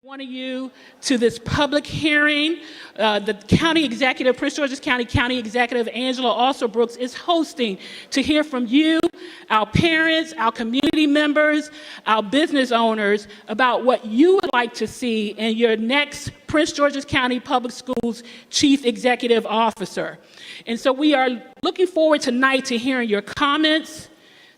One of you to this public hearing. The County Executive, Prince George's County Executive Angela Alsobrooks is hosting to hear from you, our parents, our community members, our business owners about what you would like to see in your next Prince George's County Public Schools Chief Executive Officer. And so we are looking forward tonight to hearing your comments,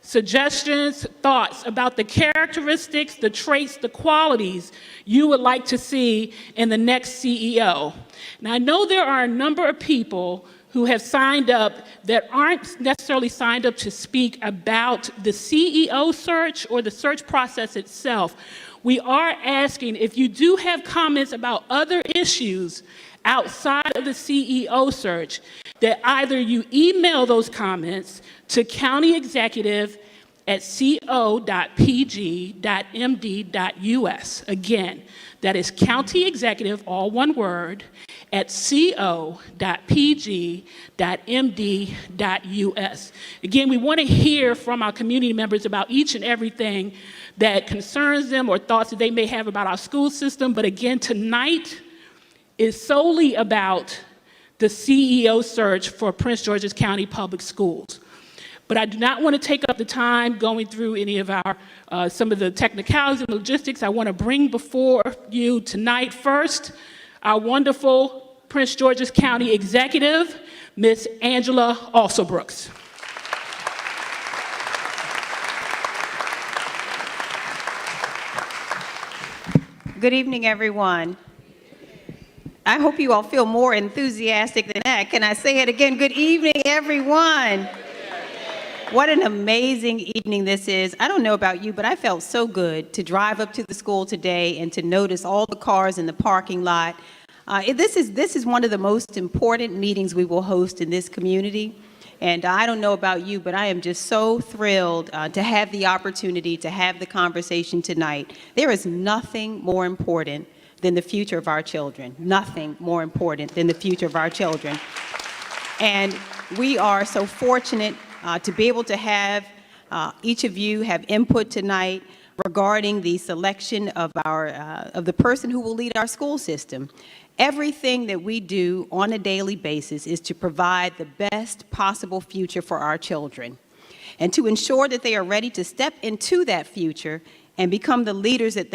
suggestions, thoughts about the characteristics, the traits, the qualities you would like to see in the next CEO. Now, I know there are a number of people who have signed up that aren't necessarily signed up to speak about the CEO search or the search process itself. We are asking if you do have comments about other issues outside of the CEO search, that either you email those comments to countyexecutive@co.pg.md.us. Again, that is county executive, all one word, at co.pg.md.us. Again, we want to hear from our community members about each and everything that concerns them or thoughts that they may have about our school system. But again, tonight is solely about the CEO search for Prince George's County Public Schools. But I do not want to take up the time going through any of our, some of the technicalities and logistics. I want to bring before you tonight first our wonderful Prince George's County Executive, Ms. Angela Alsobrooks. Good evening, everyone. I hope you all feel more enthusiastic than that. Can I say it again? Good evening, everyone. What an amazing evening this is. I don't know about you, but I felt so good to drive up to the school today and to notice all the cars in the parking lot. This is one of the most important meetings we will host in this community. And I don't know about you, but I am just so thrilled to have the opportunity to have the conversation tonight. There is nothing more important than the future of our children. Nothing more important than the future of our children. And we are so fortunate to be able to have each of you have input tonight regarding the selection of the person who will lead our school system. Everything that we do on a daily basis is to provide the best possible future for our children and to ensure that they are ready to step into that future and become the leaders that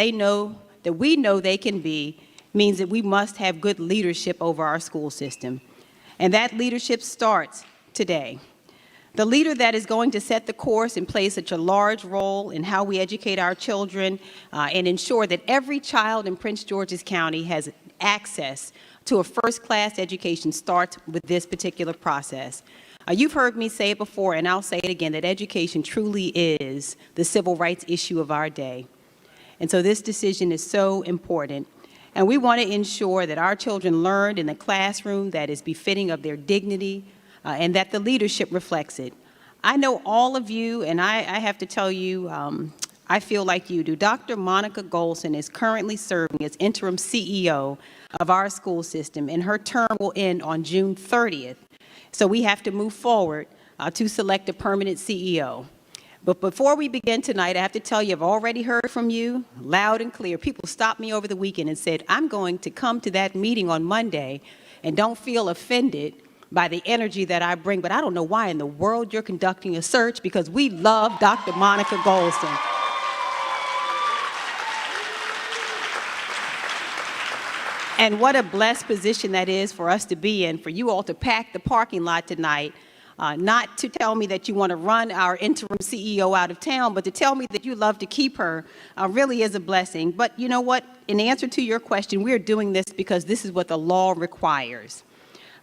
we know they can be. Means that we must have good leadership over our school system. And that leadership starts today. The leader that is going to set the course and play such a large role in how we educate our children and ensure that every child in Prince George's County has access to a first-class education starts with this particular process. You've heard me say it before, and I'll say it again, that education truly is the civil rights issue of our day. And so this decision is so important. And we want to ensure that our children learn in the classroom that is befitting of their dignity and that the leadership reflects it. I know all of you, and I have to tell you, I feel like you do. Dr. Monica Golson is currently serving as interim CEO of our school system, and her term will end on June 30th. So we have to move forward to select a permanent CEO. But before we begin tonight, I have to tell you, I've already heard from you loud and clear. People stopped me over the weekend and said, I'm going to come to that meeting on Monday and don't feel offended by the energy that I bring. But I don't know why in the world you're conducting a search, because we love Dr. Monica Golson. And what a blessed position that is for us to be in, for you all to pack the parking lot tonight. Not to tell me that you want to run our interim CEO out of town, but to tell me that you love to keep her really is a blessing. But you know what? In answer to your question, we're doing this because this is what the law requires.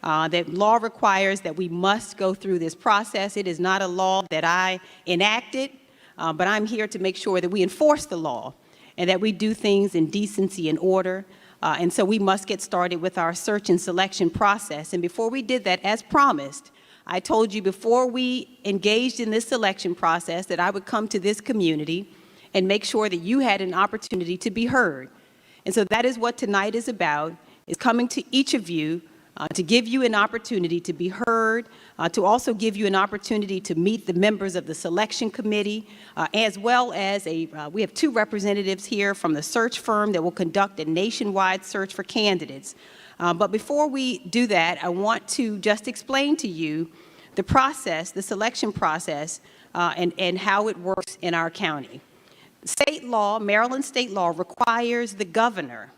That law requires that we must go through this process. It is not a law that I enacted, but I'm here to make sure that we enforce the law and that we do things in decency and order. And so we must get started with our search and selection process. And before we did that, as promised, I told you before we engaged in this selection process that I would come to this community and make sure that you had an opportunity to be heard. And so that is what tonight is about, is coming to each of you to give you an opportunity to be heard, to also give you an opportunity to meet the members of the selection committee, as well as we have 2 representatives here from the search firm that will conduct a nationwide search for candidates. But before we do that, I want to just explain to you the process, the selection process, and how it works in our county. State law, Maryland state law, requires the governor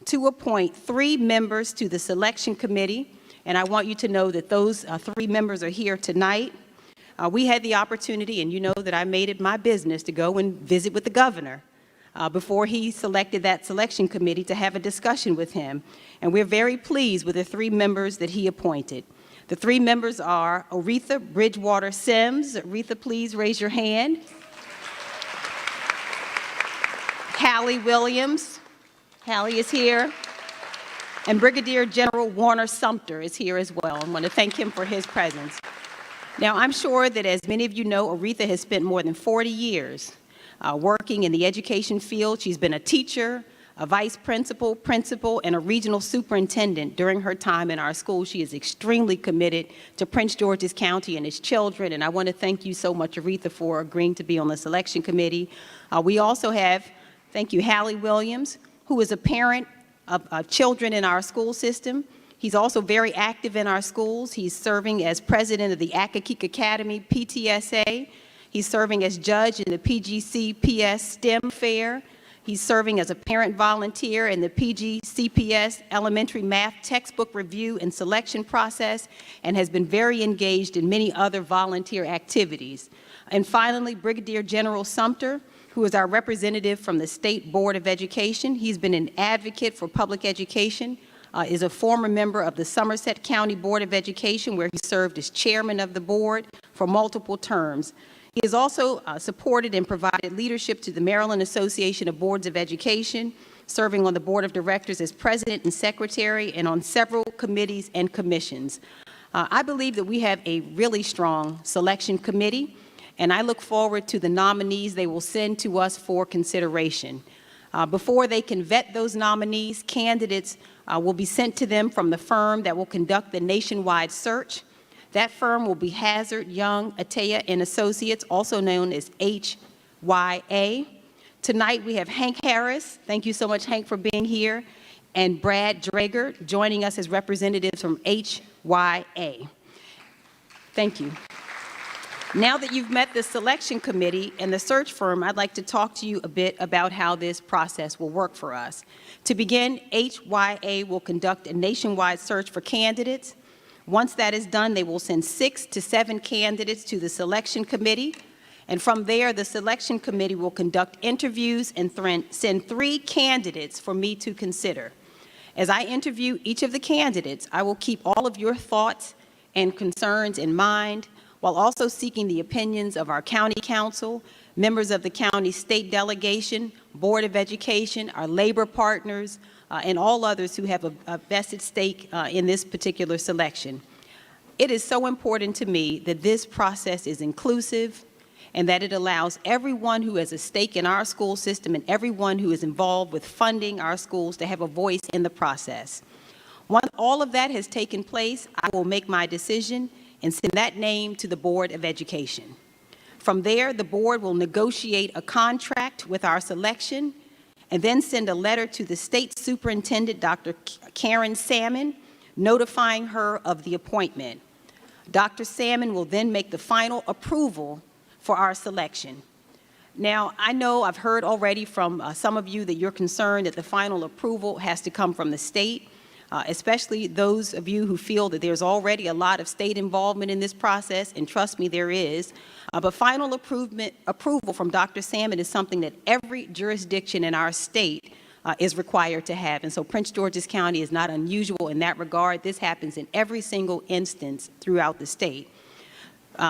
to appoint 3 members to the selection committee, and I want you to know that those 3 members are here tonight. We had the opportunity, and you know that I made it my business to go and visit with the governor before he selected that selection committee to have a discussion with him, and we're very pleased with the 3 members that he appointed. The 3 members are Aretha Bridgewater Sims. Aretha, please raise your hand. Hallie Williams. Hallie is here. And Brigadier General Warner Sumter is here as well. I want to thank him for his presence. Now, I'm sure that as many of you know, Aretha has spent more than 40 years working in the education field. She's been a teacher, a vice principal, principal, and a regional superintendent during her time in our school. She is extremely committed to Prince George's County and its children, and I want to thank you so much, Aretha, for agreeing to be on the selection committee. We also have, thank you, Hallie Williams, who is a parent of children in our school system. He's also very active in our schools. He's serving as president of the Accokeek Academy PTSA. He's serving as judge in the PGCPS STEM Fair. He's serving as a parent volunteer in the PGCPS Elementary Math Textbook Review and Selection process, and has been very engaged in many other volunteer activities. And finally, Brigadier General Sumter, who is our representative from the State Board of Education. He's been an advocate for public education, is a former member of the Somerset County Board of Education, where he served as chairman of the board for multiple terms. He has also supported and provided leadership to the Maryland Association of Boards of Education, serving on the board of directors as president and secretary, and on several committees and commissions. I believe that we have a really strong selection committee, and I look forward to the nominees they will send to us for consideration. Before they can vet those nominees, candidates will be sent to them from the firm that will conduct the nationwide search. That firm will be Hazard, Young, Atea and Associates, also known as HYA. Tonight we have Hank Harris. Thank you so much, Hank, for being here. And Brad Drager joining us as representatives from HYA. Thank you. Now that you've met the selection committee and the search firm, I'd like to talk to you a bit about how this process will work for us. To begin, HYA will conduct a nationwide search for candidates. Once that is done, they will send 6 to 7 candidates to the selection committee. And from there, the selection committee will conduct interviews and send 3 candidates for me to consider. As I interview each of the candidates, I will keep all of your thoughts and concerns in mind, while also seeking the opinions of our county council, members of the county state delegation, Board of Education, our labor partners, and all others who have a vested stake in this particular selection. It is so important to me that this process is inclusive and that it allows everyone who has a stake in our school system and everyone who is involved with funding our schools to have a voice in the process. Once all of that has taken place, I will make my decision and send that name to the Board of Education. From there, the board will negotiate a contract with our selection and then send a letter to the state superintendent, Dr. Karen Salmon, notifying her of the appointment. Dr. Salmon will then make the final approval for our selection. Now, I know I've heard already from some of you that you're concerned that the final approval has to come from the state. Especially those of you who feel that there's already a lot of state involvement in this process, and trust me, there is. But final approval from Dr. Salmon is something that every jurisdiction in our state is required to have. And so Prince George's County is not unusual in that regard. This happens in every single instance throughout the state.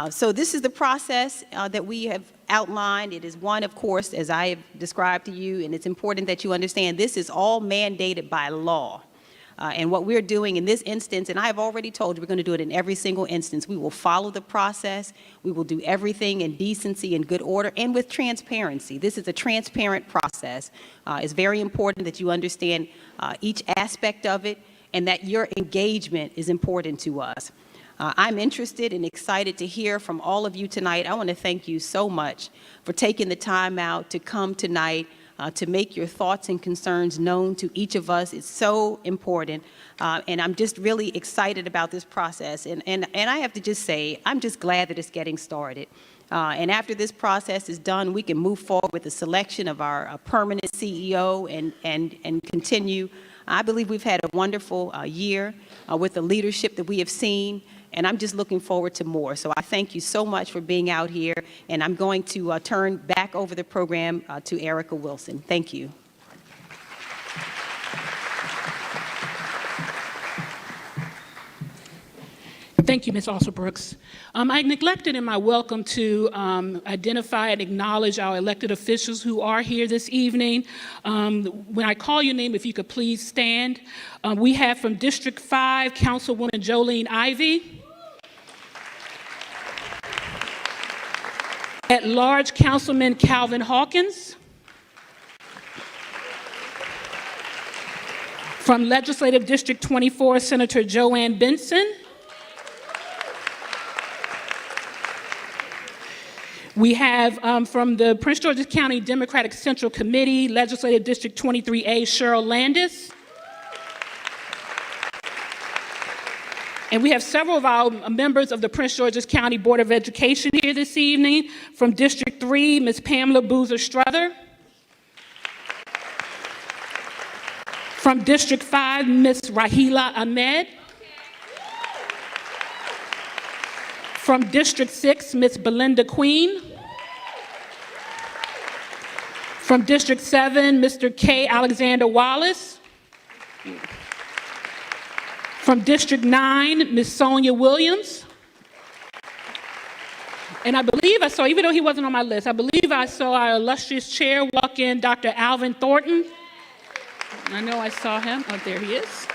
So this is the process that we have outlined. It is one, of course, as I have described to you, and it's important that you understand this is all mandated by law. And what we're doing in this instance, and I have already told you we're going to do it in every single instance, we will follow the process. We will do everything in decency and good order and with transparency. This is a transparent process. It's very important that you understand each aspect of it. and that your engagement is important to us. I'm interested and excited to hear from all of you tonight. I want to thank you so much for taking the time out to come tonight to make your thoughts and concerns known to each of us. It's so important, and I'm just really excited about this process. And I have to just say, I'm just glad that it's getting started. And after this process is done, we can move forward with the selection of our permanent CEO and continue. I believe we've had a wonderful year with the leadership that we have seen, and I'm just looking forward to more. So I thank you so much for being out here, and I'm going to turn back over the program to Erica Wilson. Thank you. Thank you, Ms. Alsobrooks. I neglected in my welcome to identify and acknowledge our elected officials who are here this evening. When I call your name, if you could please stand. We have from District 5, Councilwoman Jolene Ivey. At-large Councilman Calvin Hawkins. From Legislative District 24, Senator Joanne Benson. We have from the Prince George's County Democratic Central Committee, Legislative District 23A, Cheryl Landis. And we have several of our members of the Prince George's County Board of Education here this evening. From District 3, Ms. Pamela Boozer-Struther. From District 5, Ms. Rahila Ahmed. From District 6, Ms. Belinda Queen. From District 7, Mr. K. Alexander Wallace. From District 9, Ms. Sonia Williams. And I believe I saw, even though he wasn't on my list, I believe I saw our illustrious chair walk in, Dr. Alvin Thornton. I know I saw him. Oh, there he is.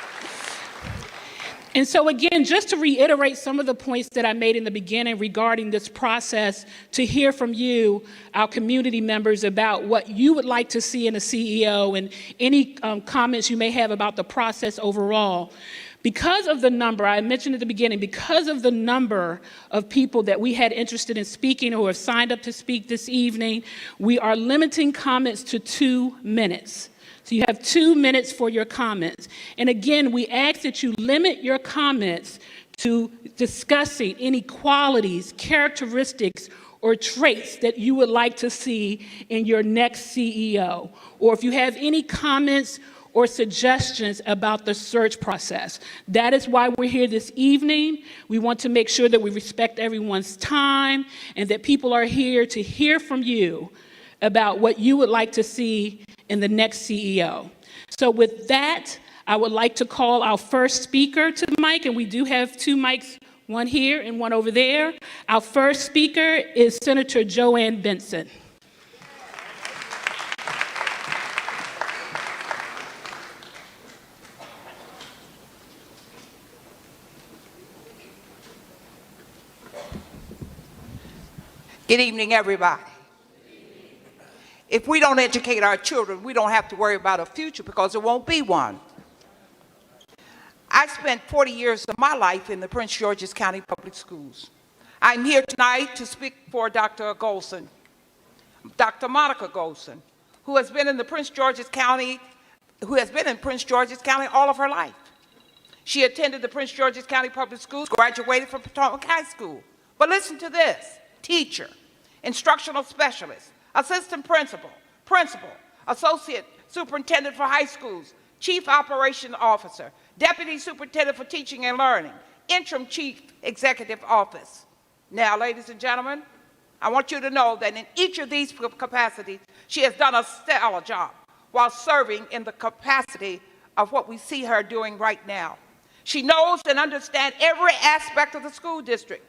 And so again, just to reiterate some of the points that I made in the beginning regarding this process, to hear from you, our community members, about what you would like to see in a CEO and any comments you may have about the process overall. Because of the number, I mentioned at the beginning, because of the number of people that we had interested in speaking who have signed up to speak this evening, we are limiting comments to 2 minutes. So you have 2 minutes for your comments. And again, we ask that you limit your comments to discussing any qualities, characteristics, or traits that you would like to see in your next CEO. Or if you have any comments or suggestions about the search process. That is why we're here this evening. We want to make sure that we respect everyone's time and that people are here to hear from you about what you would like to see in the next CEO. So with that, I would like to call our first speaker to the mic, and we do have 2 mics, one here and one over there. Our first speaker is Senator Joanne Benson. Good evening, everybody. If we don't educate our children, we don't have to worry about a future because there won't be one. I spent 40 years of my life in the Prince George's County Public Schools. I'm here tonight to speak for Dr. Golson, Dr. Monica Golson, who has been in Prince George's County all of her life. She attended the Prince George's County Public Schools, graduated from Potomac High School. But listen to this: teacher, instructional specialist, assistant principal, associate superintendent for high schools, chief operations officer, deputy superintendent for teaching and learning, interim chief executive office. Now, ladies and gentlemen, I want you to know that in each of these capacities, she has done a stellar job while serving in the capacity of what we see her doing right now. She knows and understands every aspect of the school district.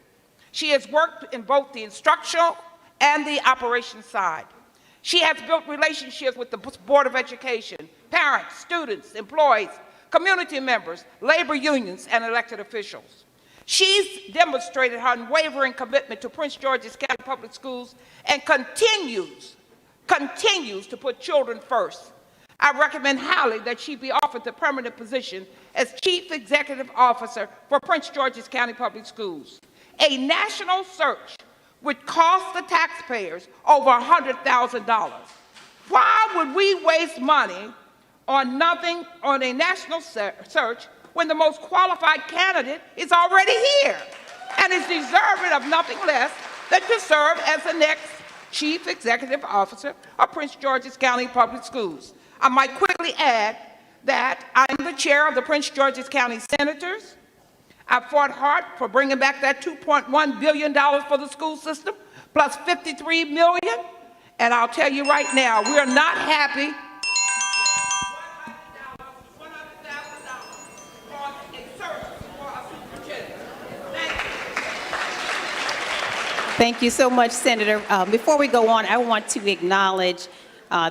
She has worked in both the instructional and the operations side. She has built relationships with the Board of Education, parents, students, employees, community members, labor unions, and elected officials. She's demonstrated her unwavering commitment to Prince George's County Public Schools and continues to put children first. I recommend highly that she be offered the permanent position as Chief Executive Officer for Prince George's County Public Schools. A national search would cost the taxpayers over $100,000. Why would we waste money on a national search when the most qualified candidate is already here and is deserving of nothing less than to serve as the next Chief Executive Officer of Prince George's County Public Schools? I might quickly add that I am the chair of the Prince George's County Senators. I fought hard for bringing back that $2.1 billion for the school system, plus $53 million. And I'll tell you right now, we are not happy. $100,000 for a search for a superintendent. Thank you. Thank you so much, Senator. Before we go on, I want to acknowledge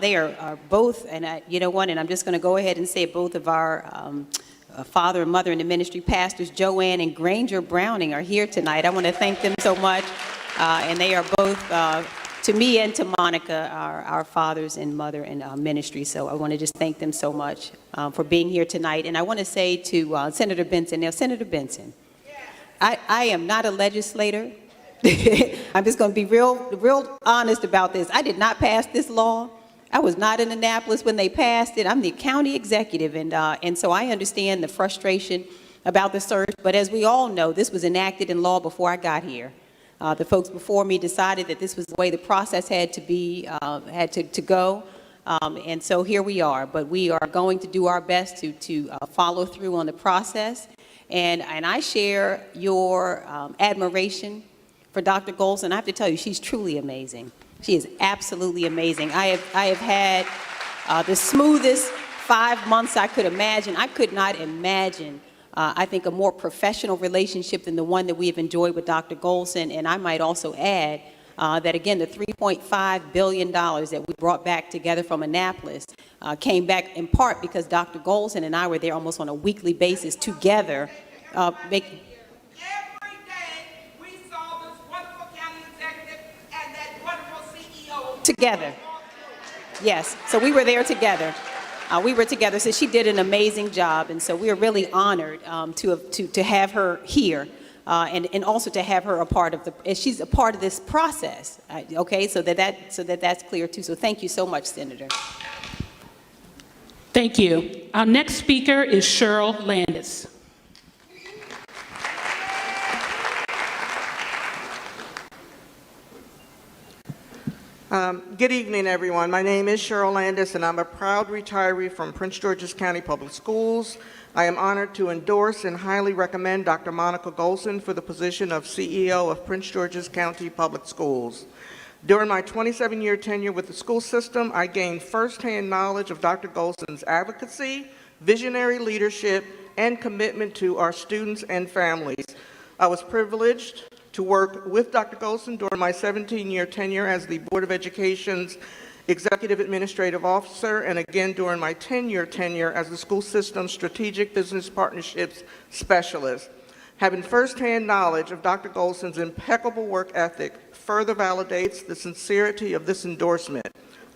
they are both, and you know what, and I'm just going to go ahead and say both of our father and mother in the ministry, Pastors Joanne and Granger Browning, are here tonight. I want to thank them so much, and they are both, to me and to Monica, our fathers and mother in ministry. So I want to just thank them so much for being here tonight. And I want to say to Senator Benson, now, Senator Benson, I am not a legislator. I'm just going to be real honest about this. I did not pass this law. I was not in Annapolis when they passed it. I'm the county executive, and so I understand the frustration about the search. But as we all know, this was enacted in law before I got here. The folks before me decided that this was the way the process had to be, had to go, and so here we are. But we are going to do our best to follow through on the process, and I share your admiration for Dr. Golson. I have to tell you, she's truly amazing. She is absolutely amazing. I have had the smoothest 5 months I could imagine. I could not imagine, I think, a more professional relationship than the one that we have enjoyed with Dr. Golson. And I might also add that, again, the $3.5 billion that we brought back together from Annapolis came back in part because Dr. Golson and I were there almost on a weekly basis together. Together. Yes, so we were there together. We were together, so she did an amazing job, and so we are really honored to have her here, and also to have her a part of she's a part of this process. Okay, so that's clear too. So thank you so much, Senator. Thank you. Our next speaker is Cheryl Landis. Good evening, everyone. My name is Cheryl Landis, and I'm a proud retiree from Prince George's County Public Schools. I am honored to endorse and highly recommend Dr. Monica Golson for the position of CEO of Prince George's County Public Schools. During my 27-year tenure with the school system, I gained firsthand knowledge of Dr. Golson's advocacy, visionary leadership, and commitment to our students and families. I was privileged to work with Dr. Golson during my 17-year tenure as the Board of Education's Executive Administrative Officer, and again during my 10-year tenure as the school system's Strategic Business Partnerships Specialist. Having firsthand knowledge of Dr. Golson's impeccable work ethic further validates the sincerity of this endorsement.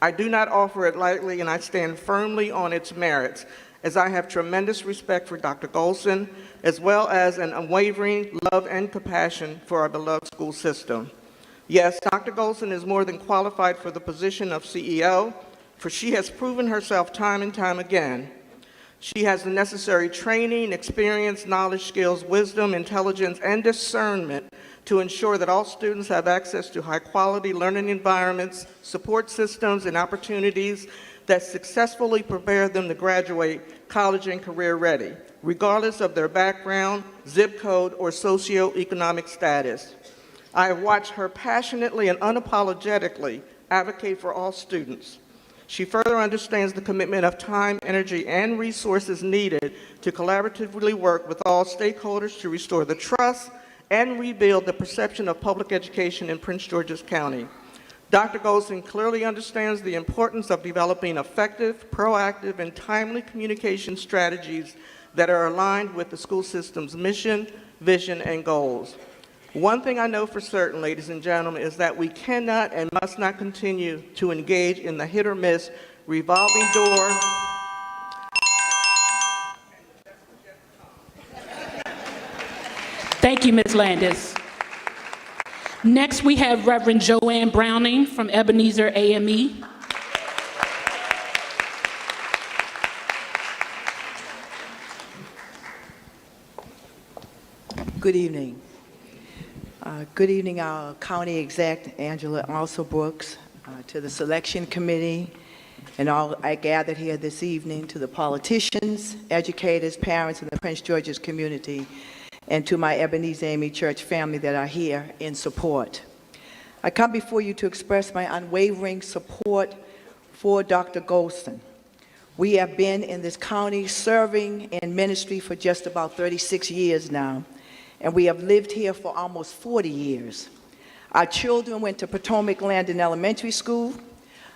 I do not offer it lightly, and I stand firmly on its merits, as I have tremendous respect for Dr. Golson, as well as an unwavering love and compassion for our beloved school system. Yes, Dr. Golson is more than qualified for the position of CEO, for she has proven herself time and time again. She has the necessary training, experience, knowledge, skills, wisdom, intelligence, and discernment to ensure that all students have access to high-quality learning environments, support systems, and opportunities that successfully prepare them to graduate college and career ready, regardless of their background, zip code, or socioeconomic status. I have watched her passionately and unapologetically advocate for all students. She further understands the commitment of time, energy, and resources needed to collaboratively work with all stakeholders to restore the trust and rebuild the perception of public education in Prince George's County. Dr. Golson clearly understands the importance of developing effective, proactive, and timely communication strategies that are aligned with the school system's mission, vision, and goals. One thing I know for certain, ladies and gentlemen, is that we cannot and must not continue to engage in the hit or miss revolving door. Thank you, Ms. Landis. Next, we have Reverend Joanne Browning from Ebenezer AME. Good evening. Good evening, our county exec, Angela also Brooks, to the selection committee, and all I gathered here this evening, to the politicians, educators, parents, and the Prince George's community, and to my Ebenezer AME Church family that are here in support. I come before you to express my unwavering support for Dr. Golson. We have been in this county serving in ministry for just about 36 years now, and we have lived here for almost 40 years. Our children went to Potomac Landing Elementary School.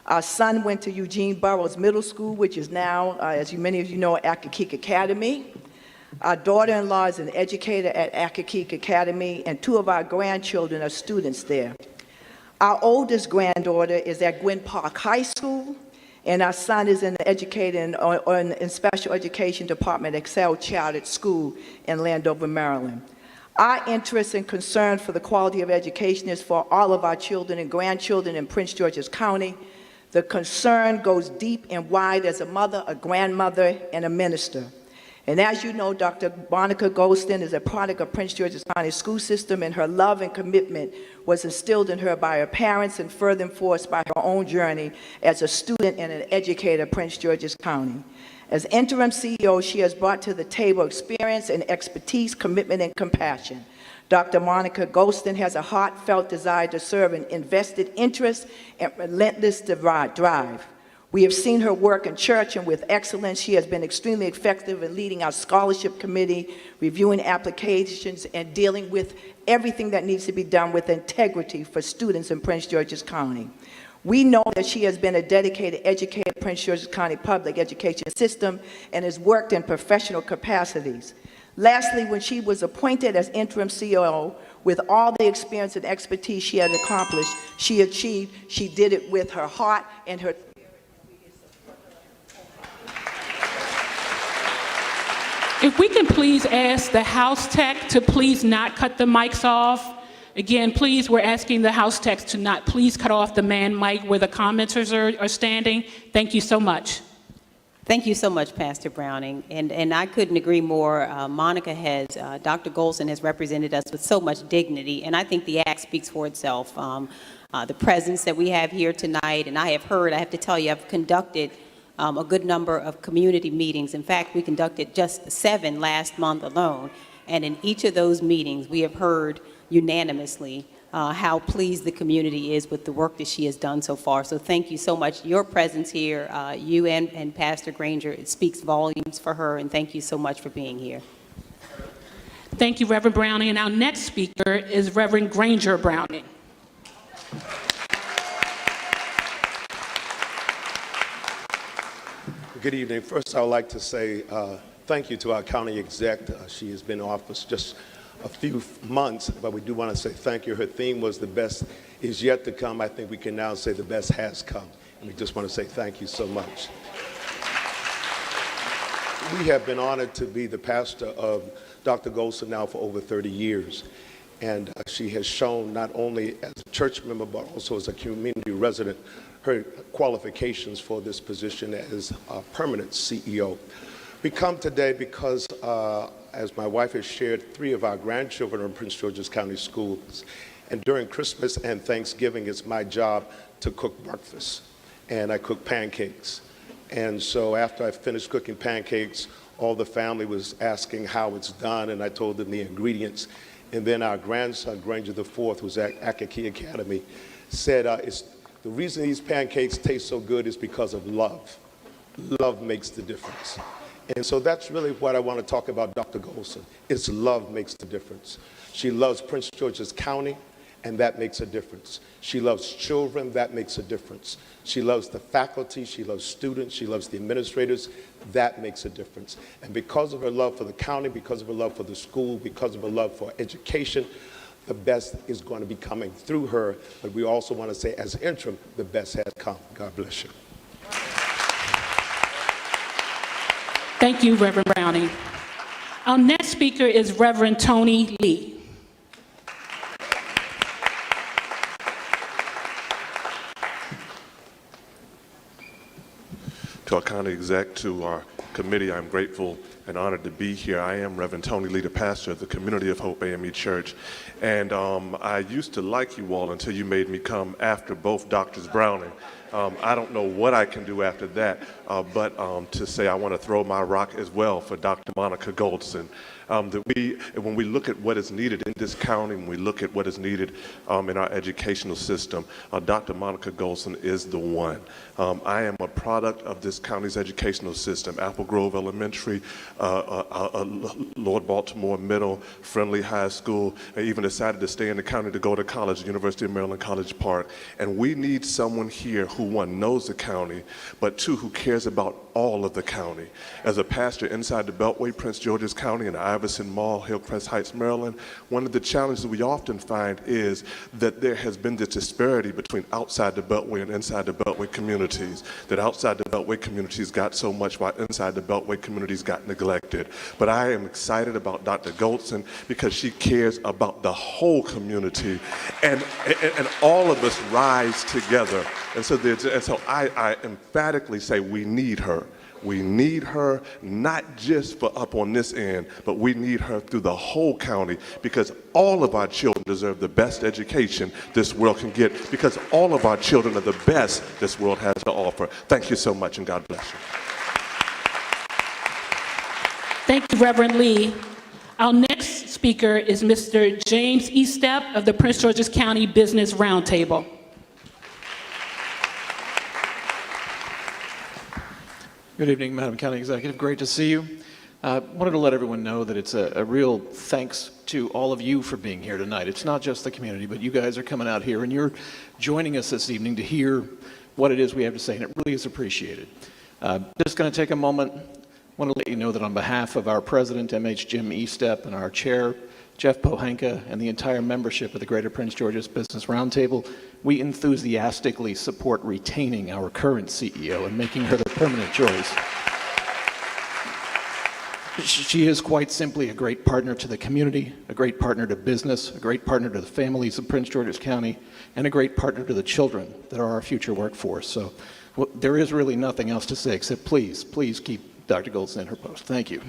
Our son went to Eugene Burroughs Middle School, which is now, as many of you know, Accokeek Academy. Our daughter-in-law is an educator at Accokeek Academy, and 2 of our grandchildren are students there. Our oldest granddaughter is at Gwynn Park High School, and our son is an educator in special education department at Excel Chartered School in Landover, Maryland. Our interest and concern for the quality of education is for all of our children and grandchildren in Prince George's County. The concern goes deep and wide as a mother, a grandmother, and a minister. And as you know, Dr. Monica Golson is a product of Prince George's County school system, and her love and commitment was instilled in her by her parents and further enforced by her own journey as a student and an educator at Prince George's County. As interim CEO, she has brought to the table experience and expertise, commitment, and compassion. Dr. Monica Golson has a heartfelt desire to serve an invested interest and relentless drive. We have seen her work in church, and with excellence, she has been extremely effective in leading our scholarship committee, reviewing applications, and dealing with everything that needs to be done with integrity for students in Prince George's County. We know that she has been a dedicated educator in Prince George's County public education system and has worked in professional capacities. Lastly, when she was appointed as interim CEO, with all the experience and expertise she had accomplished, she did it with her heart and her. If we can please ask the House Tech to please not cut the mics off. Again, please, we're asking the House techs to not please cut off the man mic where the commenters are standing. Thank you so much. Thank you so much, Pastor Browning. And I couldn't agree more. Dr. Golson has represented us with so much dignity, and I think the act speaks for itself. The presence that we have here tonight, and I have to tell you, I've conducted a good number of community meetings. In fact, we conducted just 7 last month alone, and in each of those meetings, we have heard unanimously how pleased the community is with the work that she has done so far. So thank you so much. Your presence here, you and Pastor Granger, it speaks volumes for her, and thank you so much for being here. Thank you, Reverend Browning. And our next speaker is Reverend Granger Browning. Good evening. First, I would like to say thank you to our county exec. She has been in office just a few months, but we do want to say thank you. Her theme was "The best is yet to come." I think we can now say the best has come. And we just want to say thank you so much. We have been honored to be the pastor of Dr. Golson now for over 30 years. And she has shown not only as a church member, but also as a community resident, her qualifications for this position as a permanent CEO. We come today because, as my wife has shared, 3 of our grandchildren are in Prince George's County schools. And during Christmas and Thanksgiving, it's my job to cook breakfast. And I cook pancakes. And so after I finished cooking pancakes, all the family was asking how it's done, and I told them the ingredients. And then our grandson, Granger IV, who's at Accokeek Academy, said, the reason these pancakes taste so good is because of love. Love makes the difference. And so that's really what I want to talk about Dr. Golson. It's love makes the difference. She loves Prince George's County, and that makes a difference. She loves children, that makes a difference. She loves the faculty, she loves students, she loves the administrators, that makes a difference. And because of her love for the county, because of her love for the school, because of her love for education, the best is going to be coming through her. But we also want to say, as interim, the best has come. God bless you. Thank you, Reverend Browning. Our next speaker is Reverend Tony Lee. To our county exec, to our committee, I'm grateful and honored to be here. I am Reverend Tony Lee, the pastor of the Community of Hope AME Church. And I used to like you all until you made me come after both Drs. Browning. I don't know what I can do after that, but to say I want to throw my rock as well for Dr. Monica Goldson. When we look at what is needed in this county, when we look at what is needed in our educational system, Dr. Monica Goldson is the one. I am a product of this county's educational system: Apple Grove Elementary, Lord Baltimore Middle, Friendly High School. I even decided to stay in the county to go to college, University of Maryland College Park. And we need someone here who, one, knows the county, but two, who cares about all of the county. As a pastor inside the Beltway, Prince George's County, and Iverson Mall, Hillcrest Heights, Maryland, one of the challenges we often find is that there has been this disparity between outside the Beltway and inside the Beltway communities, that outside the Beltway communities got so much while inside the Beltway communities got neglected. But I am excited about Dr. Goldson because she cares about the whole community, and all of us rise together. And so I emphatically say we need her. We need her not just for up on this end, but we need her through the whole county, because all of our children deserve the best education this world can get, because all of our children are the best this world has to offer. Thank you so much, and God bless you. Thank you, Reverend Lee. Our next speaker is Mr. James Estep of the Prince George's County Business Roundtable. Good evening, Madam County Executive. Great to see you. Wanted to let everyone know that it's a real thanks to all of you for being here tonight. It's not just the community, but you guys are coming out here and you're joining us this evening to hear what it is we have to say, and it really is appreciated. Just going to take a moment. Want to let you know that on behalf of our president, MH Jim Estep, and our chair, Jeff Pohanka, and the entire membership of the Greater Prince George's Business Roundtable, we enthusiastically support retaining our current CEO and making her the permanent choice. She is quite simply a great partner to the community, a great partner to business, a great partner to the families of Prince George's County, and a great partner to the children that are our future workforce. So there is really nothing else to say except please, please keep Dr. Goldson in her post. Thank you.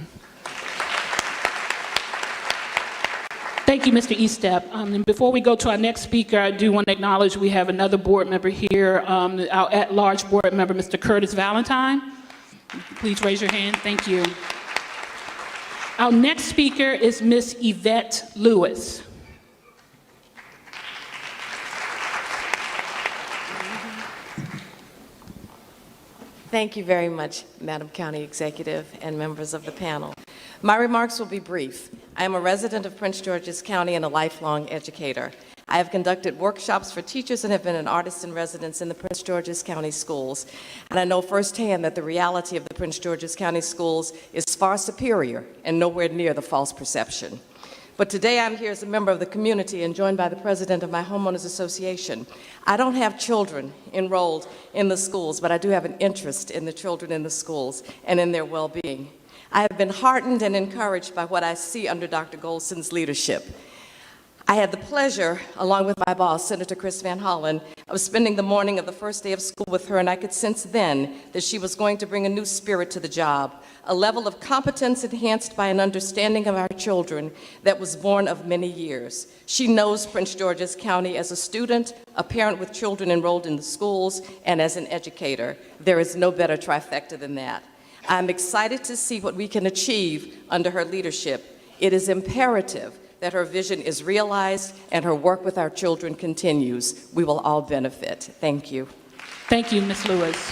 Thank you, Mr. Estep. And before we go to our next speaker, I do want to acknowledge we have another board member here, our at-large board member, Mr. Curtis Valentine. Please raise your hand. Thank you. Our next speaker is Ms. Yvette Lewis. Thank you very much, Madam County Executive and members of the panel. My remarks will be brief. I am a resident of Prince George's County and a lifelong educator. I have conducted workshops for teachers and have been an artist in residence in the Prince George's County schools. And I know firsthand that the reality of the Prince George's County schools is far superior and nowhere near the false perception. But today I'm here as a member of the community and joined by the president of my homeowners association. I don't have children enrolled in the schools, but I do have an interest in the children in the schools and in their well-being. I have been heartened and encouraged by what I see under Dr. Goldson's leadership. I had the pleasure, along with my boss, Senator Chris Van Hollen, of spending the morning of the first day of school with her, and I could sense then that she was going to bring a new spirit to the job, a level of competence enhanced by an understanding of our children that was born of many years. She knows Prince George's County as a student, a parent with children enrolled in the schools, and as an educator. There is no better trifecta than that. I'm excited to see what we can achieve under her leadership. It is imperative that her vision is realized and her work with our children continues. We will all benefit. Thank you. Thank you, Ms. Lewis.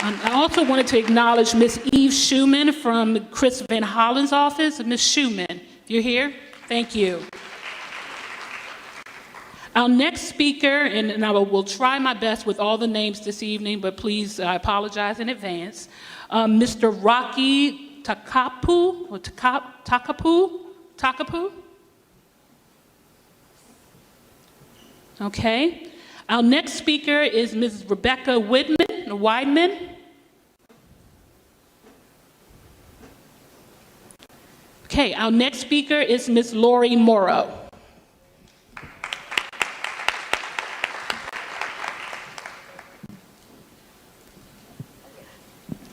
I also wanted to acknowledge Ms. Eve Schuman from Chris Van Hollen's office. Ms. Schuman, if you're here, thank you. Our next speaker, and I will try my best with all the names this evening, but please, I apologize in advance. Mr. Rocky Takapu, or Takapu? Okay. Our next speaker is Ms. Rebecca Weidman. Okay, our next speaker is Ms. Lori Morrow.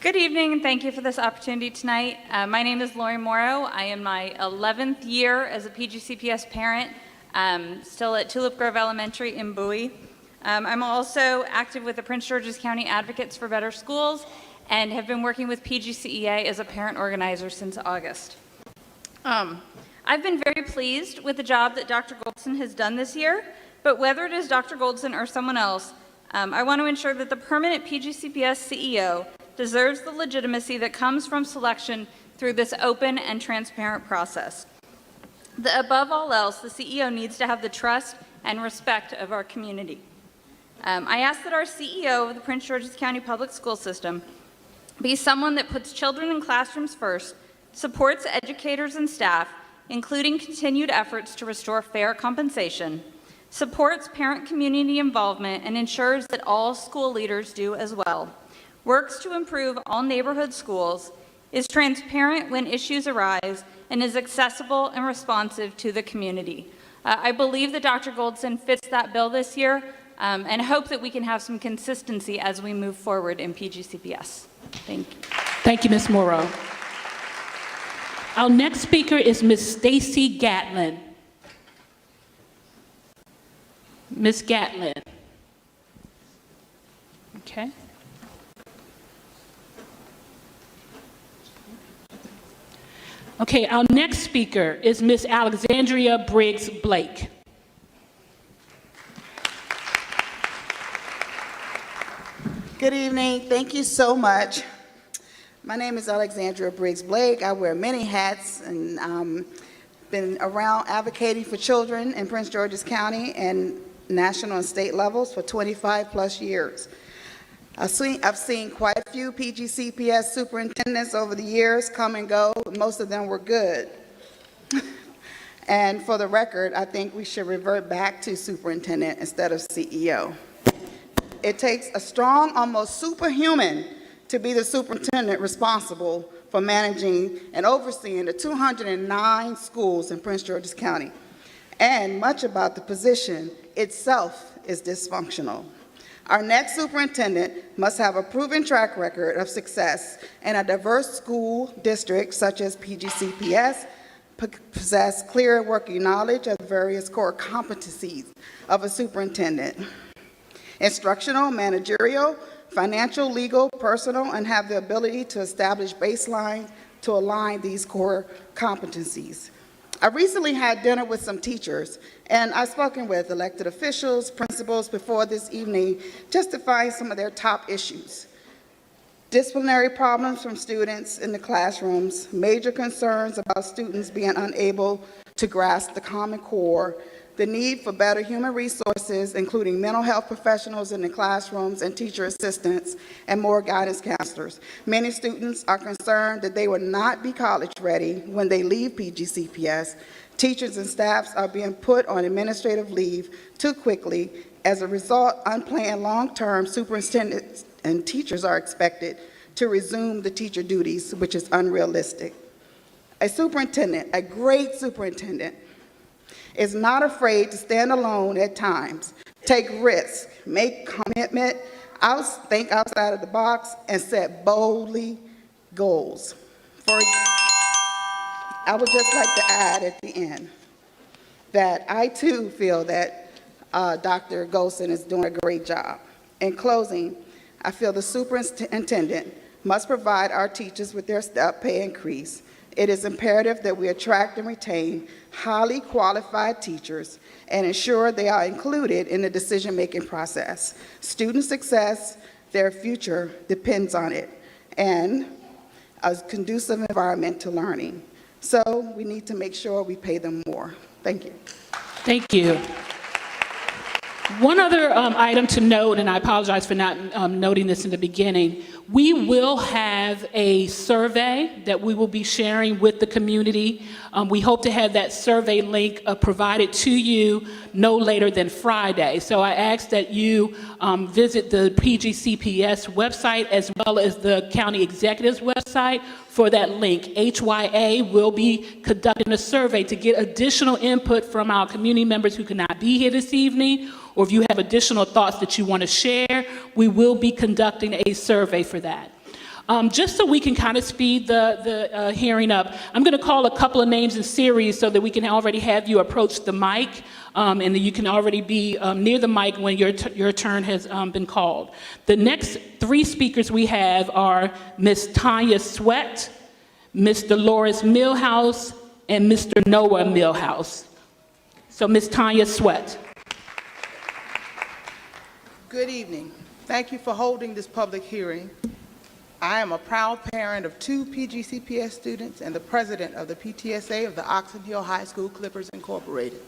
Good evening, and thank you for this opportunity tonight. My name is Lori Morrow. I am my 11th year as a PGCPS parent, still at Tulip Grove Elementary in Bowie. I'm also active with the Prince George's County Advocates for Better Schools and have been working with PGCEA as a parent organizer since August. I've been very pleased with the job that Dr. Goldson has done this year, but whether it is Dr. Goldson or someone else, I want to ensure that the permanent PGCPS CEO deserves the legitimacy that comes from selection through this open and transparent process. Above all else, the CEO needs to have the trust and respect of our community. I ask that our CEO of the Prince George's County Public School System be someone that puts children in classrooms first, supports educators and staff, including continued efforts to restore fair compensation, supports parent community involvement, and ensures that all school leaders do as well, works to improve all neighborhood schools, is transparent when issues arise, and is accessible and responsive to the community. I believe that Dr. Goldson fits that bill this year, and hope that we can have some consistency as we move forward in PGCPS. Thank you. Thank you, Ms. Morrow. Our next speaker is Ms. Stacy Gatlin. Ms. Gatlin. Okay. Okay, our next speaker is Ms. Alexandria Briggs Blake. Good evening. Thank you so much. My name is Alexandria Briggs Blake. I wear many hats and been around advocating for children in Prince George's County and national and state levels for 25 plus years. I've seen quite a few PGCPS superintendents over the years come and go. Most of them were good. And for the record, I think we should revert back to superintendent instead of CEO. It takes a strong, almost superhuman, to be the superintendent responsible for managing and overseeing the 209 schools in Prince George's County. And much about the position itself is dysfunctional. Our next superintendent must have a proven track record of success in a diverse school district such as PGCPS, possess clear working knowledge of various core competencies of a superintendent, instructional, managerial, financial, legal, personal, and have the ability to establish baselines to align these core competencies. I recently had dinner with some teachers, and I've spoken with elected officials, principals before this evening, just to find some of their top issues. Disciplinary problems from students in the classrooms, major concerns about students being unable to grasp the Common Core, the need for better human resources, including mental health professionals in the classrooms and teacher assistants, and more guidance counselors. Many students are concerned that they will not be college ready when they leave PGCPS. Teachers and staffs are being put on administrative leave too quickly. As a result, unplanned long-term superintendents and teachers are expected to resume the teacher duties, which is unrealistic. A superintendent, a great superintendent, is not afraid to stand alone at times, take risks, make commitment, think outside of the box, and set boldly goals. I would just like to add at the end that I too feel that Dr. Goldson is doing a great job. In closing, I feel the superintendent must provide our teachers with their step pay increase. It is imperative that we attract and retain highly qualified teachers and ensure they are included in the decision-making process. Student success, their future depends on it, and a conducive environment to learning. So we need to make sure we pay them more. Thank you. Thank you. One other item to note, and I apologize for not noting this in the beginning, we will have a survey that we will be sharing with the community. We hope to have that survey link provided to you no later than Friday. So I ask that you visit the PGCPS website as well as the county executive's website for that link. HYA will be conducting a survey to get additional input from our community members who cannot be here this evening, or if you have additional thoughts that you want to share, we will be conducting a survey for that. Just so we can kind of speed the hearing up, I'm going to call a couple of names in series so that we can already have you approach the mic, and that you can already be near the mic when your turn has been called. The next three speakers we have are Ms. Tanya Sweat, Ms. Dolores Millhouse, and Mr. Noah Millhouse. So Ms. Tanya Sweat. Good evening. Thank you for holding this public hearing. I am a proud parent of 2 PGCPS students and the president of the PTSA of the Oxon Hill High School Clippers Incorporated.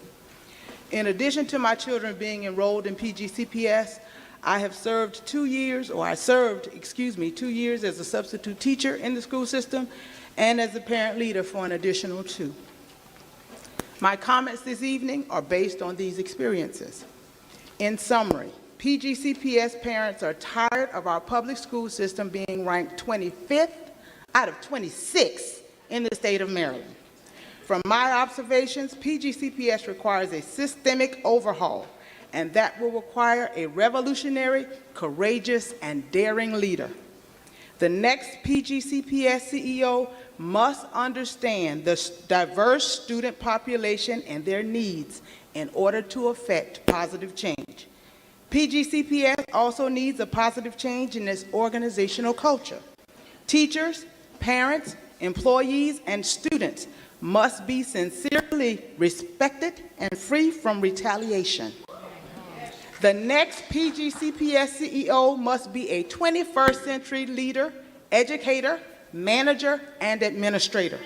In addition to my children being enrolled in PGCPS, I have served 2 years, or I served, 2 years as a substitute teacher in the school system and as a parent leader for an additional 2. My comments this evening are based on these experiences. In summary, PGCPS parents are tired of our public school system being ranked 25th out of 26 in the state of Maryland. From my observations, PGCPS requires a systemic overhaul, and that will require a revolutionary, courageous, and daring leader. The next PGCPS CEO must understand the diverse student population and their needs in order to effect positive change. PGCPS also needs a positive change in its organizational culture. Teachers, parents, employees, and students must be sincerely respected and free from retaliation. The next PGCPS CEO must be a 21st century leader, educator, manager, and administrator.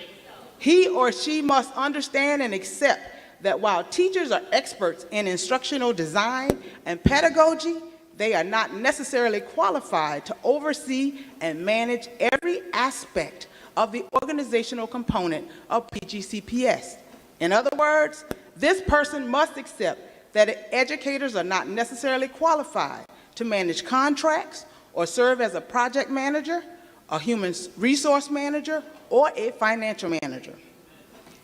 He or she must understand and accept that while teachers are experts in instructional design and pedagogy, they are not necessarily qualified to oversee and manage every aspect of the organizational component of PGCPS. In other words, this person must accept that educators are not necessarily qualified to manage contracts or serve as a project manager, a human resource manager, or a financial manager.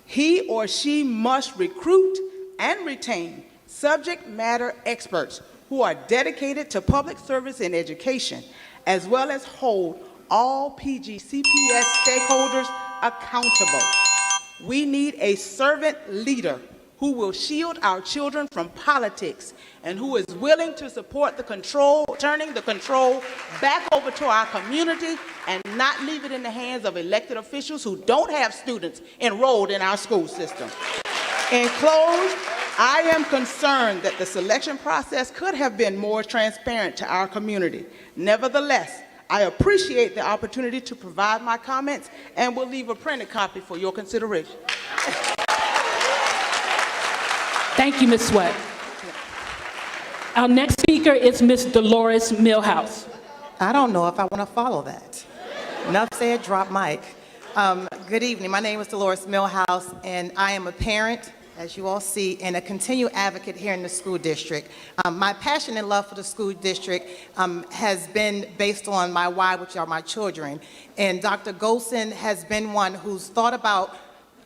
He or she must recruit and retain subject matter experts who are dedicated to public service and education, as well as hold all PGCPS stakeholders accountable. We need a servant leader who will shield our children from politics and who is willing to support the control, turning the control back over to our community and not leave it in the hands of elected officials who don't have students enrolled in our school system. In close, I am concerned that the selection process could have been more transparent to our community. Nevertheless, I appreciate the opportunity to provide my comments and will leave a printed copy for your consideration. Thank you, Ms. Sweat. Our next speaker is Ms. Dolores Millhouse. I don't know if I want to follow that. Enough said, drop mic. Good evening. My name is Dolores Millhouse, and I am a parent, as you all see, and a continued advocate here in the school district. My passion and love for the school district has been based on my why, which are my children. And Dr. Golson has been one who's thought about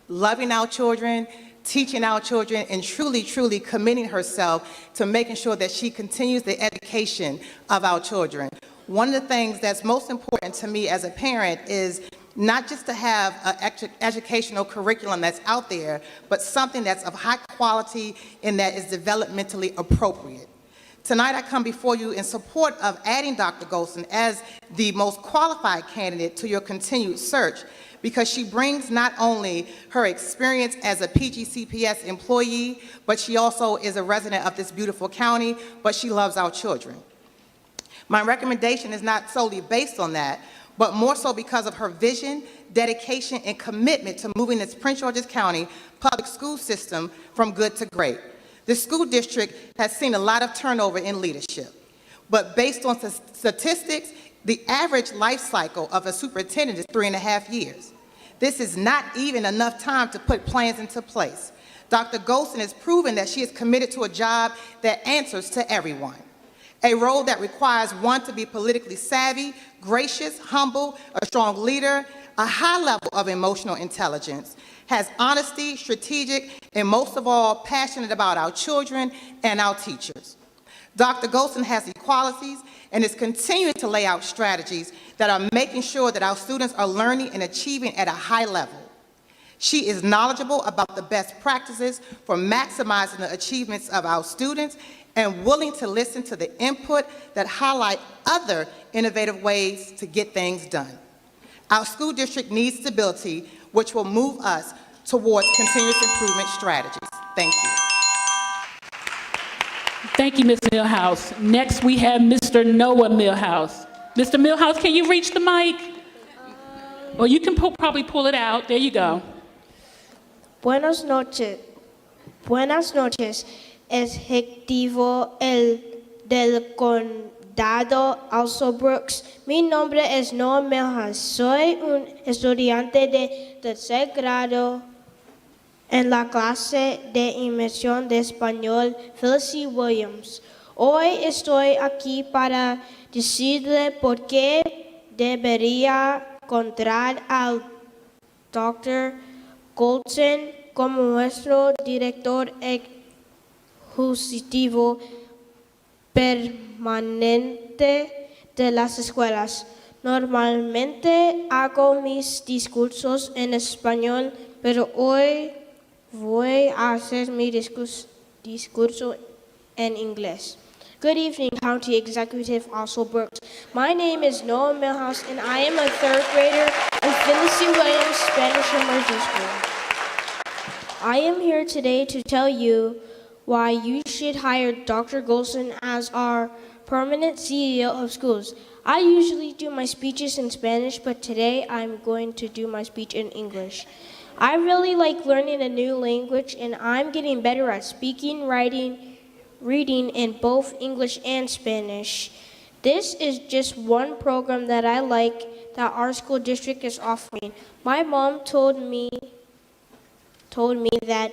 loving our children, teaching our children, and truly, truly committing herself to making sure that she continues the education of our children. One of the things that's most important to me as a parent is not just to have an educational curriculum that's out there, but something that's of high quality and that is developmentally appropriate. Tonight I come before you in support of adding Dr. Golson as the most qualified candidate to your continued search, because she brings not only her experience as a PGCPS employee, but she also is a resident of this beautiful county, but she loves our children. My recommendation is not solely based on that, but more so because of her vision, dedication, and commitment to moving this Prince George's County public school system from good to great. The school district has seen a lot of turnover in leadership, but based on statistics, the average life cycle of a superintendent is 3.5 years. This is not even enough time to put plans into place. Dr. Golson has proven that she is committed to a job that answers to everyone, a role that requires one to be politically savvy, gracious, humble, a strong leader, a high level of emotional intelligence, has honesty, strategic, and most of all, passionate about our children and our teachers. Dr. Golson has the qualities and is continuing to lay out strategies that are making sure that our students are learning and achieving at a high level. She is knowledgeable about the best practices for maximizing the achievements of our students and willing to listen to the input that highlight other innovative ways to get things done. Our school district needs stability, which will move us towards continuous improvement strategies. Thank you. Thank you, Ms. Millhouse. Next, we have Mr. Noah Millhouse. Mr. Millhouse, can you reach the mic? Or you can probably pull it out. There you go. Buenas noches. Buenas noches, ejecutivo del condado Also Brooks. Mi nombre es Noah Millhouse. Soy un estudiante de tercer grado en la clase de inmersión de español Felicity Williams. Hoy estoy aquí para decirle por qué debería encontrar al Dr. Golson como nuestro director ejecutivo permanente de las escuelas. Normalmente hago mis discursos en español, pero hoy voy a hacer mi discurso en inglés. Good evening, County Executive Also Brooks. My name is Noah Millhouse, and I am a third grader at Felicity Williams Spanish Immersion School. I am here today to tell you why you should hire Dr. Golson as our permanent CEO of schools. I usually do my speeches in Spanish, but today I'm going to do my speech in English. I really like learning a new language, and I'm getting better at speaking, writing, reading in both English and Spanish. This is just one program that I like that our school district is offering. My mom told me that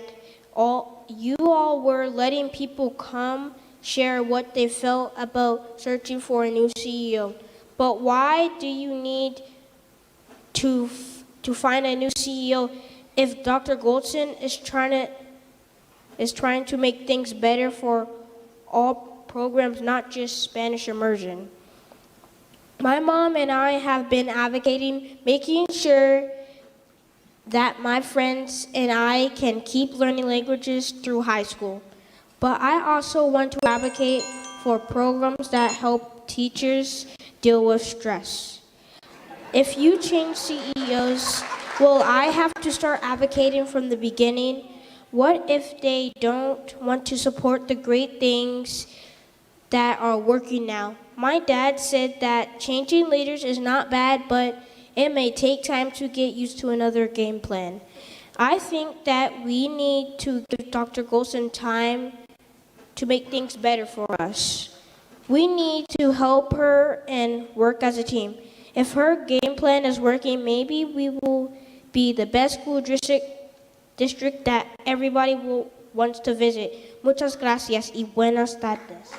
you all were letting people come share what they felt about searching for a new CEO. But why do you need to find a new CEO if Dr. Golson is trying to make things better for all programs, not just Spanish immersion? My mom and I have been advocating making sure that my friends and I can keep learning languages through high school. But I also want to advocate for programs that help teachers deal with stress. If you change CEOs, will I have to start advocating from the beginning? What if they don't want to support the great things that are working now? My dad said that changing leaders is not bad, but it may take time to get used to another game plan. I think that we need to give Dr. Golson time to make things better for us. We need to help her and work as a team. If her game plan is working, maybe we will be the best school district that everybody wants to visit. Muchas gracias y buenas tardes.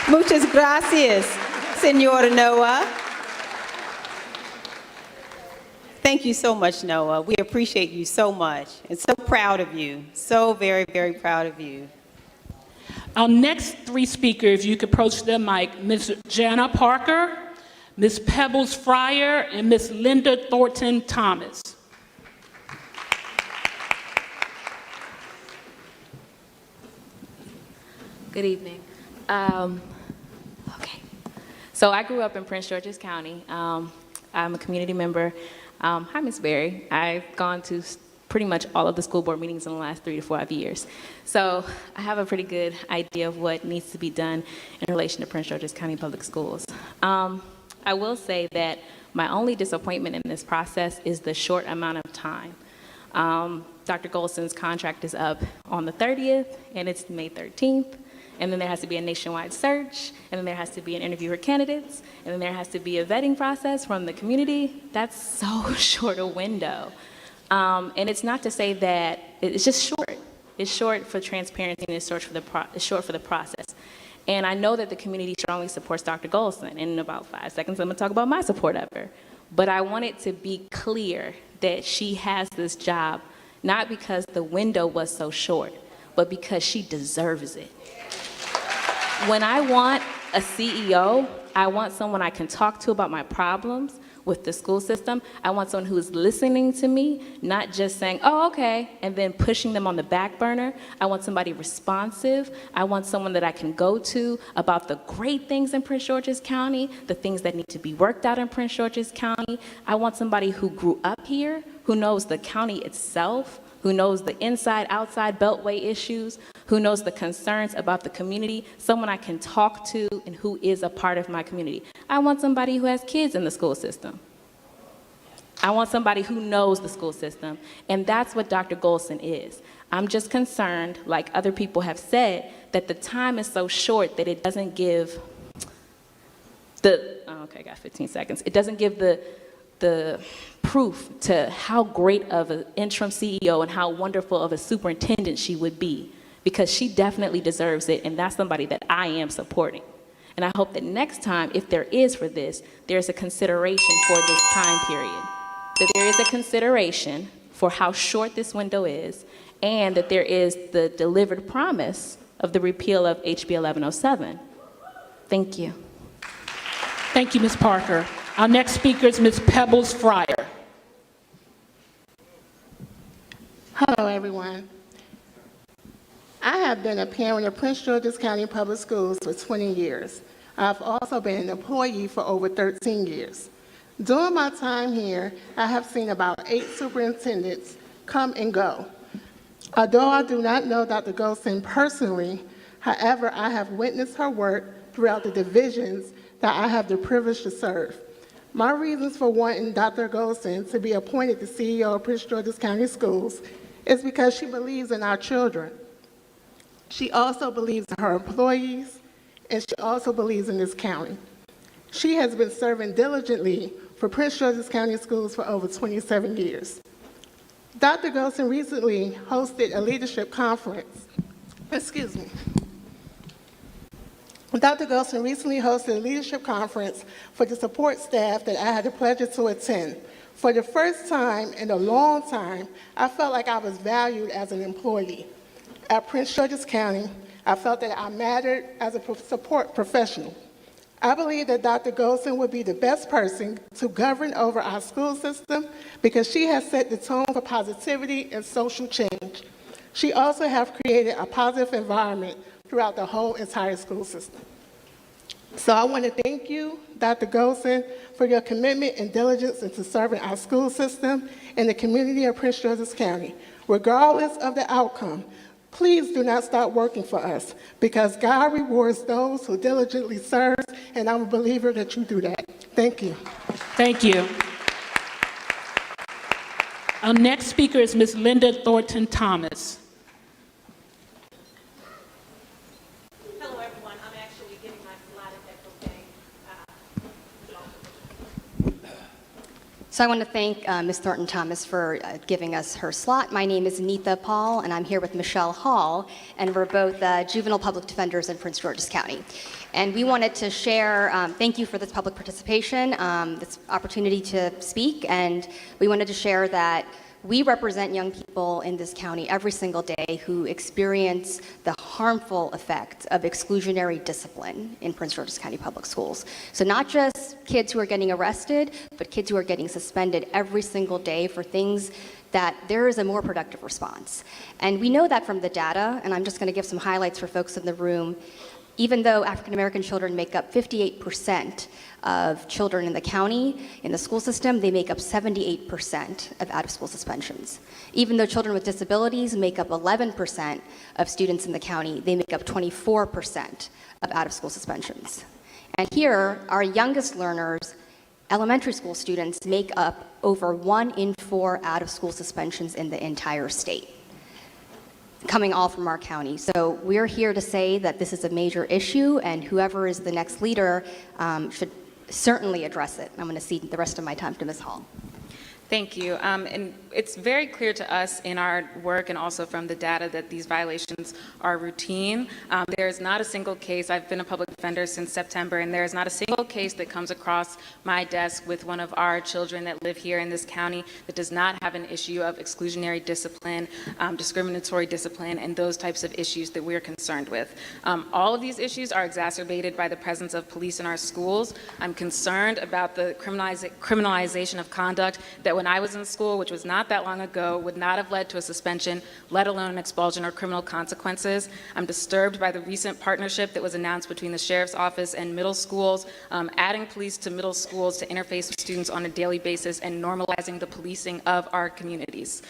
Muchas gracias, Senora Noah. Thank you so much, Noah. We appreciate you so much and so proud of you. So very, very proud of you. Our next three speakers, if you could approach the mic, Ms. Jana Parker, Ms. Pebbles Fryer, and Ms. Linda Thornton Thomas. Good evening. So I grew up in Prince George's County. I'm a community member. Hi, Ms. Berry. I've gone to pretty much all of the school board meetings in the last 3 to 5 years. So I have a pretty good idea of what needs to be done in relation to Prince George's County Public Schools. I will say that my only disappointment in this process is the short amount of time. Dr. Golson's contract is up on the 30th, and it's May 13th. And then there has to be a nationwide search, and then there has to be an interview for candidates, and then there has to be a vetting process from the community. That's so short a window. And it's not to say that, it's just short. It's short for transparency, and it's short for the process. And I know that the community strongly supports Dr. Golson. And in about 5 seconds, I'm gonna talk about my support of her. But I want it to be clear that she has this job, not because the window was so short, but because she deserves it. When I want a CEO, I want someone I can talk to about my problems with the school system. I want someone who is listening to me, not just saying, oh, okay, and then pushing them on the back burner. I want somebody responsive. I want someone that I can go to about the great things in Prince George's County, the things that need to be worked out in Prince George's County. I want somebody who grew up here, who knows the county itself, who knows the inside, outside beltway issues, who knows the concerns about the community, someone I can talk to and who is a part of my community. I want somebody who has kids in the school system. I want somebody who knows the school system, and that's what Dr. Golson is. I'm just concerned, like other people have said, that the time is so short that it doesn't give okay, I got 15 seconds. It doesn't give the proof to how great of an interim CEO and how wonderful of a superintendent she would be, because she definitely deserves it, and that's somebody that I am supporting. And I hope that next time, if there is for this, there's a consideration for this time period, that there is a consideration for how short this window is, and that there is the delivered promise of the repeal of HB 1107. Thank you. Thank you, Ms. Parker. Our next speaker is Ms. Pebbles Fryer. Hello, everyone. I have been a parent of Prince George's County Public Schools for 20 years. I've also been an employee for over 13 years. During my time here, I have seen about 8 superintendents come and go. Although I do not know Dr. Golson personally, however, I have witnessed her work throughout the divisions that I have the privilege to serve. My reasons for wanting Dr. Golson to be appointed the CEO of Prince George's County Schools is because she believes in our children. She also believes in her employees, and she also believes in this county. She has been serving diligently for Prince George's County Schools for over 27 years. Dr. Golson recently hosted a leadership conference. Excuse me. Dr. Golson recently hosted a leadership conference for the support staff that I had the pleasure to attend. For the first time in a long time, I felt like I was valued as an employee. At Prince George's County, I felt that I mattered as a support professional. I believe that Dr. Golson would be the best person to govern over our school system because she has set the tone for positivity and social change. She also has created a positive environment throughout the whole entire school system. So I want to thank you, Dr. Golson, for your commitment and diligence into serving our school system and the community of Prince George's County. Regardless of the outcome, please do not stop working for us because God rewards those who diligently serve, and I'm a believer that you do that. Thank you. Thank you. Our next speaker is Ms. Linda Thornton Thomas. Hello, everyone. I'm actually getting my slide, if that's okay. So I want to thank Ms. Thornton Thomas for giving us her slot. My name is Neetha Paul, and I'm here with Michelle Hall, and we're both juvenile public defenders in Prince George's County. And we wanted to share, thank you for this public participation, this opportunity to speak, and we wanted to share that we represent young people in this county every single day who experience the harmful effect of exclusionary discipline in Prince George's County Public Schools. So not just kids who are getting arrested, but kids who are getting suspended every single day for things that there is a more productive response. And we know that from the data, and I'm just going to give some highlights for folks in the room. Even though African American children make up 58% of children in the county, in the school system, they make up 78% of out-of-school suspensions. Even though children with disabilities make up 11% of students in the county, they make up 24% of out-of-school suspensions. And here, our youngest learners, elementary school students, make up over 1 in 4 out-of-school suspensions in the entire state, coming all from our county. So we're here to say that this is a major issue, and whoever is the next leader should certainly address it. I'm going to cede the rest of my time to Ms. Hall. Thank you. And it's very clear to us in our work and also from the data that these violations are routine. There is not a single case, I've been a public defender since September, and there is not a single case that comes across my desk with one of our children that live here in this county that does not have an issue of exclusionary discipline, discriminatory discipline, and those types of issues that we're concerned with. All of these issues are exacerbated by the presence of police in our schools. I'm concerned about the criminalization of conduct that when I was in school, which was not that long ago, would not have led to a suspension, let alone an expulsion or criminal consequences. I'm disturbed by the recent partnership that was announced between the Sheriff's Office and middle schools, adding police to middle schools to interface with students on a daily basis and normalizing the policing of our communities.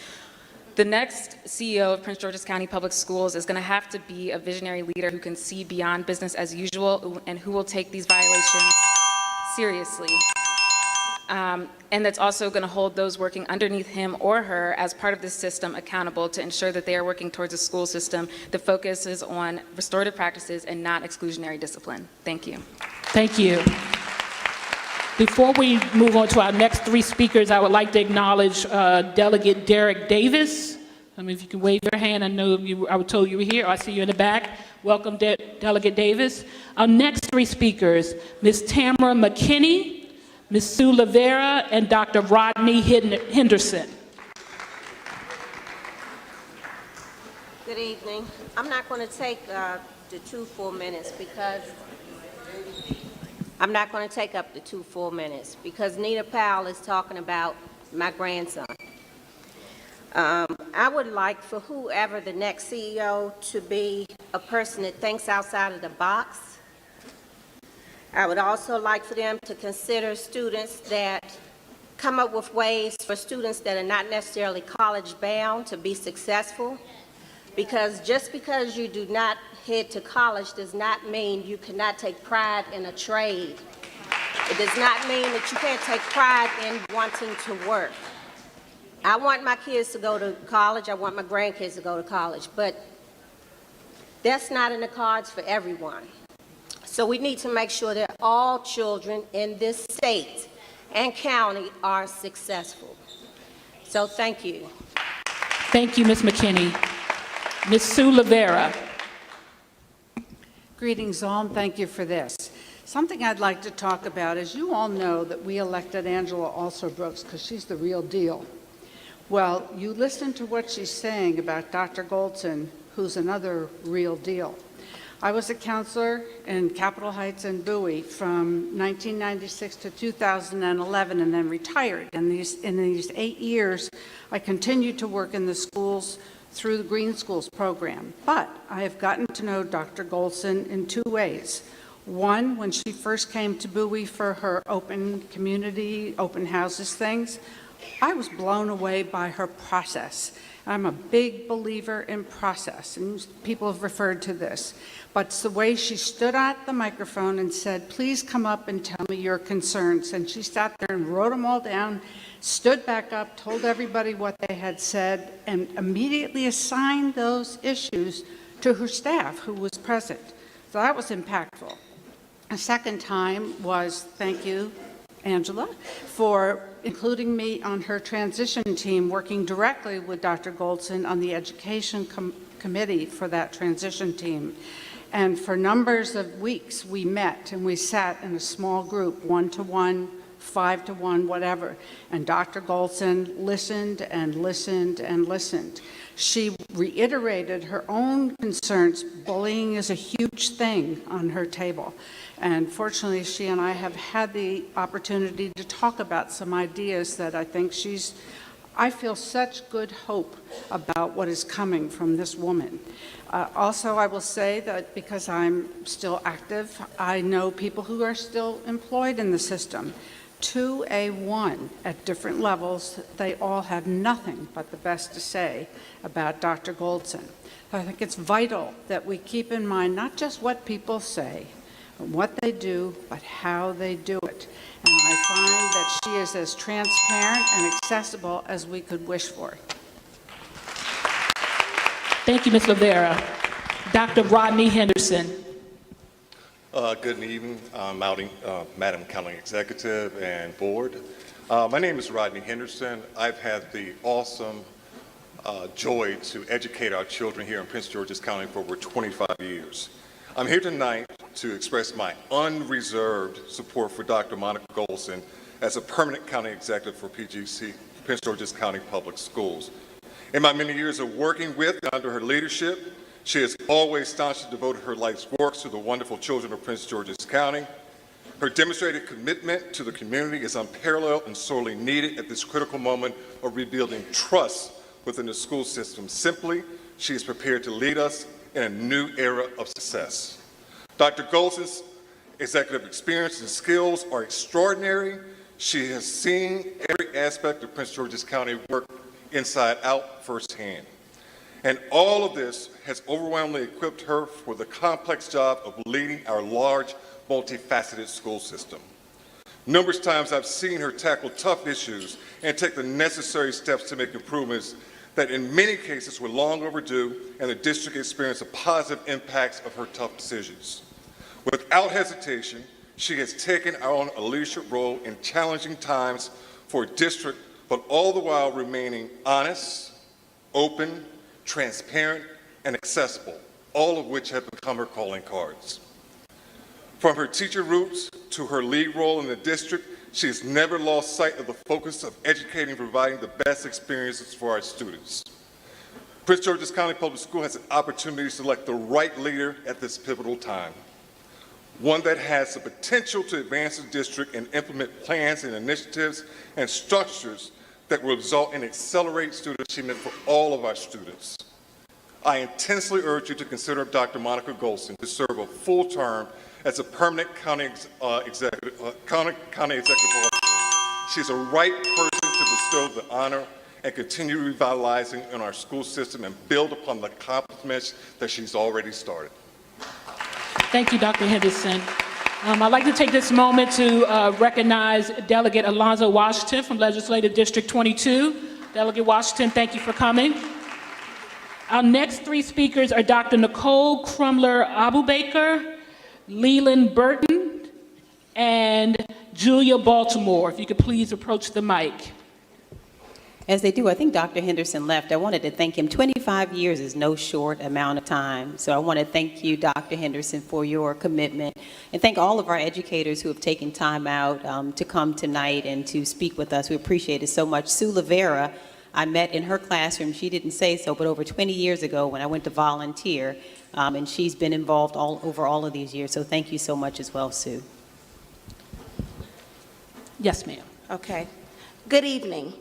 The next CEO of Prince George's County Public Schools is going to have to be a visionary leader who can see beyond business as usual and who will take these violations seriously. And that's also going to hold those working underneath him or her as part of this system accountable to ensure that they are working towards a school system that focuses on restorative practices and not exclusionary discipline. Thank you. Thank you. Before we move on to our next 3 speakers, I would like to acknowledge Delegate Derek Davis. If you can wave your hand, I know I was told you were here. I see you in the back. Welcome, Delegate Davis. Our next 3 speakers, Ms. Tamara McKinney, Ms. Sue Lavera, and Dr. Rodney Henderson. Good evening. I'm not going to take the 2 full minutes because Nita Powell is talking about my grandson. I would like for whoever the next CEO to be a person that thinks outside of the box. I would also like for them to consider students that come up with ways for students that are not necessarily college bound to be successful. Because just because you do not head to college does not mean you cannot take pride in a trade. It does not mean that you can't take pride in wanting to work. I want my kids to go to college. I want my grandkids to go to college. But that's not in the cards for everyone. So we need to make sure that all children in this state and county are successful. So thank you. Thank you, Ms. McKinney. Ms. Sue Lavera. Greetings all, and thank you for this. Something I'd like to talk about is you all know that we elected Angela Alsobrooks because she's the real deal. Well, you listen to what she's saying about Dr. Goldson, who's another real deal. I was a counselor in Capitol Heights and Bowie from 1996 to 2011 and then retired. And in these 8 years, I continued to work in the schools through the Green Schools program. But I have gotten to know Dr. Goldson in 2 ways. One, when she first came to Bowie for her open community, open houses things, I was blown away by her process. I'm a big believer in process, and people have referred to this. But it's the way she stood at the microphone and said, please come up and tell me your concerns. And she sat there and wrote them all down, stood back up, told everybody what they had said, and immediately assigned those issues to her staff who was present. So that was impactful. A second time was, thank you, Angela, for including me on her transition team, working directly with Dr. Goldson on the education committee for that transition team. And for numbers of weeks, we met and we sat in a small group, 1-to-1, 5-to-1, whatever. And Dr. Goldson listened and listened and listened. She reiterated her own concerns. Bullying is a huge thing on her table. And fortunately, she and I have had the opportunity to talk about some ideas that I think she's I feel such good hope about what is coming from this woman. Also, I will say that because I'm still active, I know people who are still employed in the system. 2A1 at different levels, they all have nothing but the best to say about Dr. Goldson. I think it's vital that we keep in mind not just what people say, what they do, but how they do it. And I find that she is as transparent and accessible as we could wish for. Thank you, Ms. Lavera. Dr. Rodney Henderson. Good evening, Madam County Executive and Board. My name is Rodney Henderson. I've had the awesome joy to educate our children here in Prince George's County for over 25 years. I'm here tonight to express my unreserved support for Dr. Monica Goldson as a permanent county executive for PGC, Prince George's County Public Schools. In my many years of working with and under her leadership, she has always staunchly devoted her life's work to the wonderful children of Prince George's County. Her demonstrated commitment to the community is unparalleled and sorely needed at this critical moment of rebuilding trust within the school system. Simply, she is prepared to lead us in a new era of success. Dr. Goldson's executive experience and skills are extraordinary. She has seen every aspect of Prince George's County work inside out firsthand. And all of this has overwhelmingly equipped her for the complex job of leading our large, multifaceted school system. Numerous times I've seen her tackle tough issues and take the necessary steps to make improvements that in many cases were long overdue, and the district experienced the positive impacts of her tough decisions. Without hesitation, she has taken on a leadership role in challenging times for a district, but all the while remaining honest, open, transparent, and accessible, all of which have become her calling cards. From her teacher roots to her lead role in the district, she has never lost sight of the focus of educating and providing the best experiences for our students. Prince George's County Public School has an opportunity to select the right leader at this pivotal time, one that has the potential to advance the district and implement plans and initiatives and structures that will result in accelerated student achievement for all of our students. I intensely urge you to consider Dr. Monica Goldson to serve a full term as a permanent county executive officer. She's a right person to bestow the honor and continue revitalizing in our school system and build upon the accomplishments that she's already started. Thank you, Dr. Henderson. I'd like to take this moment to recognize Delegate Alonzo Washington from Legislative District 22. Delegate Washington, thank you for coming. Our next three speakers are Dr. Nicole Crumler-Abubaker, Leland Burton, and Julia Baltimore. If you could please approach the mic. As they do, I think Dr. Henderson left. I wanted to thank him. 25 years is no short amount of time. So I want to thank you, Dr. Henderson, for your commitment. And thank all of our educators who have taken time out to come tonight and to speak with us. We appreciate it so much. Sue Lavera, I met in her classroom. She didn't say so, but over 20 years ago when I went to volunteer. And she's been involved over all of these years. So thank you so much as well, Sue. Yes, ma'am. Okay. Good evening.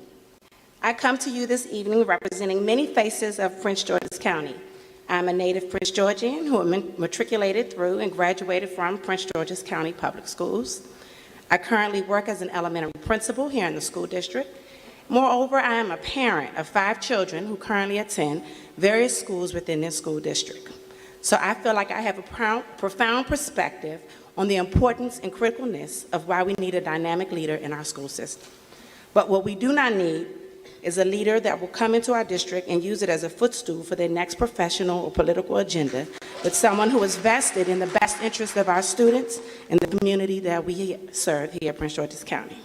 I come to you this evening representing many faces of Prince George's County. I'm a native Prince Georgian who matriculated through and graduated from Prince George's County Public Schools. I currently work as an elementary principal here in the school district. Moreover, I am a parent of 5 children who currently attend various schools within this school district. So I feel like I have a profound perspective on the importance and criticalness of why we need a dynamic leader in our school system. But what we do not need is a leader that will come into our district and use it as a footstool for their next professional or political agenda, but someone who is vested in the best interest of our students and the community that we serve here at Prince George's County.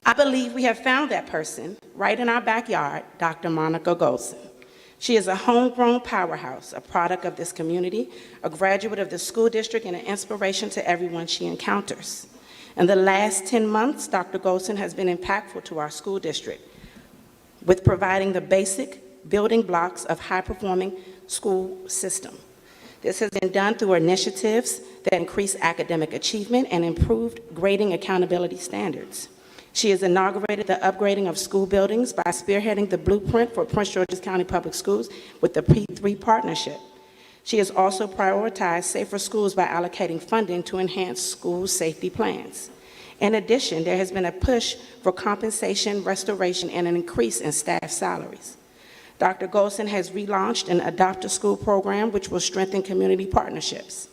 I believe we have found that person right in our backyard, Dr. Monica Goldson. She is a homegrown powerhouse, a product of this community, a graduate of the school district, and an inspiration to everyone she encounters. In the last 10 months, Dr. Goldson has been impactful to our school district with providing the basic building blocks of high-performing school system. This has been done through initiatives that increase academic achievement and improved grading accountability standards. She has inaugurated the upgrading of school buildings by spearheading the blueprint for Prince George's County Public Schools with the P3 partnership. She has also prioritized safer schools by allocating funding to enhance school safety plans. In addition, there has been a push for compensation, restoration, and an increase in staff salaries. Dr. Golson has relaunched an Adopt a School program which will strengthen community partnerships.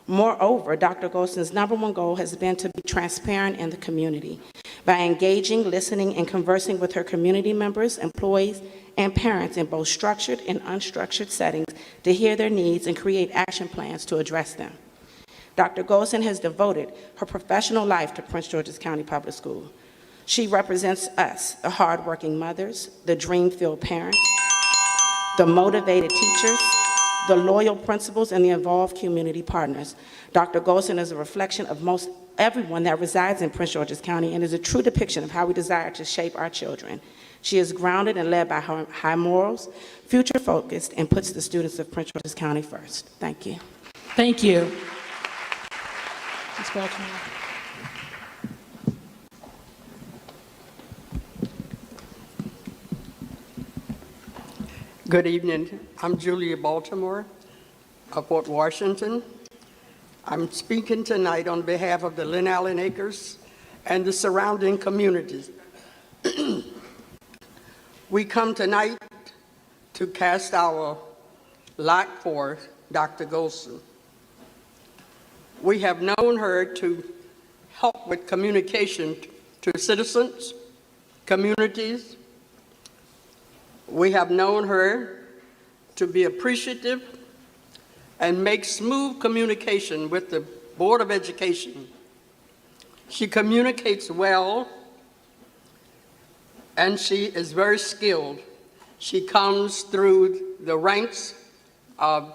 Moreover, Dr. Golson's #1 goal has been to be transparent in the community by engaging, listening, and conversing with her community members, employees, and parents in both structured and unstructured settings to hear their needs and create action plans to address them. Dr. Golson has devoted her professional life to Prince George's County Public School. She represents us, the hardworking mothers, the dream-filled parents, the motivated teachers, the loyal principals, and the involved community partners. Dr. Golson is a reflection of most everyone that resides in Prince George's County and is a true depiction of how we desire to shape our children. She is grounded and led by high morals, future-focused, and puts the students of Prince George's County first. Thank you. Thank you. Ms. Baltimore. Good evening. I'm Julia Baltimore of Fort Washington. I'm speaking tonight on behalf of the Lynn Allen Acres and the surrounding communities. We come tonight to cast our lot for Dr. Golson. We have known her to help with communication to citizens, communities. We have known her to be appreciative and make smooth communication with the Board of Education. She communicates well, and she is very skilled. She comes through the ranks of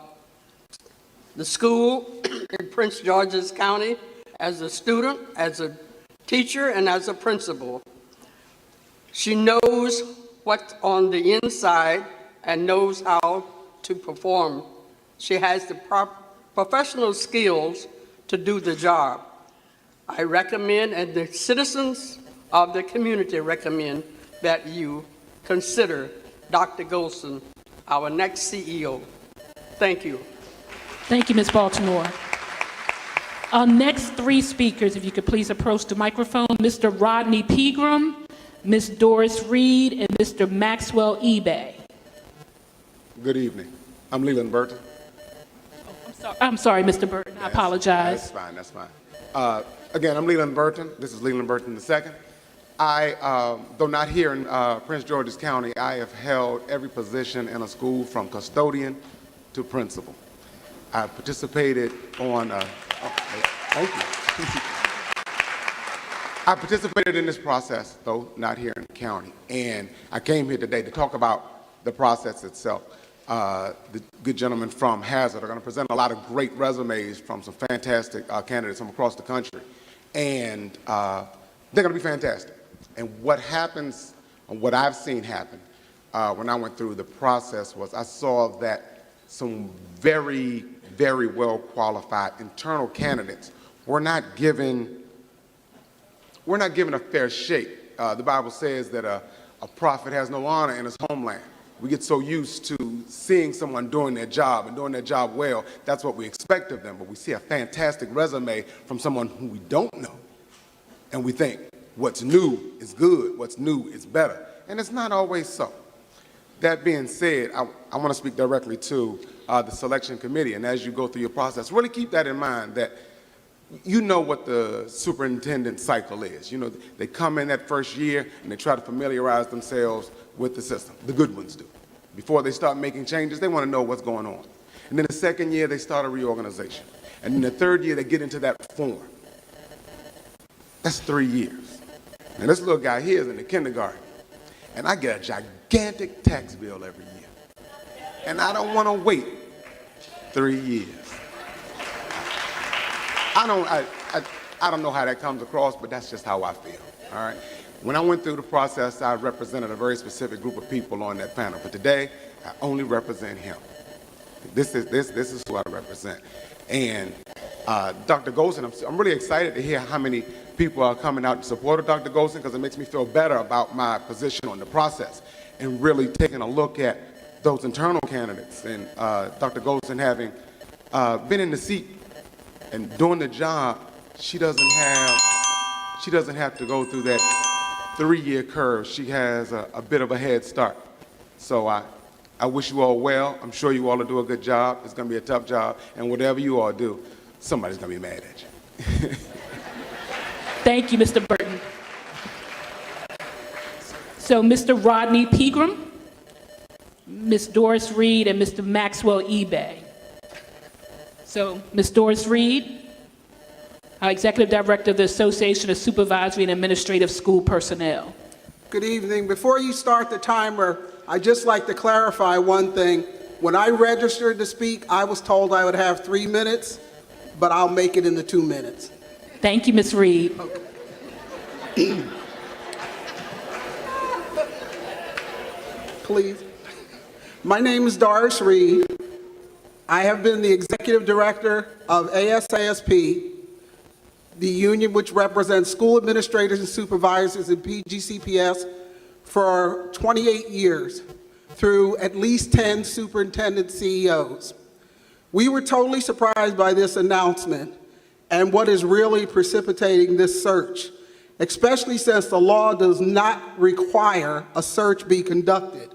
the school in Prince George's County as a student, as a teacher, and as a principal. She knows what's on the inside and knows how to perform. She has the professional skills to do the job. I recommend, and the citizens of the community recommend, that you consider Dr. Golson our next CEO. Thank you. Thank you, Ms. Baltimore. Our next three speakers, if you could please approach the microphone, Mr. Rodney Pegram, Ms. Doris Reed, and Mr. Maxwell eBay. Good evening. I'm Leland Burton. I'm sorry, Mr. Burton. I apologize. That's fine. Again, I'm Leland Burton. This is Leland Burton II. I, though not here in Prince George's County, I have held every position in a school from custodian to principal. I participated on, thank you. I participated in this process, though not here in the county. And I came here today to talk about the process itself. The good gentlemen from Hazard are going to present a lot of great resumes from some fantastic candidates from across the country. And they're going to be fantastic. And what happens, and what I've seen happen when I went through the process was I saw that some very, very well qualified internal candidates were not given a fair shake. The Bible says that a prophet has no honor in his homeland. We get so used to seeing someone doing their job and doing their job well. That's what we expect of them. But we see a fantastic resume from someone who we don't know. And we think what's new is good, what's new is better. And it's not always so. That being said, I want to speak directly to the selection committee. And as you go through your process, really keep that in mind, that you know what the superintendent cycle is. You know, they come in that first year and they try to familiarize themselves with the system. The good ones do. Before they start making changes, they want to know what's going on. And then the second year, they start a reorganization. And then the third year, they get into that form. That's 3 years. Now, this little guy here is in the kindergarten. And I get a gigantic tax bill every year. And I don't want to wait 3 years. I don't know how that comes across, but that's just how I feel, all right? When I went through the process, I represented a very specific group of people on that panel, but today, I only represent him. This is who I represent. And Dr. Golson, I'm really excited to hear how many people are coming out in support of Dr. Golson, because it makes me feel better about my position on the process and really taking a look at those internal candidates. And Dr. Golson having been in the seat and doing the job, she doesn't have to go through that 3-year curve. She has a bit of a head start. So I wish you all well. I'm sure you all will do a good job. It's going to be a tough job. And whatever you all do, somebody's going to be mad at you. Thank you, Mr. Burton. So Mr. Rodney Pegram, Ms. Doris Reed, and Mr. Maxwell Ebay. So Ms. Doris Reed, Executive Director of the Association of Supervisory and Administrative School Personnel. Good evening. Before you start the timer, I'd just like to clarify one thing. When I registered to speak, I was told I would have 3 minutes, but I'll make it in the 2 minutes. Thank you, Ms. Reed. Okay. Please. My name is Doris Reed. I have been the Executive Director of ASASP, the union which represents school administrators and supervisors in PGCPS, for 28 years through at least 10 superintendent CEOs. We were totally surprised by this announcement and what is really precipitating this search, especially since the law does not require a search be conducted.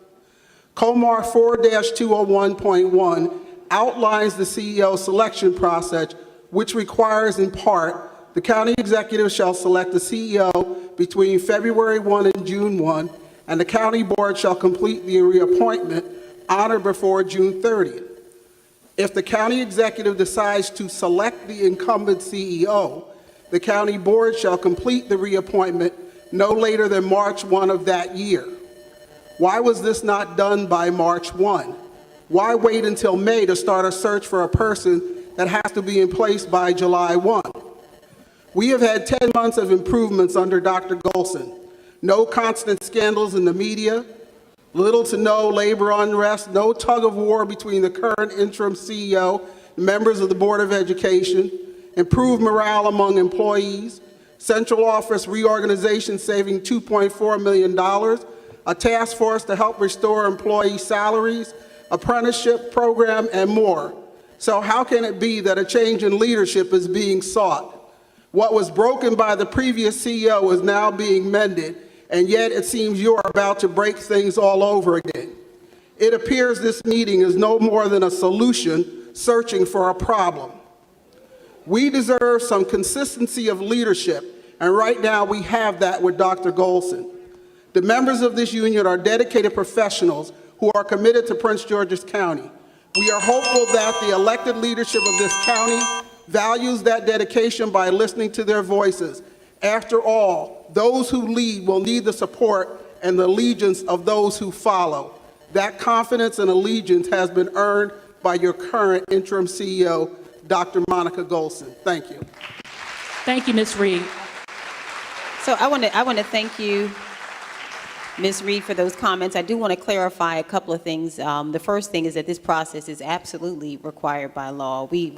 COMAR 4-201.1 outlines the CEO selection process, which requires in part the county executive shall select the CEO between February 1 and June 1, and the county board shall complete the reappointment on or before June 30th. If the county executive decides to select the incumbent CEO, the county board shall complete the reappointment no later than March 1 of that year. Why was this not done by March 1? Why wait until May to start a search for a person that has to be in place by July 1? We have had 10 months of improvements under Dr. Golson. No constant scandals in the media, little to no labor unrest, no tug of war between the current interim CEO and members of the Board of Education, improved morale among employees, central office reorganization saving $2.4 million, a task force to help restore employee salaries, apprenticeship program, and more. So how can it be that a change in leadership is being sought? What was broken by the previous CEO is now being mended, and yet it seems you're about to break things all over again. It appears this meeting is no more than a solution searching for a problem. We deserve some consistency of leadership, and right now we have that with Dr. Golson. The members of this union are dedicated professionals who are committed to Prince George's County. We are hopeful that the elected leadership of this county values that dedication by listening to their voices. After all, those who lead will need the support and the allegiance of those who follow. That confidence and allegiance has been earned by your current interim CEO, Dr. Monica Golson. Thank you. Thank you, Ms. Reed. So I want to thank you, Ms. Reed, for those comments. I do want to clarify a couple of things. The first thing is that this process is absolutely required by law. We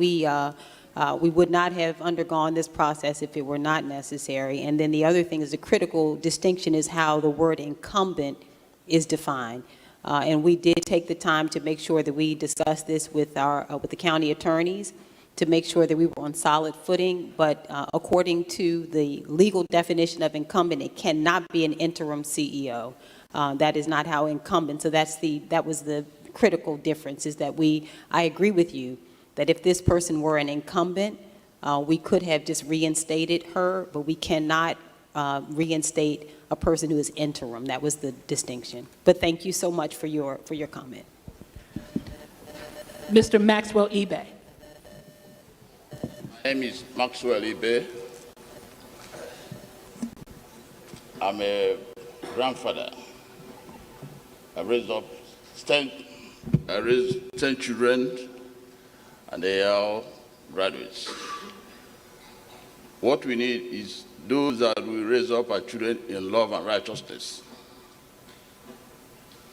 would not have undergone this process if it were not necessary. And then the other thing is the critical distinction is how the word incumbent is defined. And we did take the time to make sure that we discussed this with the county attorneys to make sure that we were on solid footing. But according to the legal definition of incumbent, it cannot be an interim CEO. That is not how incumbent. So that was the critical difference. Is that I agree with you that if this person were an incumbent, we could have just reinstated her, but we cannot reinstate a person who is interim. That was the distinction. But thank you so much for your comment. Mr. Maxwell Ebay. My name is Maxwell Ebay. I'm a grandfather. I raised 10 children, and they are all graduates. What we need is those that will raise up our children in love and righteousness.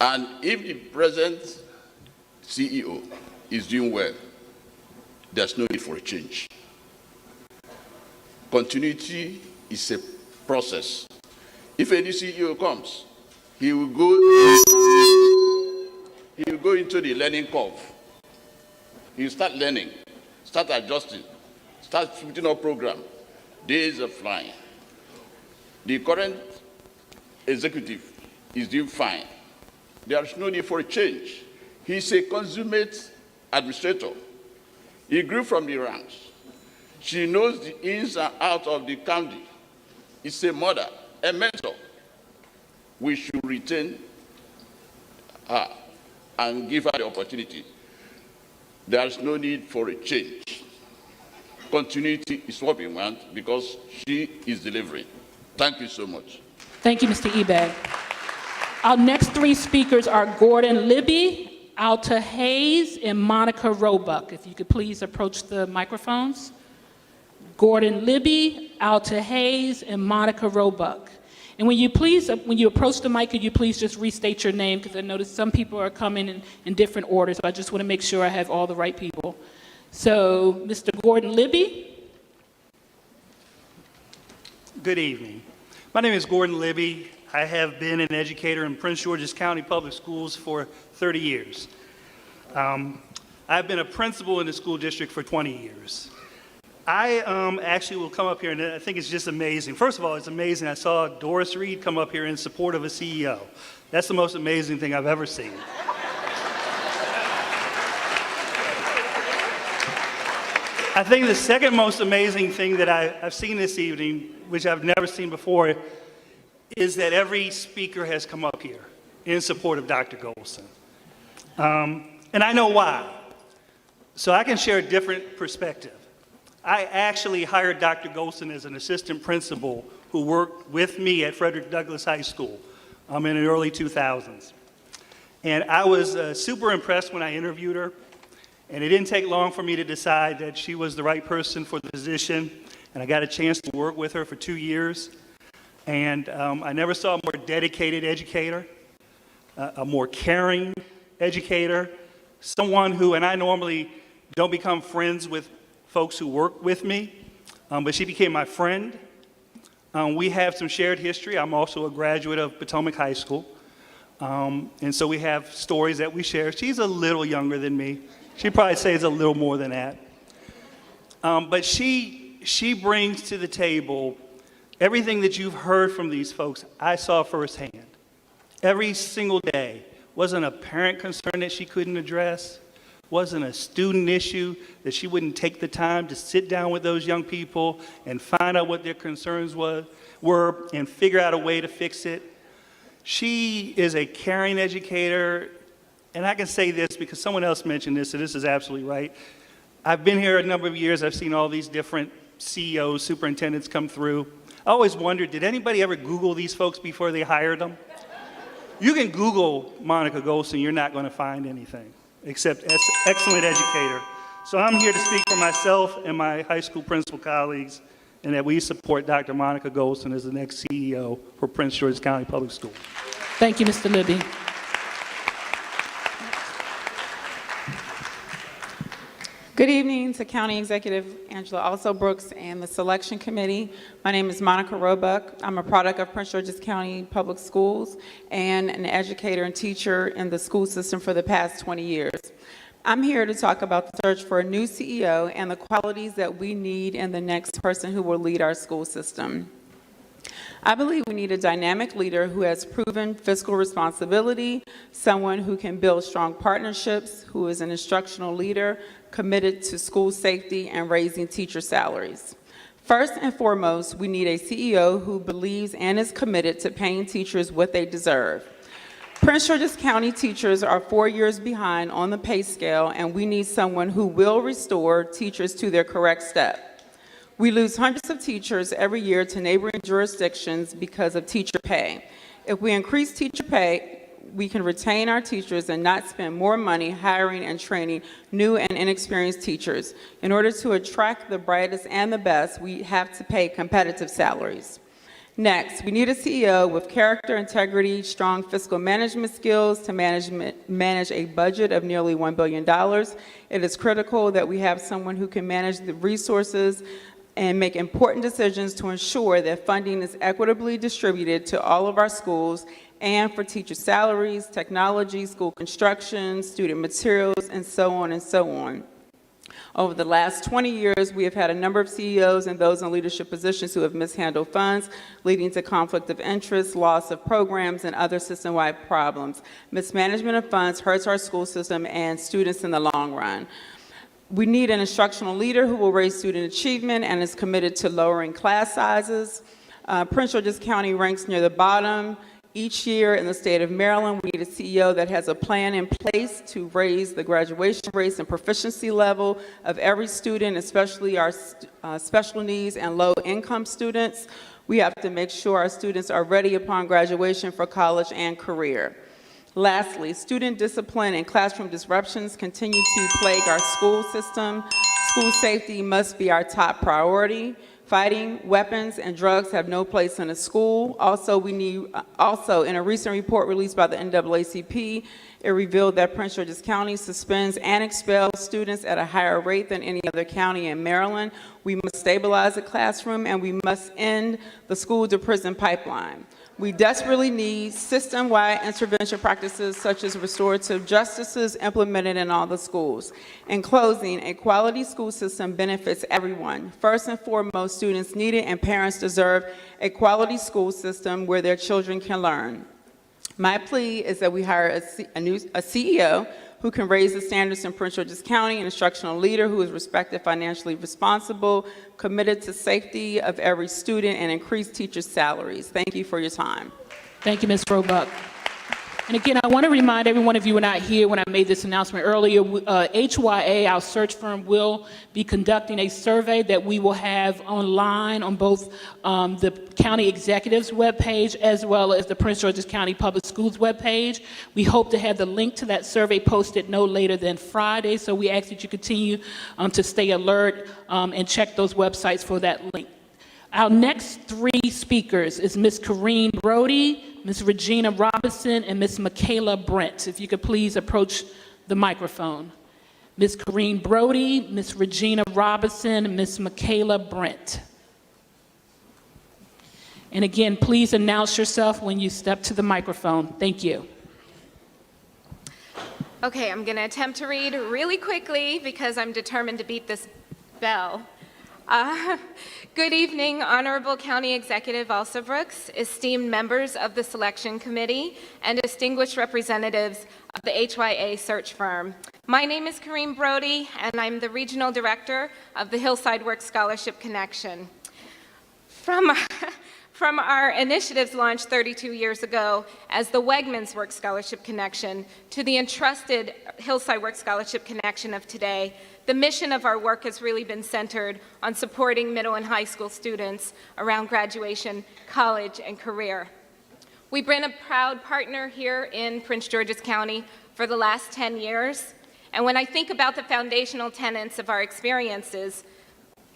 And if the present CEO is doing well, there's no need for a change. Continuity is a process. If a new CEO comes, he will go into the learning curve. He will start learning, start adjusting, start putting up program. Days are flying. The current executive is doing fine. There is no need for a change. He's a consummate administrator. He grew from the ranks. She knows the ins and outs of the county. He's a mother, a mentor. We should retain her and give her the opportunity. There is no need for a change. Continuity is what we want because she is delivering. Thank you so much. Thank you, Mr. Ebag. Our next three speakers are Gordon Libby, Alta Hayes, and Monica Roebuck. If you could please approach the microphones. Gordon Libby, Alta Hayes, and Monica Roebuck. And when you approach the mic, could you please just restate your name? Because I noticed some people are coming in different orders, so I just want to make sure I have all the right people. So, Mr. Gordon Libby. Good evening. My name is Gordon Libby. I have been an educator in Prince George's County Public Schools for 30 years. I've been a principal in the school district for 20 years. I actually will come up here, and I think it's just amazing. First of all, it's amazing. I saw Doris Reed come up here in support of a CEO. That's the most amazing thing I've ever seen. I think the second most amazing thing that I've seen this evening, which I've never seen before, is that every speaker has come up here in support of Dr. Golson. And I know why. So I can share a different perspective. I actually hired Dr. Golson as an assistant principal who worked with me at Frederick Douglass High School in the early 2000s. And I was super impressed when I interviewed her. And it didn't take long for me to decide that she was the right person for the position. And I got a chance to work with her for 2 years. And I never saw a more dedicated educator, a more caring educator, someone who, and I normally don't become friends with folks who work with me, but she became my friend. We have some shared history. I'm also a graduate of Potomac High School. And so we have stories that we share. She's a little younger than me. She'd probably say it's a little more than that. But she brings to the table everything that you've heard from these folks, I saw firsthand. Every single day. Wasn't a parent concern that she couldn't address. Wasn't a student issue that she wouldn't take the time to sit down with those young people and find out what their concerns were and figure out a way to fix it. She is a caring educator, and I can say this because someone else mentioned this, so this is absolutely right. I've been here a number of years. I've seen all these different CEOs, superintendents come through. I always wondered, did anybody ever Google these folks before they hired them? You can Google Monica Golson, you're not going to find anything except excellent educator. So I'm here to speak for myself and my high school principal colleagues, and that we support Dr. Monica Golson as the next CEO for Prince George's County Public Schools. Thank you, Mr. Libby. Good evening to County Executive Angela Also Brooks and the Selection Committee. My name is Monica Roebuck. I'm a product of Prince George's County Public Schools and an educator and teacher in the school system for the past 20 years. I'm here to talk about the search for a new CEO and the qualities that we need in the next person who will lead our school system. I believe we need a dynamic leader who has proven fiscal responsibility, someone who can build strong partnerships, who is an instructional leader, committed to school safety and raising teacher salaries. First and foremost, we need a CEO who believes and is committed to paying teachers what they deserve. Prince George's County teachers are 4 years behind on the pay scale, and we need someone who will restore teachers to their correct step. We lose hundreds of teachers every year to neighboring jurisdictions because of teacher pay. If we increase teacher pay, we can retain our teachers and not spend more money hiring and training new and inexperienced teachers. In order to attract the brightest and the best, we have to pay competitive salaries. Next, we need a CEO with character, integrity, strong fiscal management skills to manage a budget of nearly $1 billion. It is critical that we have someone who can manage the resources and make important decisions to ensure that funding is equitably distributed to all of our schools and for teacher salaries, technology, school construction, student materials, and so on and so on. Over the last 20 years, we have had a number of CEOs and those in leadership positions who have mishandled funds, leading to conflict of interest, loss of programs, and other system-wide problems. Mismanagement of funds hurts our school system and students in the long run. We need an instructional leader who will raise student achievement and is committed to lowering class sizes. Prince George's County ranks near the bottom each year in the state of Maryland. We need a CEO that has a plan in place to raise the graduation rates and proficiency level of every student, especially our special needs and low-income students. We have to make sure our students are ready upon graduation for college and career. Lastly, student discipline and classroom disruptions continue to plague our school system. School safety must be our top priority. Fighting, weapons, and drugs have no place in a school. Also, in a recent report released by the NAACP, it revealed that Prince George's County suspends and expels students at a higher rate than any other county in Maryland. We must stabilize the classroom, and we must end the school-to-prison pipeline. We desperately need system-wide intervention practices such as restorative justices implemented in all the schools. In closing, a quality school system benefits everyone. First and foremost, students need it, and parents deserve a quality school system where their children can learn. My plea is that we hire a CEO who can raise the standards in Prince George's County, an instructional leader who is respected, financially responsible, committed to safety of every student, and increase teachers' salaries. Thank you for your time. Thank you, Ms. Roebuck. And again, I want to remind everyone, if you were not here when I made this announcement earlier, HYA, our search firm, will be conducting a survey that we will have online on both the county executive's webpage as well as the Prince George's County Public Schools webpage. We hope to have the link to that survey posted no later than Friday, so we ask that you continue to stay alert and check those websites for that link. Our next three speakers is Ms. Corrine Brody, Ms. Regina Robinson, and Ms. Michaela Brent. If you could please approach the microphone. Ms. Corrine Brody, Ms. Regina Robinson, and Ms. Michaela Brent. And again, please announce yourself when you step to the microphone. Thank you. Okay, I'm going to attempt to read really quickly because I'm determined to beat this bell. Good evening, Honorable County Executive Alsobrooks, esteemed members of the Selection Committee, and distinguished representatives of the HYA search firm. My name is Corrine Brody, and I'm the Regional Director of the Hillside Work Scholarship Connection. From our initiatives launched 32 years ago as the Wegmans Work Scholarship Connection to the entrusted Hillside Work Scholarship Connection of today, the mission of our work has really been centered on supporting middle and high school students around graduation, college, and career. We've been a proud partner here in Prince George's County for the last 10 years, and when I think about the foundational tenets of our experiences,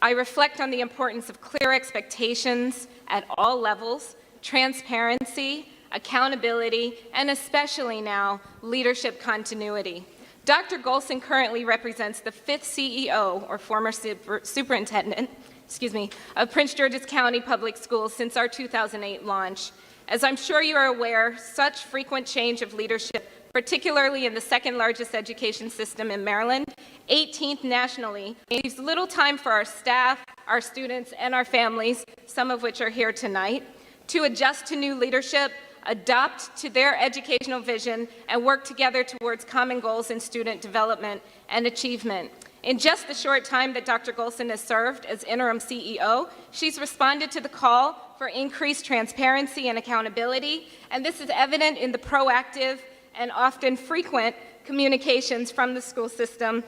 I reflect on the importance of clear expectations at all levels, transparency, accountability, and especially now, leadership continuity. Dr. Golson currently represents the 5th CEO, or former superintendent, of Prince George's County Public Schools since our 2008 launch. As I'm sure you are aware, such frequent change of leadership, particularly in the second largest education system in Maryland, 18th nationally, leaves little time for our staff, our students, and our families, some of which are here tonight, to adjust to new leadership, adopt to their educational vision, and work together towards common goals in student development and achievement. In just the short time that Dr. Golson has served as interim CEO, she's responded to the call for increased transparency and accountability, and this is evident in the proactive and often frequent communications from the school system,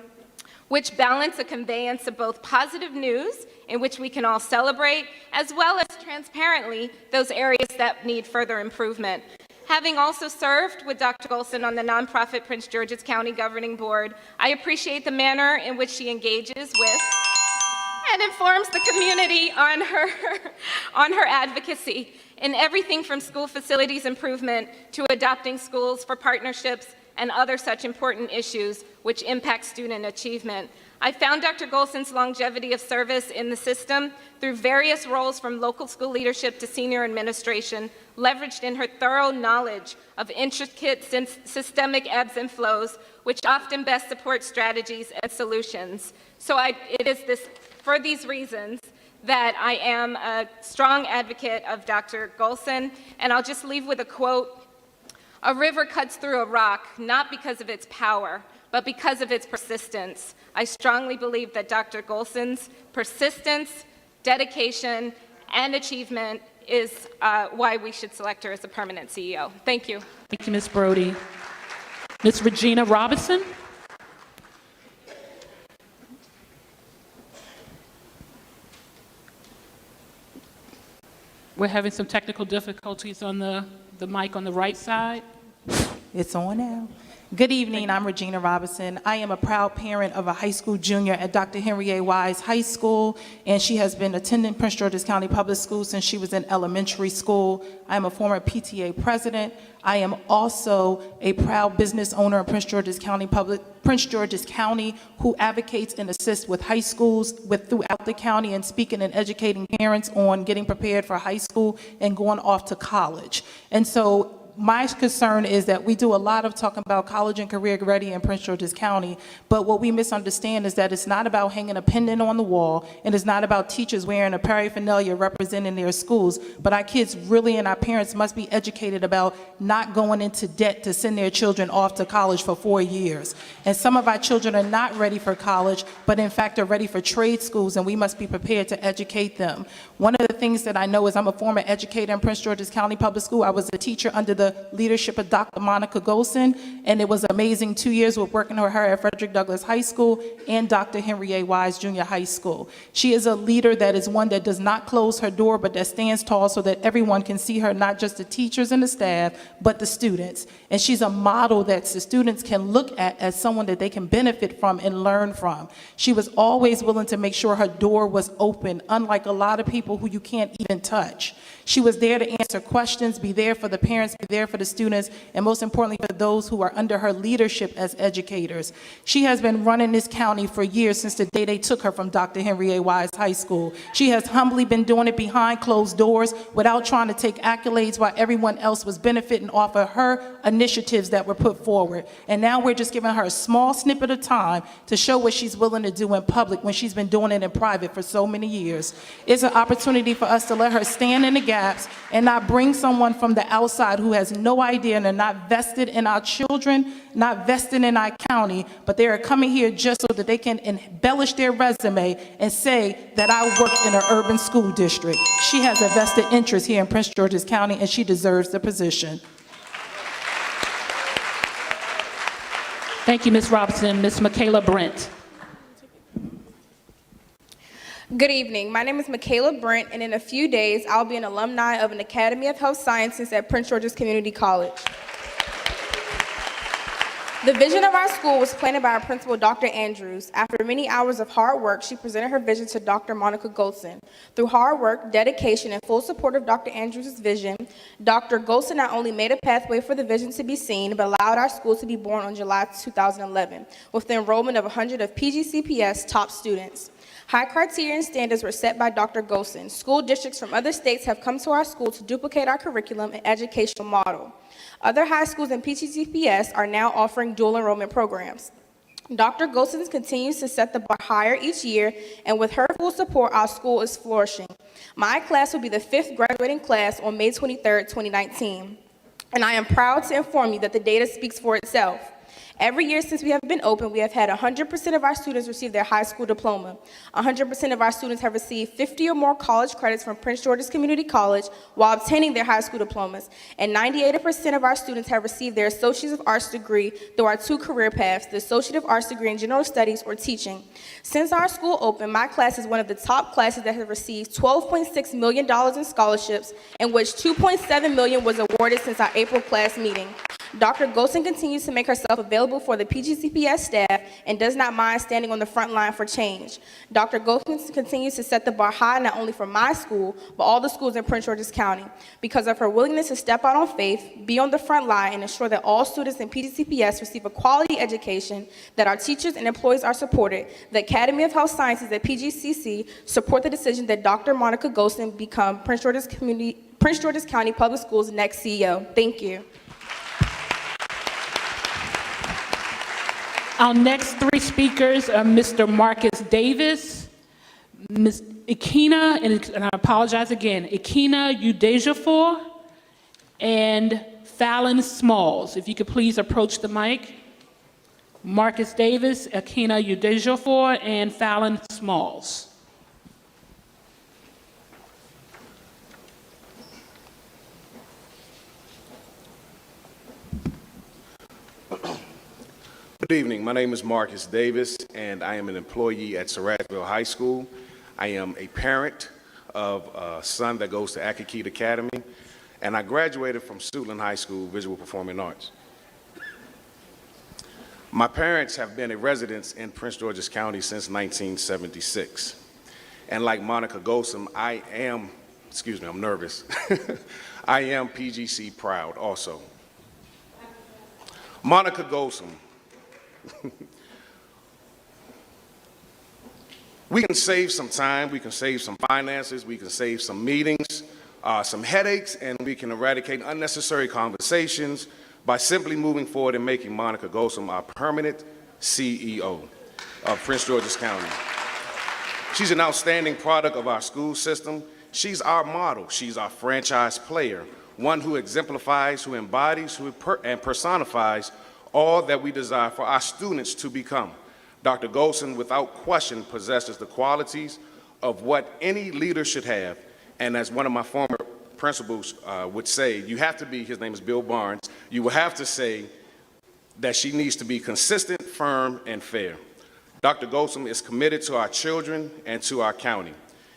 which balance a conveyance of both positive news, in which we can all celebrate, as well as transparently those areas that need further improvement. Having also served with Dr. Golson on the nonprofit Prince George's County Governing Board, I appreciate the manner in which she engages with and informs the community on her advocacy in everything from school facilities improvement to adopting schools for partnerships and other such important issues which impact student achievement. I found Dr. Golson's longevity of service in the system through various roles from local school leadership to senior administration, leveraged in her thorough knowledge of intricate systemic ebbs and flows, which often best support strategies and solutions. So it is for these reasons that I am a strong advocate of Dr. Golson, and I'll just leave with a quote. "A river cuts through a rock, not because of its power, but because of its persistence." I strongly believe that Dr. Golson's persistence, dedication, and achievement is why we should select her as a permanent CEO. Thank you. Thank you, Ms. Brody. Ms. Regina Robinson. We're having some technical difficulties on the mic on the right side. It's on now. Good evening, I'm Regina Robinson. I am a proud parent of a high school junior at Dr. Henry A. Wise High School, and she has been attending Prince George's County Public Schools since she was in elementary school. I am a former PTA president. I am also a proud business owner of Prince George's County who advocates and assists with high schools throughout the county and speaking and educating parents on getting prepared for high school and going off to college. And so my concern is that we do a lot of talking about college and career ready in Prince George's County, but what we misunderstand is that it's not about hanging a pendant on the wall, and it's not about teachers wearing a paraphernalia representing their schools, but our kids really and our parents must be educated about not going into debt to send their children off to college for 4 years. And some of our children are not ready for college, but in fact are ready for trade schools, and we must be prepared to educate them. One of the things that I know is I'm a former educator in Prince George's County Public School. I was a teacher under the leadership of Dr. Monica Golson, and it was amazing 2 years with working with her at Frederick Douglass High School and Dr. Henry A. Wise Junior High School. She is a leader that is one that does not close her door, but that stands tall so that everyone can see her, not just the teachers and the staff, but the students. And she's a model that the students can look at as someone that they can benefit from and learn from. She was always willing to make sure her door was open, unlike a lot of people who you can't even touch. She was there to answer questions, be there for the parents, be there for the students, and most importantly for those who are under her leadership as educators. She has been running this county for years, since the day they took her from Dr. Henry A. Wise High School. She has humbly been doing it behind closed doors without trying to take accolades while everyone else was benefiting off of her initiatives that were put forward. And now we're just giving her a small snippet of time to show what she's willing to do in public when she's been doing it in private for so many years. It's an opportunity for us to let her stand in the gaps and not bring someone from the outside who has no idea and are not vested in our children, not vested in our county, but they are coming here just so that they can embellish their resume and say that I worked in an urban school district. She has a vested interest here in Prince George's County, and she deserves the position. Thank you, Ms. Robinson. Ms. Michaela Brent. Good evening. My name is Michaela Brent, and in a few days, I'll be an alumni of an Academy of Health Sciences at Prince George's Community College. The vision of our school was planted by our principal, Dr. Andrews. After many hours of hard work, she presented her vision to Dr. Monica Golson. Through hard work, dedication, and full support of Dr. Andrews' vision, Dr. Golson not only made a pathway for the vision to be seen, but allowed our school to be born on July 2011, with the enrollment of 100 of PGCPS top students. High criteria and standards were set by Dr. Golson. School districts from other states have come to our school to duplicate our curriculum and educational model. Other high schools in PGCPS are now offering dual enrollment programs. Dr. Golson continues to set the bar higher each year, and with her full support, our school is flourishing. My class will be the 5th graduating class on May 23rd, 2019. And I am proud to inform you that the data speaks for itself. Every year since we have been open, we have had 100% of our students receive their high school diploma. 100% of our students have received 50 or more college credits from Prince George's Community College while obtaining their high school diplomas. And 98% of our students have received their Associate of Arts degree through our 2 career paths, the Associate of Arts degree in General Studies or Teaching. Since our school opened, my class is one of the top classes that have received $12.6 million in scholarships, in which $2.7 million was awarded since our April class meeting. Dr. Golson continues to make herself available for the PGCPS staff and does not mind standing on the front line for change. Dr. Golson continues to set the bar high not only for my school, but all the schools in Prince George's County because of her willingness to step out on faith, be on the front line, and ensure that all students in PGCPS receive a quality education, that our teachers and employees are supported. The Academy of Health Sciences at PGCC support the decision that Dr. Monica Golson become Prince George's County Public Schools' next CEO. Thank you. Our next three speakers are Mr. Marcus Davis, Ms. Ikena, and I apologize again, Ikena Udejafor, and Fallon Smalls. If you could please approach the mic. Marcus Davis, Ikena Udejafor, and Fallon Smalls. Good evening. My name is Marcus Davis, and I am an employee at Surrattsville High School. I am a parent of a son that goes to Akakita Academy, and I graduated from Suitland High School, Visual Performing Arts. My parents have been residents in Prince George's County since 1976. And like Monica Golson, I'm nervous. I am PGC proud also. Monica Golson. We can save some time, we can save some finances, we can save some meetings, some headaches, and we can eradicate unnecessary conversations by simply moving forward and making Monica Golson our permanent CEO of Prince George's County. She's an outstanding product of our school system. She's our model. She's our franchise player, one who exemplifies, who embodies, and personifies all that we desire for our students to become. Dr. Golson, without question, possesses the qualities of what any leader should have. And as one of my former principals would say, you have to be, his name is Bill Barnes, you will have to say that she needs to be consistent, firm, and fair. Dr. Golson is committed to our children and to our county.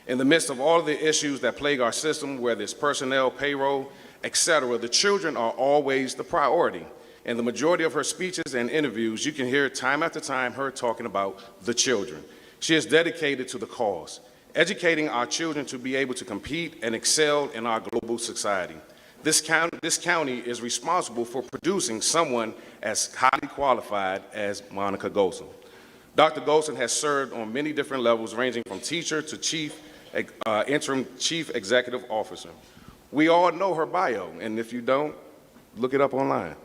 In the midst of all of the issues that plague our system, whether it's personnel, payroll, etc., the children are always the priority. In the majority of her speeches and interviews, you can hear time after time her talking about the children. She is dedicated to the cause, educating our children to be able to compete and excel in our global society. This county is responsible for producing someone as highly qualified as Monica Golson. Dr. Golson has served on many different levels, ranging from teacher to interim chief executive officer. We all know her bio, and if you don't, look it up online.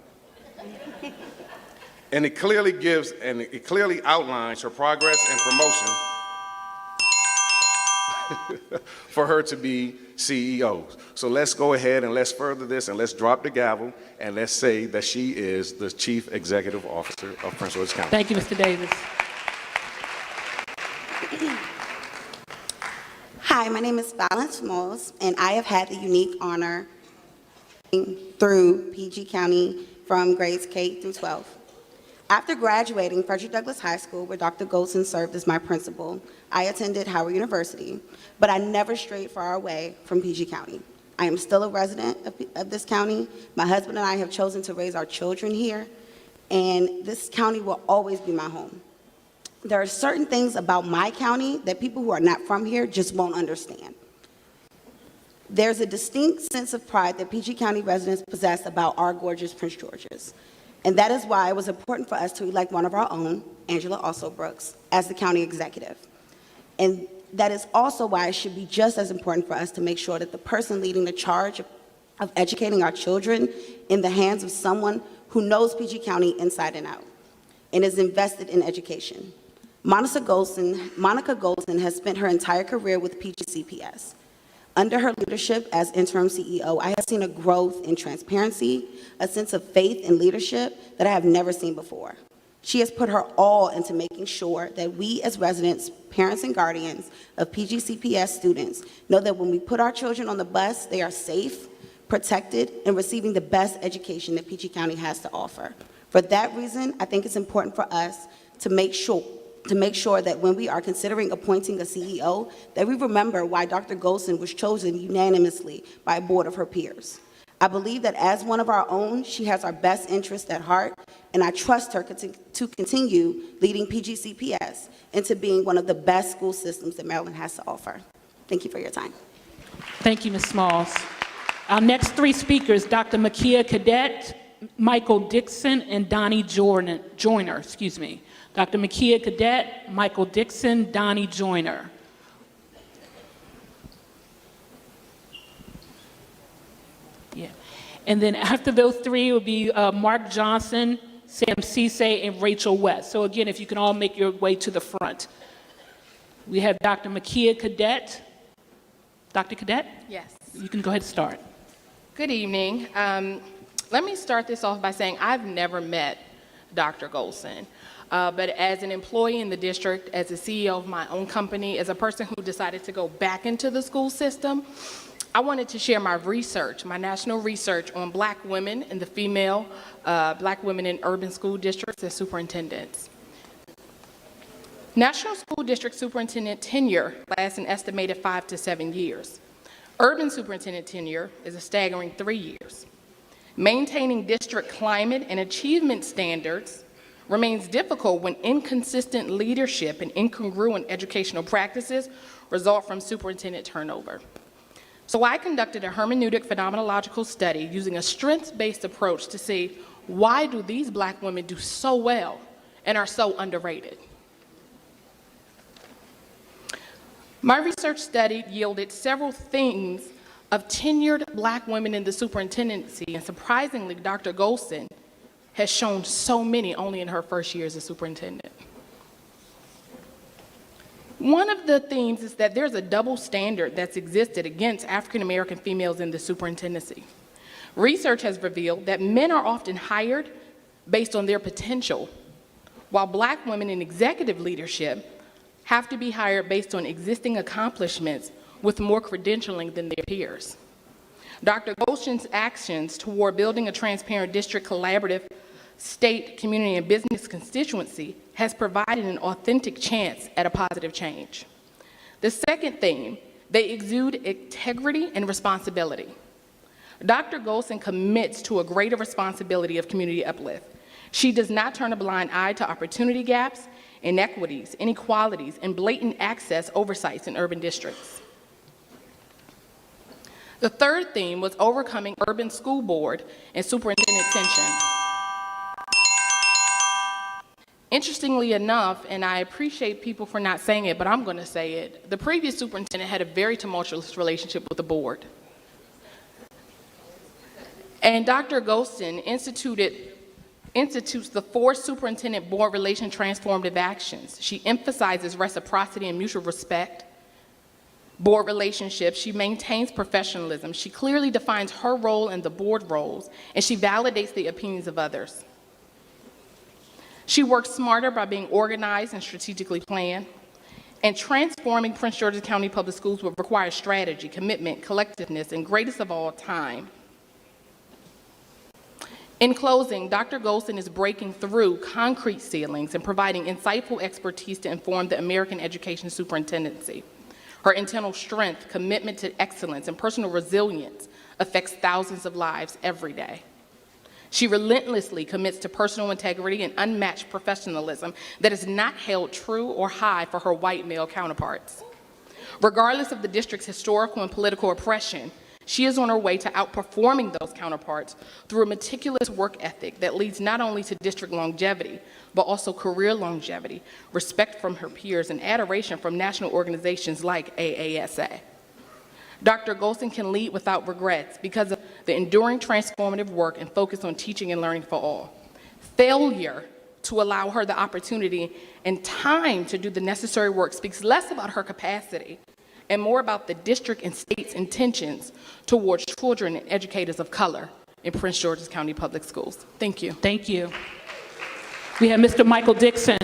And it clearly outlines her progress and promotion for her to be CEO. So let's go ahead and let's further this and let's drop the gavel and let's say that she is the Chief Executive Officer of Prince George's County. Thank you, Mr. Davis. Hi, my name is Fallon Smalls, and I have had the unique honor through PG County from grades K through 12. After graduating Frederick Douglass High School, where Dr. Golson served as my principal, I attended Howard University, but I never strayed far away from PG County. I am still a resident of this county. My husband and I have chosen to raise our children here, and this county will always be my home. There are certain things about my county that people who are not from here just won't understand. There's a distinct sense of pride that PG County residents possess about our gorgeous Prince George's. And that is why it was important for us to elect one of our own, Angela Also Brooks, as the county executive. And that is also why it should be just as important for us to make sure that the person leading the charge of educating our children in the hands of someone who knows PG County inside and out and is invested in education. Monica Golson has spent her entire career with PGCPS. Under her leadership as interim CEO, I have seen a growth in transparency, a sense of faith and leadership that I have never seen before. She has put her all into making sure that we as residents, parents, and guardians of PGCPS students know that when we put our children on the bus, they are safe, protected, and receiving the best education that PG County has to offer. For that reason, I think it's important for us to make sure that when we are considering appointing a CEO, that we remember why Dr. Golson was chosen unanimously by a board of her peers. I believe that as one of our own, she has our best interest at heart, and I trust her to continue leading PGCPS into being one of the best school systems that Maryland has to offer. Thank you for your time. Thank you, Ms. Smalls. Our next three speakers, Dr. Makia Cadet, Michael Dixon, and Donnie Joyner. Dr. Makia Cadet, Michael Dixon, Donnie Joyner. Yeah. And then after those three will be Mark Johnson, Sam Cisse, and Rachel West. So again, if you can all make your way to the front. We have Dr. Makia Cadet. Dr. Cadet? Yes. You can go ahead and start. Good evening. Let me start this off by saying I've never met Dr. Golson, but as an employee in the district, as the CEO of my own company, as a person who decided to go back into the school system, I wanted to share my research, my national research on Black women and the female Black women in urban school districts as superintendents. National school district superintendent tenure lasts an estimated 5 to 7 years. Urban superintendent tenure is a staggering 3 years. Maintaining district climate and achievement standards remains difficult when inconsistent leadership and incongruent educational practices result from superintendent turnover. So I conducted a hermeneutic phenomenological study using a strengths-based approach to see why do these Black women do so well and are so underrated. My research study yielded several themes of tenured Black women in the superintendency, and surprisingly, Dr. Golson has shown so many only in her first year as a superintendent. One of the themes is that there's a double standard that's existed against African American females in the superintendency. Research has revealed that men are often hired based on their potential, while Black women in executive leadership have to be hired based on existing accomplishments with more credentialing than their peers. Dr. Golson's actions toward building a transparent district collaborative state, community, and business constituency has provided an authentic chance at a positive change. The second theme, they exude integrity and responsibility. Dr. Golson commits to a greater responsibility of community uplift. She does not turn a blind eye to opportunity gaps, inequities, inequalities, and blatant access oversights in urban districts. The third theme was overcoming urban school board and superintendent tension. Interestingly enough, and I appreciate people for not saying it, but I'm going to say it, the previous superintendent had a very tumultuous relationship with the board. And Dr. Golson institutes the 4 superintendent board relation transformative actions. She emphasizes reciprocity and mutual respect, board relationships. She maintains professionalism. She clearly defines her role and the board roles, and she validates the opinions of others. She works smarter by being organized and strategically planned, and transforming Prince George's County Public Schools will require strategy, commitment, collectiveness, and greatest of all, time. In closing, Dr. Golson is breaking through concrete ceilings and providing insightful expertise to inform the American education superintendency. Her internal strength, commitment to excellence, and personal resilience affects thousands of lives every day. She relentlessly commits to personal integrity and unmatched professionalism that is not held true or high for her white male counterparts. Regardless of the district's historical and political oppression, she is on her way to outperforming those counterparts through a meticulous work ethic that leads not only to district longevity, but also career longevity, respect from her peers, and adoration from national organizations like AASA. Dr. Golson can lead without regrets because of the enduring transformative work and focus on teaching and learning for all. Failure to allow her the opportunity and time to do the necessary work speaks less about her capacity and more about the district and state's intentions towards children and educators of color in Prince George's County Public Schools. Thank you. Thank you. We have Mr. Michael Dixon.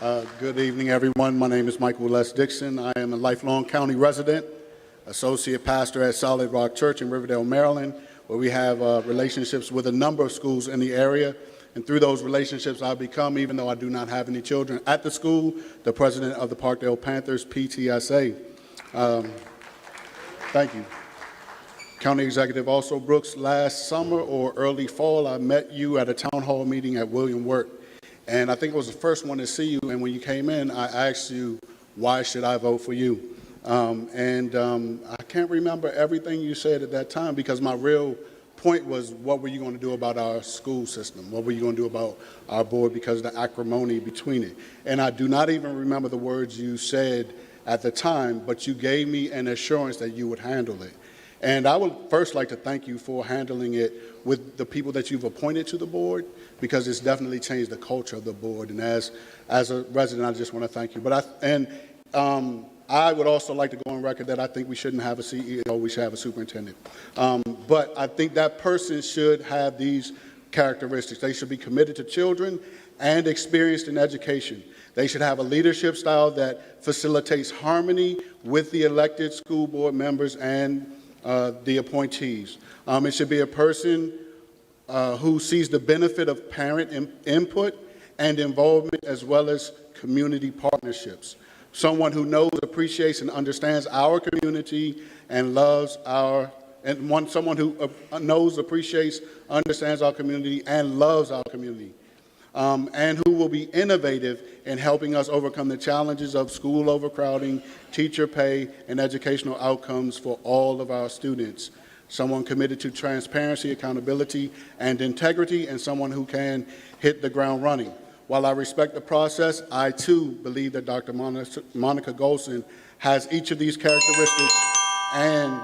Good evening, everyone. My name is Michael Les Dixon. I am a lifelong county resident, associate pastor at Solid Rock Church in Riverdale, Maryland, where we have relationships with a number of schools in the area. And through those relationships, I've become, even though I do not have any children at the school, the president of the Parkdale Panthers PTSA. Thank you. County Executive Also Brooks, last summer or early fall, I met you at a town hall meeting at William Wirt. And I think I was the first one to see you. And when you came in, I asked you, why should I vote for you? I can't remember everything you said at that time, because my real point was, what were you going to do about our school system? What were you going to do about our board, because of the acrimony between it? And I do not even remember the words you said at the time, but you gave me an assurance that you would handle it. And I would first like to thank you for handling it with the people that you've appointed to the board, because it's definitely changed the culture of the board. And as a resident, I just want to thank you. I would also like to go on record that I think we shouldn't have a CEO, we should have a superintendent. But I think that person should have these characteristics. They should be committed to children and experienced in education. They should have a leadership style that facilitates harmony with the elected school board members and the appointees. It should be a person who sees the benefit of parent input and involvement, as well as community partnerships. Someone who knows, appreciates, and understands our community and loves someone who knows, appreciates, understands our community and loves our community. And who will be innovative in helping us overcome the challenges of school overcrowding, teacher pay, and educational outcomes for all of our students. Someone committed to transparency, accountability, and integrity, and someone who can hit the ground running. While I respect the process, I too believe that Dr. Monica Golson has each of these characteristics, and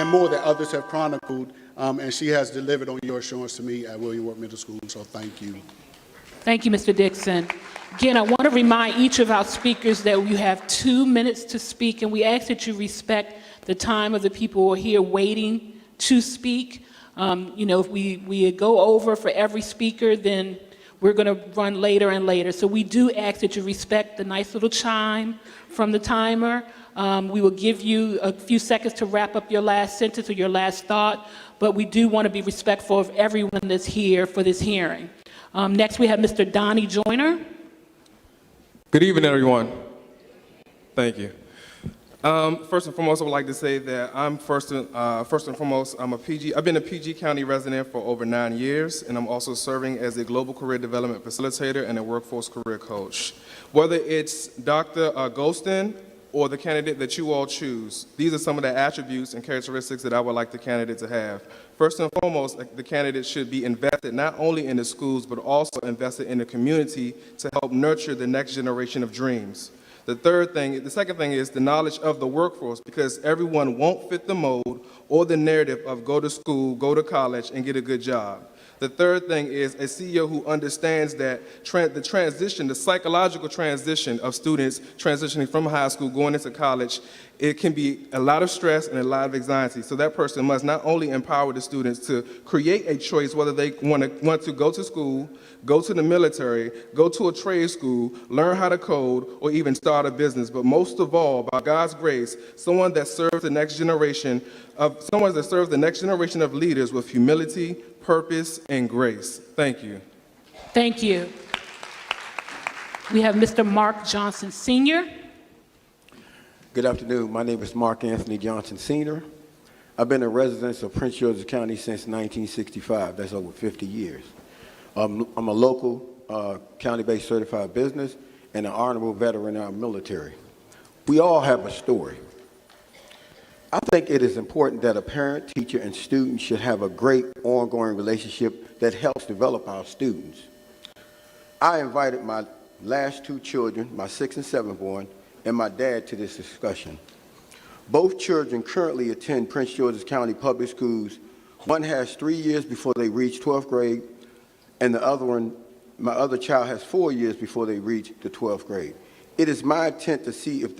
more that others have chronicled, and she has delivered on your assurance to me at William Wirt Middle School, so thank you. Thank you, Mr. Dixon. Again, I want to remind each of our speakers that you have 2 minutes to speak, and we ask that you respect the time of the people who are here waiting to speak. If we go over for every speaker, then we're going to run later and later. So we do ask that you respect the nice little chime from the timer. We will give you a few seconds to wrap up your last sentence or your last thought, but we do want to be respectful of everyone that's here for this hearing. Next, we have Mr. Donnie Joyner. Good evening, everyone. Thank you. First and foremost, I would like to say that I'm first and foremost, I've been a PG County resident for over 9 years, and I'm also serving as a global career development facilitator and a workforce career coach. Whether it's Dr. Golson or the candidate that you all choose, these are some of the attributes and characteristics that I would like the candidate to have. First and foremost, the candidate should be invested not only in the schools, but also invested in the community to help nurture the next generation of dreams. The second thing is the knowledge of the workforce, because everyone won't fit the mold or the narrative of go to school, go to college, and get a good job. The third thing is a CEO who understands that the psychological transition of students transitioning from high school, going into college, it can be a lot of stress and a lot of anxiety. So that person must not only empower the students to create a choice whether they want to go to school, go to the military, go to a trade school, learn how to code, or even start a business. But most of all, by God's grace, someone that serves the next generation of leaders with humility, purpose, and grace. Thank you. Thank you. We have Mr. Mark Johnson, Sr. Good afternoon. My name is Mark Anthony Johnson, Sr. I've been a resident of Prince George's County since 1965. That's over 50 years. I'm a local county-based certified business and an honorable veteran in our military. We all have a story. I think it is important that a parent, teacher, and student should have a great ongoing relationship that helps develop our students. I invited my last 2 children, my 6th and 7th born, and my dad to this discussion. Both children currently attend Prince George's County Public Schools. One has 3 years before they reach 12th grade, and my other child has 4 years before they reach the 12th grade. It is my intent to see if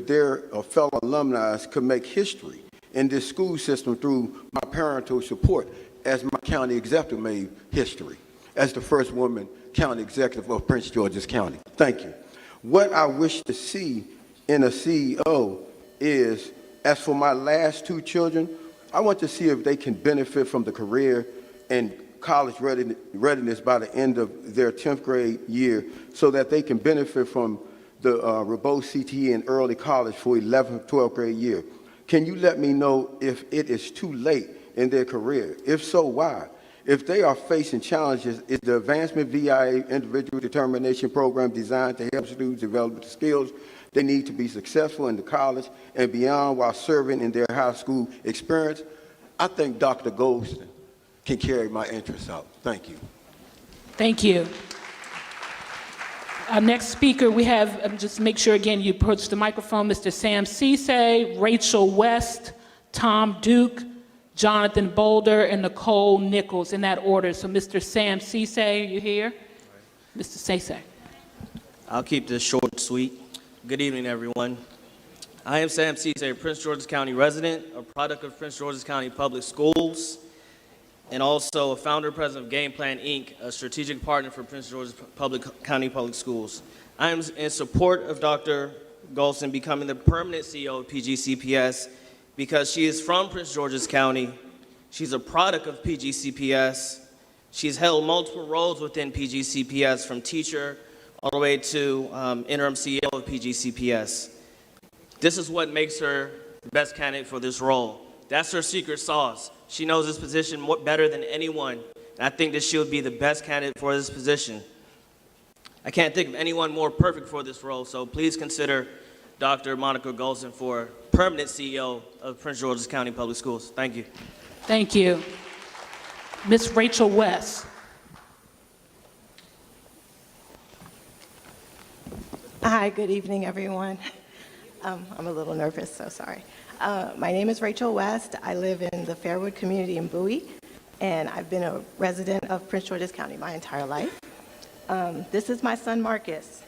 their fellow alumni could make history in this school system through my parental support, as my county executive made history as the first woman county executive of Prince George's County. Thank you. What I wish to see in a CEO is, as for my last 2 children, I want to see if they can benefit from the career and college readiness by the end of their 10th grade year, so that they can benefit from the robust CTE in early college for 11th, 12th grade year. Can you let me know if it is too late in their career? If so, why? If they are facing challenges, is the Advancement VIA Individual Determination Program designed to help students develop the skills they need to be successful in the college and beyond while serving in their high school experience? I think Dr. Goldston can carry my interests out. Thank you. Thank you. Our next speaker, we have, just make sure again you approach the microphone, Mr. Sam Ceesay, Rachel West, Tom Duke, Jonathan Boulder, and Nicole Nichols, in that order. So Mr. Sam Ceesay, are you here? Mr. Ceesay. I'll keep this short and sweet. Good evening, everyone. I am Sam Ceesay, a Prince George's County resident, a product of Prince George's County Public Schools, and also a founder and president of Game Plan, Inc., a strategic partner for Prince George's County Public Schools. I am in support of Dr. Goldston becoming the permanent CEO of PGCPS because she is from Prince George's County. She's a product of PGCPS. She's held multiple roles within PGCPS, from teacher all the way to interim CEO of PGCPS. This is what makes her the best candidate for this role. That's her secret sauce. She knows this position better than anyone, and I think that she would be the best candidate for this position. I can't think of anyone more perfect for this role, so please consider Dr. Monica Goldston for permanent CEO of Prince George's County Public Schools. Thank you. Thank you. Ms. Rachel West. Hi, good evening, everyone. I'm a little nervous, so sorry. My name is Rachel West. I live in the Fairwood community in Bowie, and I've been a resident of Prince George's County my entire life. This is my son, Marcus.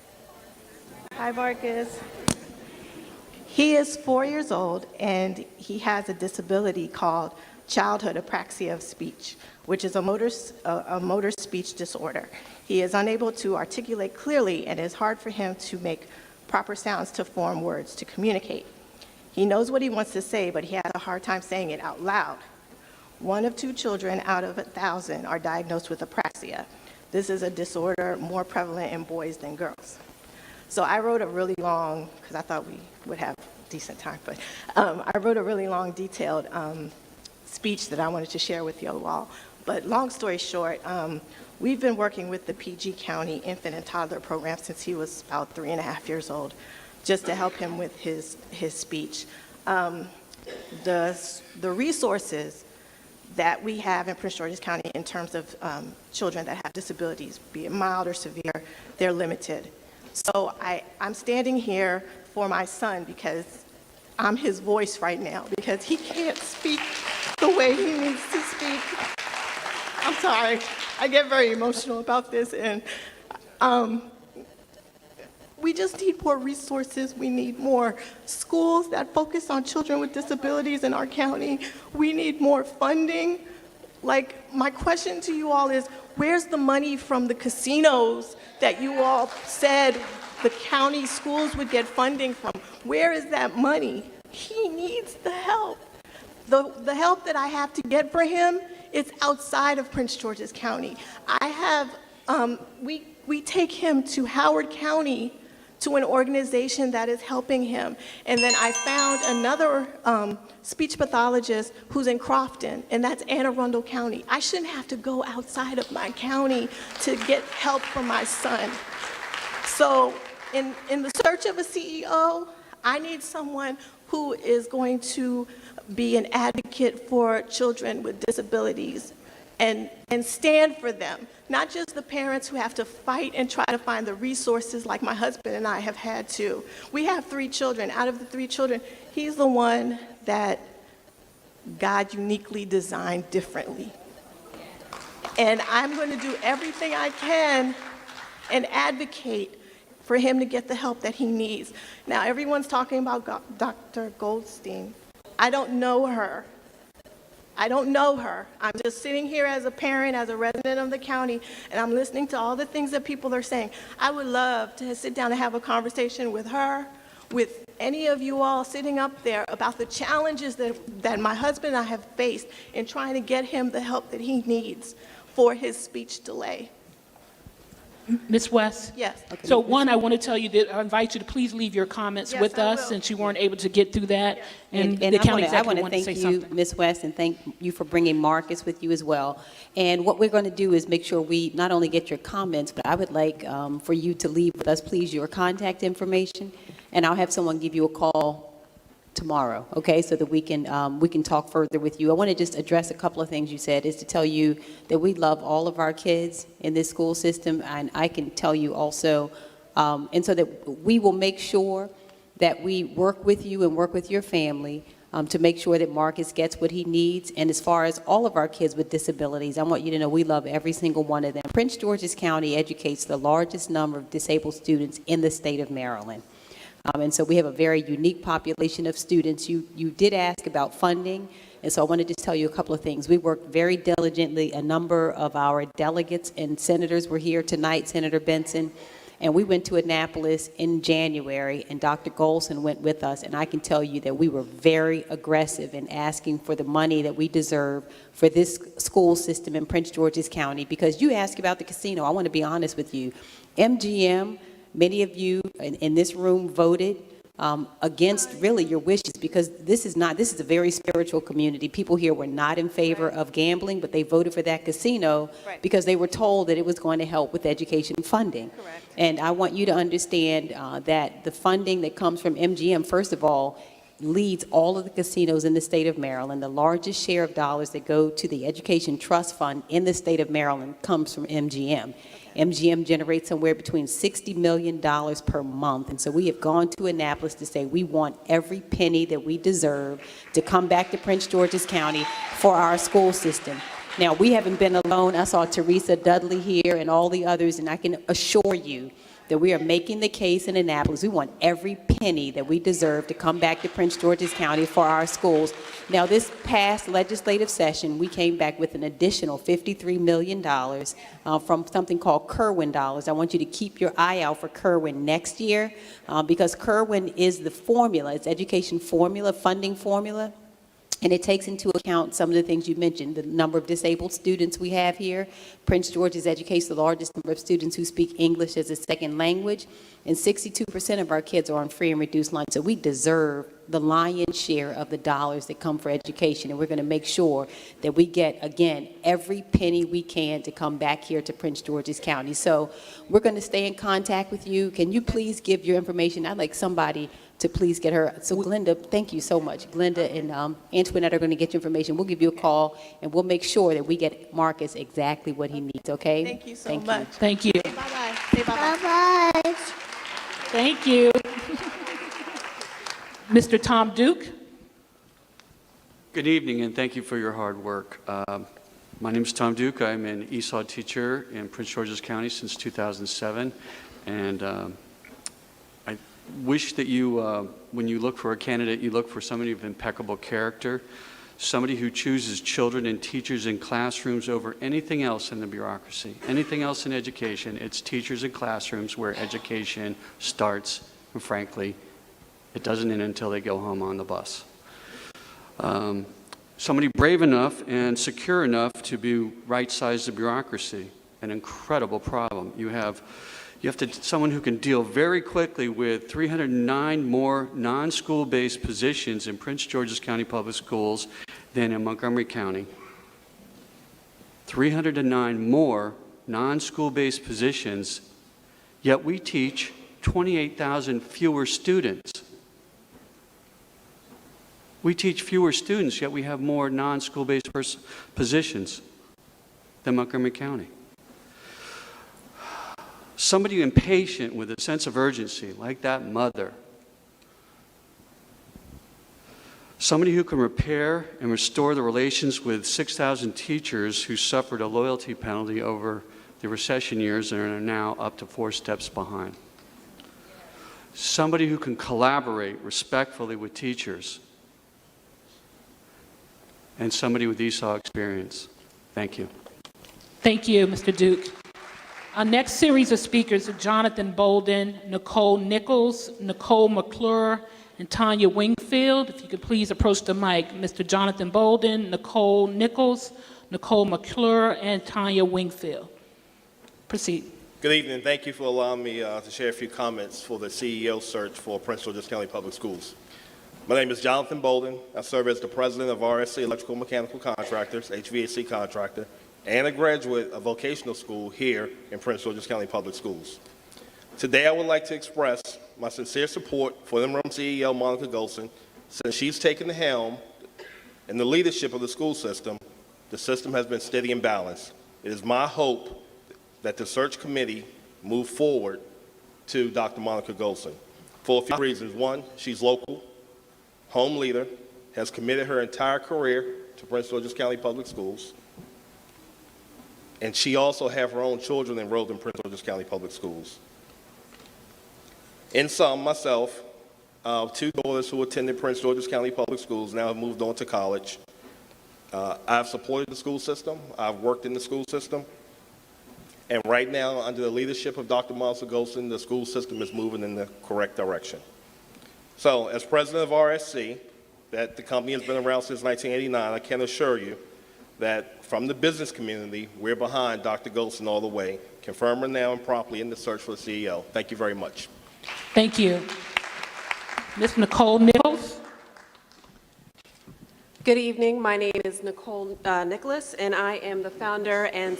Hi, Marcus. He is 4 years old, and he has a disability called childhood apraxia of speech, which is a motor speech disorder. He is unable to articulate clearly, and it's hard for him to make proper sounds to form words to communicate. He knows what he wants to say, but he has a hard time saying it out loud. 1 of 2 children out of 1,000 are diagnosed with apraxia. This is a disorder more prevalent in boys than girls. So I wrote a really long, because I thought we would have decent time, but I wrote a really long, detailed speech that I wanted to share with you all. But long story short, we've been working with the PG County Infant and Toddler Program since he was about 3.5 years old, just to help him with his speech. The resources that we have in Prince George's County in terms of children that have disabilities, be it mild or severe, they're limited. So I'm standing here for my son because I'm his voice right now, because he can't speak the way he needs to speak. I'm sorry, I get very emotional about this, and we just need more resources. We need more schools that focus on children with disabilities in our county. We need more funding. Like, my question to you all is, where's the money from the casinos that you all said the county schools would get funding from? Where is that money? He needs the help. The help that I have to get for him is outside of Prince George's County. I have, we take him to Howard County to an organization that is helping him. And then I found another speech pathologist who's in Crofton, and that's Anne Arundel County. I shouldn't have to go outside of my county to get help for my son. So in the search of a CEO, I need someone who is going to be an advocate for children with disabilities and stand for them. Not just the parents who have to fight and try to find the resources like my husband and I have had to. We have 3 children. Out of the 3 children, he's the one that God uniquely designed differently. And I'm going to do everything I can and advocate for him to get the help that he needs. Now, everyone's talking about Dr. Goldstein. I don't know her. I don't know her. I'm just sitting here as a parent, as a resident of the county, and I'm listening to all the things that people are saying. I would love to sit down and have a conversation with her, with any of you all sitting up there, about the challenges that my husband and I have faced in trying to get him the help that he needs for his speech delay. Ms. West? Yes. So one, I want to tell you that I invite you to please leave your comments Yes, with I us will. since you weren't able to get through that. And the I county want executive to wanted to say thank you, something. Ms. West, and thank you for bringing Marcus with you as well. And what we're going to do is make sure we not only get your comments, but I would like for you to leave with us, please, your contact information, and I'll have someone give you a call tomorrow, okay, so that we can talk further with you. I want to just address a couple of things you said, is to tell you that we love all of our kids in this school system, and I can tell you also, and so that we will make sure that we work with you and work with your family to make sure that Marcus gets what he needs. And as far as all of our kids with disabilities, I want you to know we love every single one of them. Prince George's County educates the largest number of disabled students in the state of Maryland. And so we have a very unique population of students. You did ask about funding, and so I want to just tell you a couple of things. We worked very diligently. A number of our delegates and senators were here tonight, Senator Benson, and we went to Annapolis in January, and Dr. Golson went with us, and I can tell you that we were very aggressive in asking for the money that we deserve for this school system in Prince George's County, because you asked about the casino. I want to be honest with you. MGM, many of you in this room voted against really your wishes, because this is a very spiritual community. People here were not in favor of gambling, but they voted for that casino because they were told that it was going to help with education funding. Correct. And I want you to understand that the funding that comes from MGM, first of all, leads all of the casinos in the state of Maryland. The largest share of dollars that go to the Education Trust Fund in the state of Maryland comes from MGM. MGM generates somewhere between $60 million per month. And so we have gone to Annapolis to say we want every penny that we deserve to come back to Prince George's County for our school system. Now, we haven't been alone. I saw Teresa Dudley here and all the others, and I can assure you that we are making the case in Annapolis. We want every penny that we deserve to come back to Prince George's County for our schools. Now, this past legislative session, we came back with an additional $53 million from something called Kerwin dollars. I want you to keep your eye out for Kerwin next year, because Kerwin is the formula, it's education formula, funding formula. And it takes into account some of the things you mentioned, the number of disabled students we have here. Prince George's educates the largest number of students who speak English as a second language, and 62% of our kids are on free and reduced lunch. So we deserve the lion's share of the dollars that come for education, and we're going to make sure that we get, again, every penny we can to come back here to Prince George's County. So we're going to stay in contact with you. Can you please give your information? I'd like somebody to please get her. So Glenda, thank you so much. Glenda and Antoinette are going to get you information. We'll give you a call, and we'll make sure that we get Marcus exactly what he needs, okay? Thank you so much. Thank you. Say bye-bye. Say bye-bye. Bye-bye. Thank you. Mr. Tom Duke. Good evening, and thank you for your hard work. My name is Tom Duke. I'm an ESOL teacher in Prince George's County since 2007, and I wish that you, when you look for a candidate, you look for somebody of impeccable character, somebody who chooses children and teachers in classrooms over anything else in the bureaucracy. Anything else in education, it's teachers in classrooms where education starts, and frankly, it doesn't end until they go home on the bus. Somebody brave enough and secure enough to be right-sized the bureaucracy, an incredible problem. You have someone who can deal very quickly with 309 more non-school-based positions in Prince George's County Public Schools than in Montgomery County. 309 more non-school-based positions, yet we teach 28,000 fewer students. We teach fewer students, yet we have more non-school-based positions than Montgomery County. Somebody impatient with a sense of urgency, like that mother. Somebody who can repair and restore the relations with 6,000 teachers who suffered a loyalty penalty over the recession years and are now up to 4 steps behind. Somebody who can collaborate respectfully with teachers. And somebody with ESOL experience. Thank you. Thank you, Mr. Duke. Our next series of speakers are Jonathan Bolden, Nicole Nichols, Nicole McClure, and Tanya Wingfield. If you could please approach the mic. Mr. Jonathan Bolden, Nicole Nichols, Nicole McClure, and Tanya Wingfield. Proceed. Good evening. Thank you for allowing me to share a few comments for the CEO search for Prince George's County Public Schools. My name is Jonathan Bolden. I serve as the president of RSC Electrical Mechanical Contractors, HVAC contractor, and a graduate of vocational school here in Prince George's County Public Schools. Today, I would like to express my sincere support for the interim CEO, Monica Golson. Since she's taken the helm in the leadership of the school system, the system has been steady and balanced. It is my hope that the search committee move forward to Dr. Monica Golson for a few reasons. One, she's local, home leader, has committed her entire career to Prince George's County Public Schools, and she also has her own children enrolled in Prince George's County Public Schools. In sum, myself, two daughters who attended Prince George's County Public Schools now have moved on to college. I've supported the school system. I've worked in the school system. And right now, under the leadership of Dr. Monica Golson, the school system is moving in the correct direction. So, as president of RSC, that the company has been around since 1989, I can assure you that from the business community, we're behind Dr. Golson all the way. Confirm her now and promptly in the search for the CEO. Thank you very much. Thank you. Ms. Nicole Nichols. Good evening. My name is Nicole Nicholas, and I am the founder and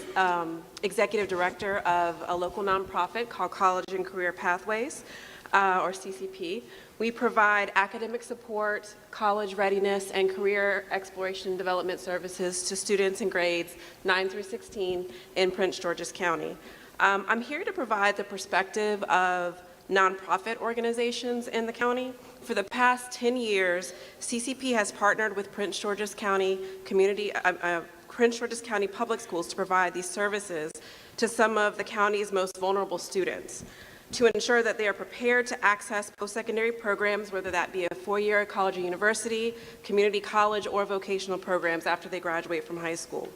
executive director of a local nonprofit called College and Career Pathways, or CCP. We provide academic support, college readiness, and career exploration and development services to students in grades 9 through 16 in Prince George's County. I'm here to provide the perspective of nonprofit organizations in the county. For the past 10 years, CCP has partnered with Prince George's County Prince George's County Public Schools to provide these services to some of the county's most vulnerable students, to ensure that they are prepared to access post-secondary programs, whether that be a four-year college or university, community college, or vocational programs after they graduate from high school.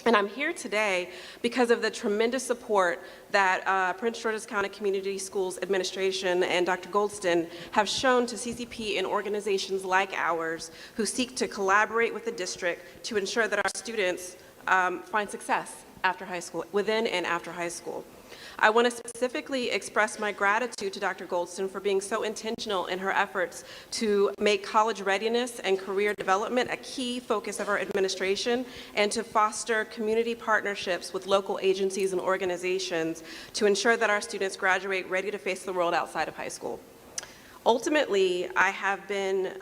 And I'm here today because of the tremendous support that Prince George's County Community Schools Administration and Dr. Goldston have shown to CCP and organizations like ours who seek to collaborate with the district to ensure that our students find success after high school, within and after high school. I want to specifically express my gratitude to Dr. Goldston for being so intentional in her efforts to make college readiness and career development a key focus of our administration, and to foster community partnerships with local agencies and organizations to ensure that our students graduate ready to face the world outside of high school. Ultimately, I have been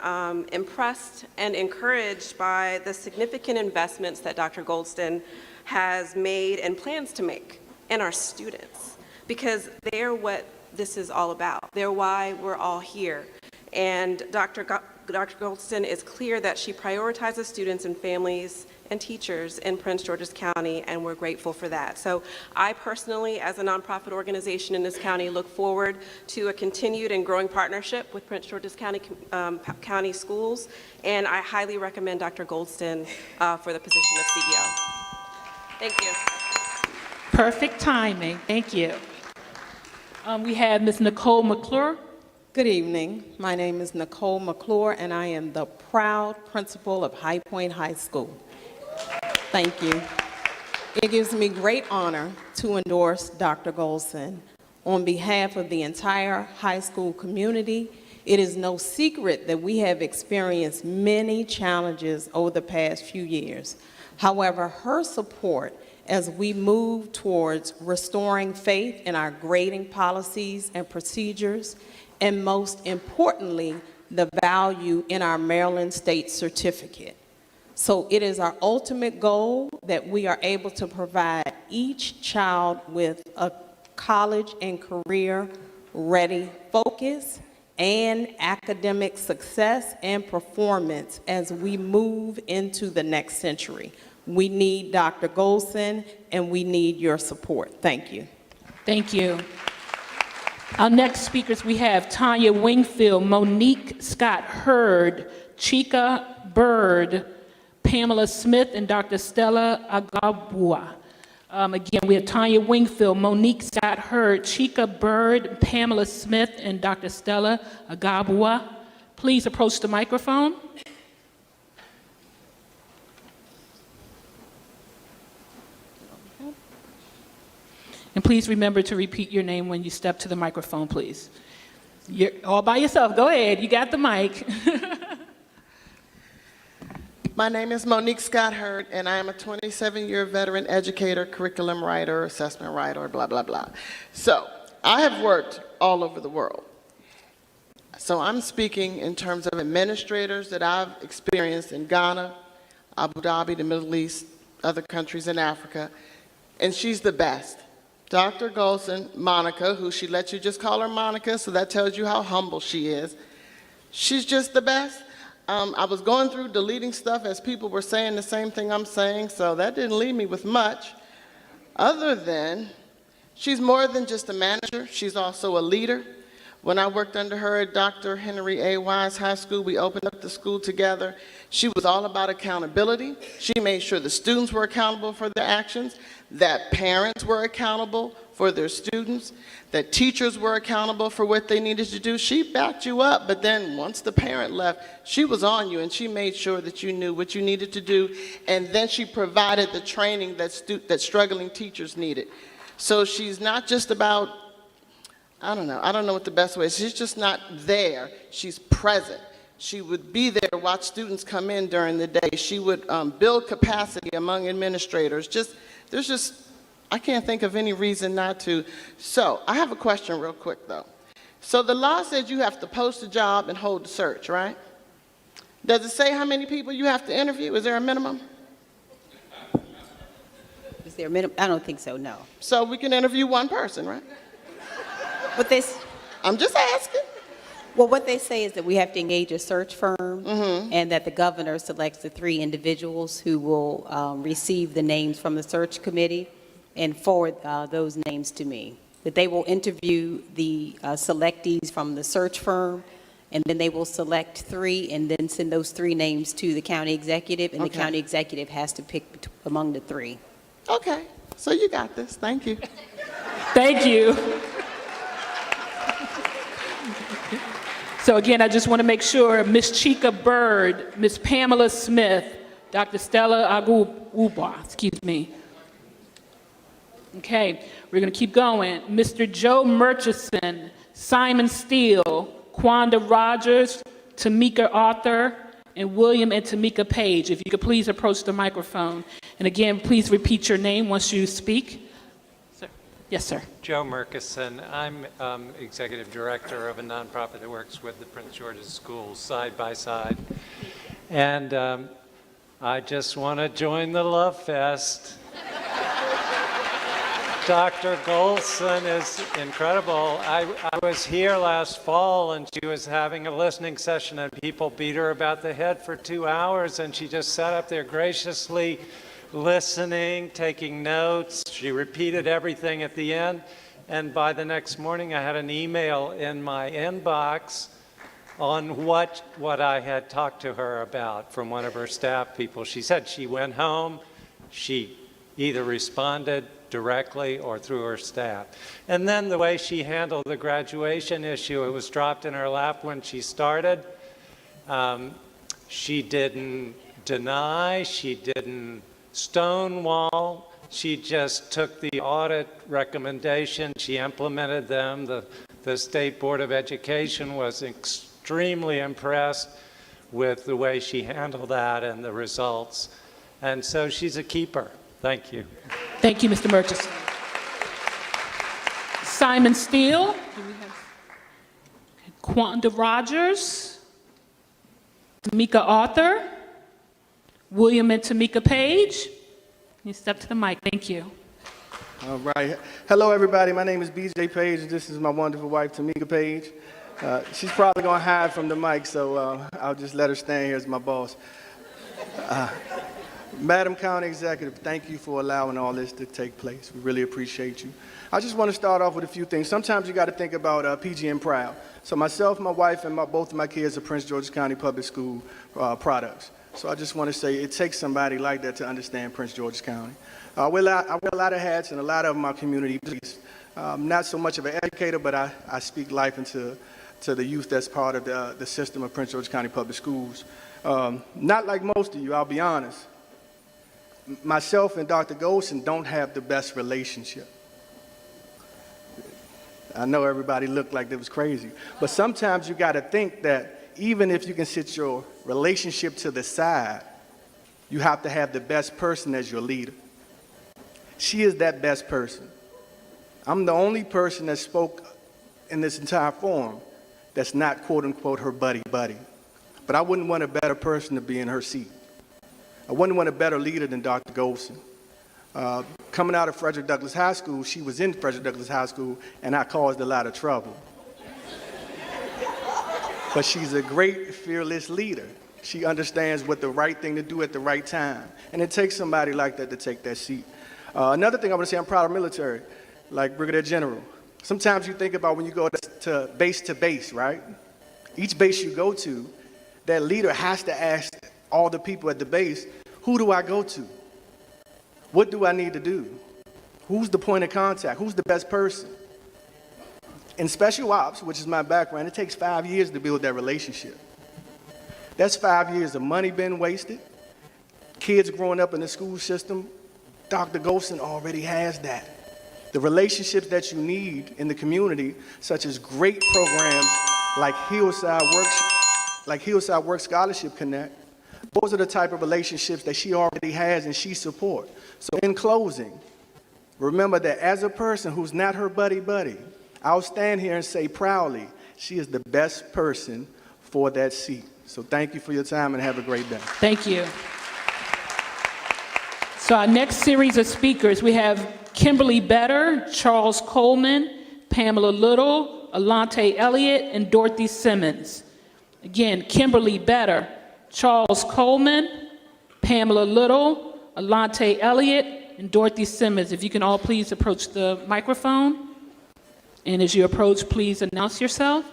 impressed and encouraged by the significant investments that Dr. Goldston has made and plans to make in our students, because they're what this is all about. They're why we're all here. And Dr. Goldston is clear that she prioritizes students and families and teachers in Prince George's County, and we're grateful for that. So I personally, as a nonprofit organization in this county, look forward to a continued and growing partnership with Prince George's County Schools, and I highly recommend Dr. Goldston for the position of CEO. Thank you. Perfect timing. Thank you. We have Ms. Nicole McClure. Good evening. My name is Nicole McClure, and I am the proud principal of High Point High School. Thank you. It gives me great honor to endorse Dr. Golson. On behalf of the entire high school community, it is no secret that we have experienced many challenges over the past few years. However, her support as we move towards restoring faith in our grading policies and procedures, and most importantly, the value in our Maryland State Certificate. So it is our ultimate goal that we are able to provide each child with a college and career ready focus and academic success and performance as we move into the next century. We need Dr. Golson, and we need your support. Thank you. Thank you. Our next speakers, we have Tanya Wingfield, Monique Scott Hurd, Chika Bird, Pamela Smith, and Dr. Stella Agabua. Again, we have Tanya Wingfield, Monique Scott Hurd, Chika Bird, Pamela Smith, and Dr. Stella Agabua. Please approach the microphone. And please remember to repeat your name when you step to the microphone, please. You're all by yourself. Go ahead. You got the mic. My name is Monique Scott Hurd, and I am a 27-year veteran educator, curriculum writer, assessment writer, blah, blah, blah. So I have worked all over the world. So I'm speaking in terms of administrators that I've experienced in Ghana, Abu Dhabi, the Middle East, other countries in Africa, and she's the best. Dr. Golson, Monica, who she lets you just call her Monica, so that tells you how humble she is. She's just the best. I was going through deleting stuff as people were saying the same thing I'm saying, so that didn't leave me with much, other than she's more than just a manager, she's also a leader. When I worked under her at Dr. Henry A. Wise High School, we opened up the school together. She was all about accountability. She made sure the students were accountable for their actions, that parents were accountable for their students, that teachers were accountable for what they needed to do. She backed you up, but then once the parent left, she was on you and she made sure that you knew what you needed to do, and then she provided the training that struggling teachers needed. So she's not just about, I don't know what the best way is. She's just not there. She's present. She would be there to watch students come in during the day. She would build capacity among administrators. I can't think of any reason not to. So I have a question real quick, though. So the law says you have to post a job and hold the search, right? Does it say how many people you have to interview? Is there a minimum? Is there a minimum? I don't think so, no. So we can interview one person, right? I'm just asking. Well, what they say is that we have to engage a search firm, and that the governor selects the 3 individuals who will receive the names from the search committee and forward those names to me. That they will interview the selectees from the search firm, and then they will select 3 and then send those 3 names to the county executive, and the county executive has to pick among the 3. Okay, so you got this. Thank you. Thank you. So again, I just want to make sure Ms. Chika Bird, Ms. Pamela Smith, Dr. Stella Aguba, excuse me. Okay, we're going to keep going. Mr. Joe Murchison, Simon Steele, Quanda Rogers, Tamika Arthur, and William and Tamika Page. If you could please approach the microphone. And again, please repeat your name once you speak. Sir. Yes, sir. Joe Murchison. I'm executive director of a nonprofit that works with the Prince George's Schools side by side. And I just want to join the love fest. Dr. Golson is incredible. I was here last fall and she was having a listening session and people beat her about the head for 2 hours and she just sat up there graciously listening, taking notes. She repeated everything at the end. And by the next morning I had an email in my inbox on what I had talked to her about from one of her staff people. She said she went home, she either responded directly or through her staff. And then the way she handled the graduation issue, it was dropped in her lap when she started. She didn't deny, she didn't stonewall, she just took the audit recommendation, she implemented them. The State Board of Education was extremely impressed with the way she handled that and the results. And so she's a keeper. Thank you. Thank you, Mr. Murchison. Simon Steele. Do we have Quanda Rogers. Tamika Arthur. William and Tamika Page. You step to the mic. Thank you. All right. Hello, everybody. My name is BJ Page, and this is my wonderful wife, Tamika Page. She's probably going to hide from the mic, so I'll just let her stand here as my boss. Madam County Executive, thank you for allowing all this to take place. We really appreciate you. I just want to start off with a few things. Sometimes you got to think about PG and Proud. So myself, my wife, and both of my kids are Prince George's County Public School products. So I just want to say it takes somebody like that to understand Prince George's County. I wear a lot of hats, and a lot of them are community based. Not so much of an educator, but I speak life into the youth that's part of the system of Prince George's County Public Schools. Not like most of you, I'll be honest. Myself and Dr. Golson don't have the best relationship. I know everybody looked like it was crazy. But sometimes you got to think that even if you can sit your relationship to the side, you have to have the best person as your leader. She is that best person. I'm the only person that spoke in this entire forum that's not, quote unquote, her buddy. But I wouldn't want a better person to be in her seat. I wouldn't want a better leader than Dr. Golson. Coming out of Frederick Douglass High School, she was in Frederick Douglass High School, and I caused a lot of trouble. But she's a great, fearless leader. She understands what the right thing to do at the right time. And it takes somebody like that to take that seat. Another thing I want to say, I'm proud of military, like Brigadier General. Sometimes you think about when you go to base, right? Each base you go to, that leader has to ask all the people at the base, who do I go to? What do I need to do? Who's the point of contact? Who's the best person? In special ops, which is my background, it takes 5 years to build that relationship. That's 5 years of money being wasted, kids growing up in the school system. Dr. Golson already has that. The relationships that you need in the community, such as great programs like Hillside Work Scholarship Connect, those are the type of relationships that she already has and she supports. So in closing, remember that as a person who's not her buddy, I'll stand here and say proudly, she is the best person for that seat. So thank you for your time and have a great day. Thank you. So our next series of speakers, we have Kimberly Better, Charles Coleman, Pamela Little, Alante Elliott, and Dorothy Simmons. Again, Kimberly Better, Charles Coleman, Pamela Little, Alante Elliott, and Dorothy Simmons. If you can all please approach the microphone. And as you approach, please announce yourself.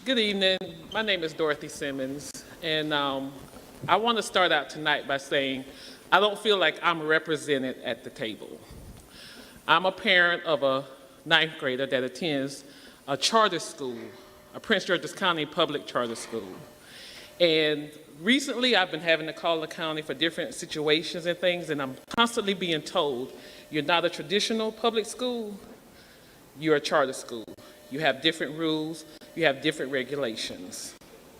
Good evening. My name is Dorothy Simmons, and I want to start out tonight by saying I don't feel like I'm represented at the table. I'm a parent of a 9th grader that attends a charter school, a Prince George's County public charter school. And recently I've been having to call the county for different situations and things, and I'm constantly being told, you're not a traditional public school, you're a charter school. You have different rules, you have different regulations.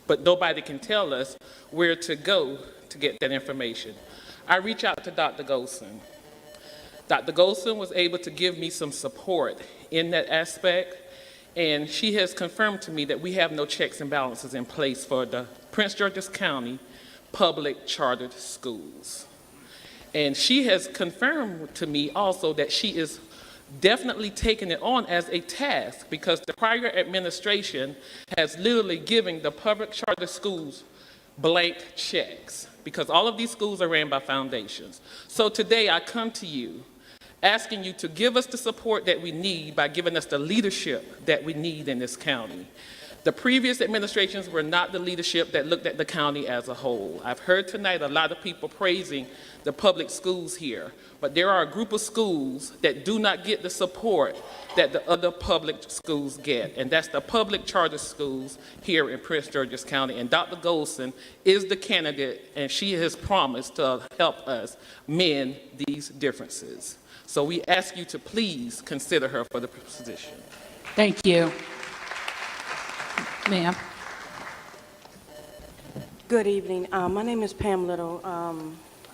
But nobody can tell us where to go to get that information. I reach out to Dr. Golson. Dr. Golson was able to give me some support in that aspect, and she has confirmed to me that we have no checks and balances in place for the Prince George's County public chartered schools. And she has confirmed to me also that she is definitely taking it on as a task, because the prior administration has literally given the public charter schools blank checks, because all of these schools are ran by foundations. So today I come to you asking you to give us the support that we need by giving us the leadership that we need in this county. The previous administrations were not the leadership that looked at the county as a whole. I've heard tonight a lot of people praising the public schools here, but there are a group of schools that do not get the support that the other public schools get, and that's the public charter schools here in Prince George's County. And Dr. Golson is the candidate, and she has promised to help us mend these differences. So we ask you to please consider her for the position. Thank you. Ma'am. Good evening. My name is Pam Little.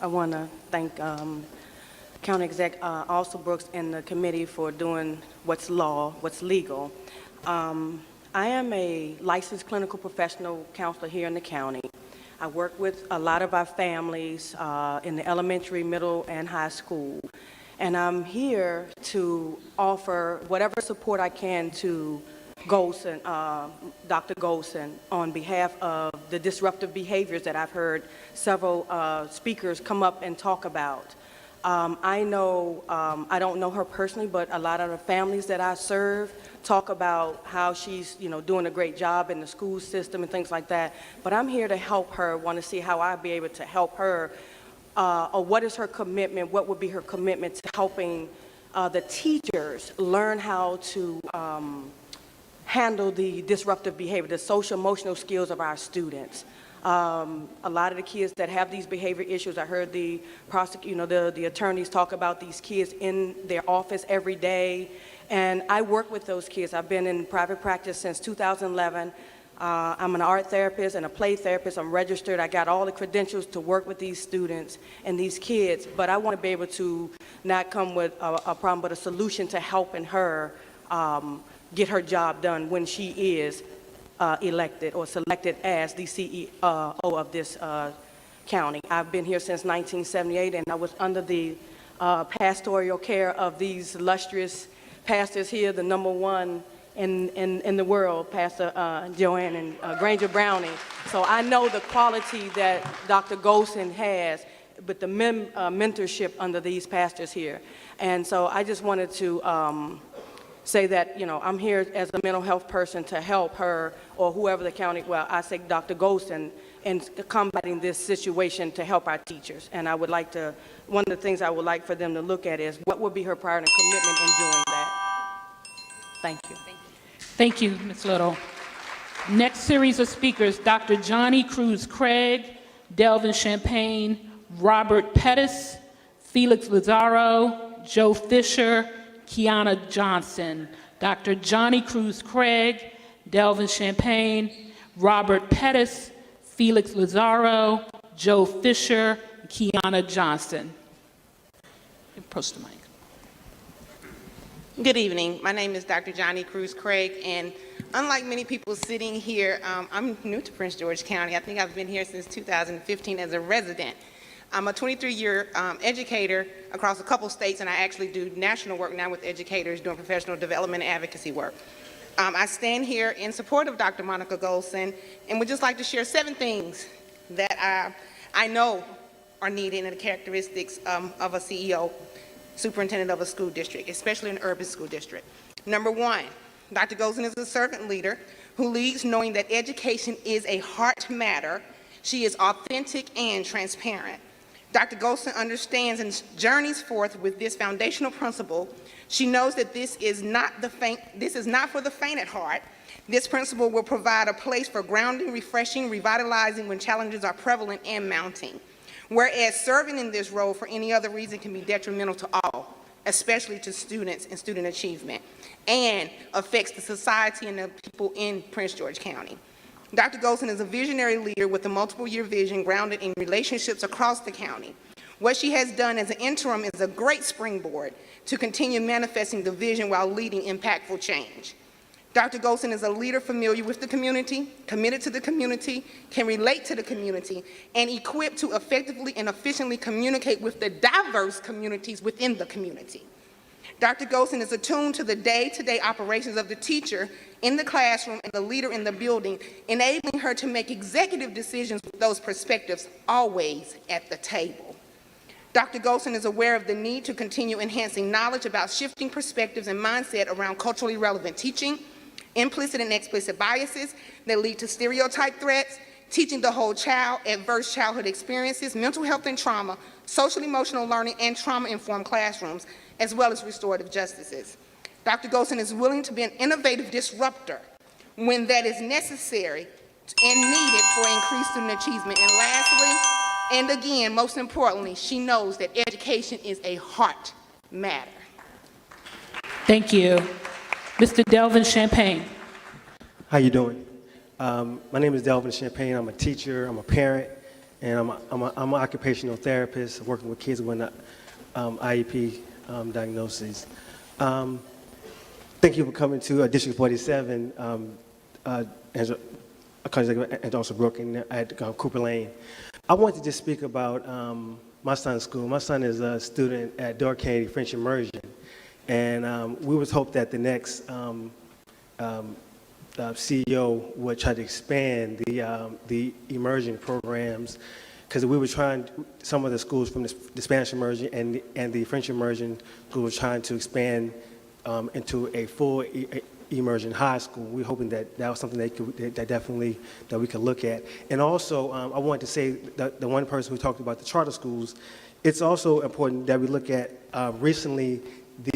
I want to thank County Exec Alston Brooks and the committee for doing what's law, what's legal. I am a licensed clinical professional counselor here in the county. I work with a lot of our families in the elementary, middle, and high school. And I'm here to offer whatever support I can to Golson, Dr. Golson, on behalf of the disruptive behaviors that I've heard several speakers come up and talk about. I know, I don't know her personally, but a lot of the families that I serve talk about how she's, doing a great job in the school system and things like that. But I'm here to help her, want to see how I'll be able to help her, or what is her commitment, what would be her commitment to helping the teachers learn how to handle the disruptive behavior, the social emotional skills of our students. A lot of the kids that have these behavior issues, I heard the the attorneys talk about these kids in their office every day. And I work with those kids. I've been in private practice since 2011. I'm an art therapist and a play therapist. I'm registered. I got all the credentials to work with these students and these kids. But I want to be able to not come with a problem, but a solution to helping her get her job done when she is elected or selected as the CEO of this county. I've been here since 1978, and I was under the pastoral care of these illustrious pastors here, the number one in the world, Pastor Joanne and Granger Browning. So I know the quality that Dr. Golson has, but the mentorship under these pastors here. And so I just wanted to say that, I'm here as a mental health person to help her or whoever the county, well, I say Dr. Golson, in combating this situation to help our teachers. And I would like to, one of the things I would like for them to look at is what would be her priority and commitment in doing that. Thank you. Thank you, Ms. Little. Next series of speakers, Dr. Johnny Cruz Craig, Delvin Champagne, Robert Pettis, Felix Lazaro, Joe Fisher, Kiana Johnson. Dr. Johnny Cruz Craig, Delvin Champagne, Robert Pettis, Felix Lazaro, Joe Fisher, and Kiana Johnson. Approach the mic. Good evening. My name is Dr. Johnny Cruz Craig, and unlike many people sitting here, I'm new to Prince George County. I think I've been here since 2015 as a resident. I'm a 23-year educator across a couple states, and I actually do national work now with educators doing professional development and advocacy work. I stand here in support of Dr. Monica Golson and would just like to share 7 things that I know are needed in the characteristics of a CEO, superintendent of a school district, especially an urban school district. Number 1, Dr. Golson is a servant leader who leads knowing that education is a heart matter. She is authentic and transparent. Dr. Golson understands and journeys forth with this foundational principle. She knows that this is not for the faint at heart. This principle will provide a place for grounding, refreshing, revitalizing when challenges are prevalent and mounting. Whereas serving in this role for any other reason can be detrimental to all, especially to students and student achievement, and affects the society and the people in Prince George County. Dr. Golson is a visionary leader with a multiple-year vision grounded in relationships across the county. What she has done as an interim is a great springboard to continue manifesting the vision while leading impactful change. Dr. Golson is a leader familiar with the community, committed to the community, can relate to the community, and equipped to effectively and efficiently communicate with the diverse communities within the community. Dr. Golson is attuned to the day-to-day operations of the teacher in the classroom and the leader in the building, enabling her to make executive decisions with those perspectives always at the table. Dr. Golson is aware of the need to continue enhancing knowledge about shifting perspectives and mindset around culturally relevant teaching, implicit and explicit biases that lead to stereotype threats, teaching the whole child, adverse childhood experiences, mental health and trauma, social-emotional learning, and trauma-informed classrooms, as well as restorative justices. Dr. Golson is willing to be an innovative disruptor when that is necessary and needed for increased student achievement. And lastly, and again, most importantly, she knows that education is a heart matter. Thank you. Mr. Delvin Champagne. How you doing? My name is Delvin Champagne. I'm a teacher, I'm a parent, and I'm an occupational therapist working with kids with IEP diagnoses. Thank you for coming to District 47, and also Brooklyn at Cooper Lane. I want to just speak about my son's school. My son is a student at Door Kennedy French Immersion, and we would hope that the next CEO would try to expand the immersion programs, because we were trying, some of the schools from the Spanish immersion and the French immersion school were trying to expand into a full immersion high school. We're hoping that that was something that we could look at. And also, I wanted to say that the one person who talked about the charter schools, it's also important that we look at recently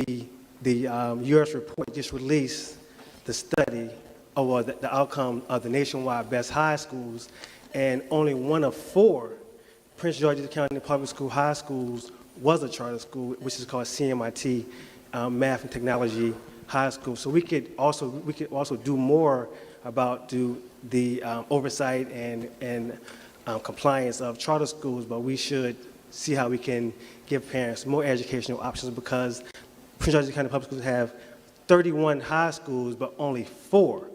the U.S. report just released the study or the outcome of the nationwide best high schools, and only one of 4 Prince George's County Public School high schools was a charter school, which is called CMIT, Math and Technology High School. So we could also do more about the oversight and compliance of charter schools, but we should see how we can give parents more educational options, because Prince George's County Public Schools have 31 high schools, but only 4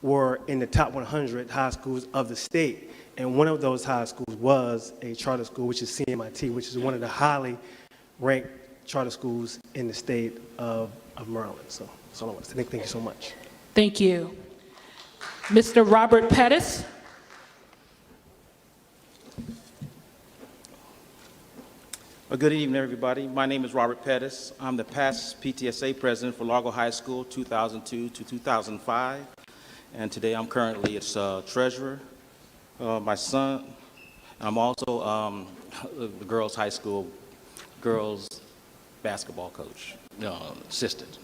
were in the top 100 high schools of the state. And one of those high schools was a charter school, which is CMIT, which is one of the highly ranked charter schools in the state of Maryland. So that's all I want to say. Thank you so much. Thank you. Mr. Robert Pettis. Well, good evening, everybody. My name is Robert Pettis. I'm the past PTSA president for Largo High School, 2002 to 2005. And today I'm currently its treasurer. My son, I'm also the girls' high school, girls' basketball coach, assistant.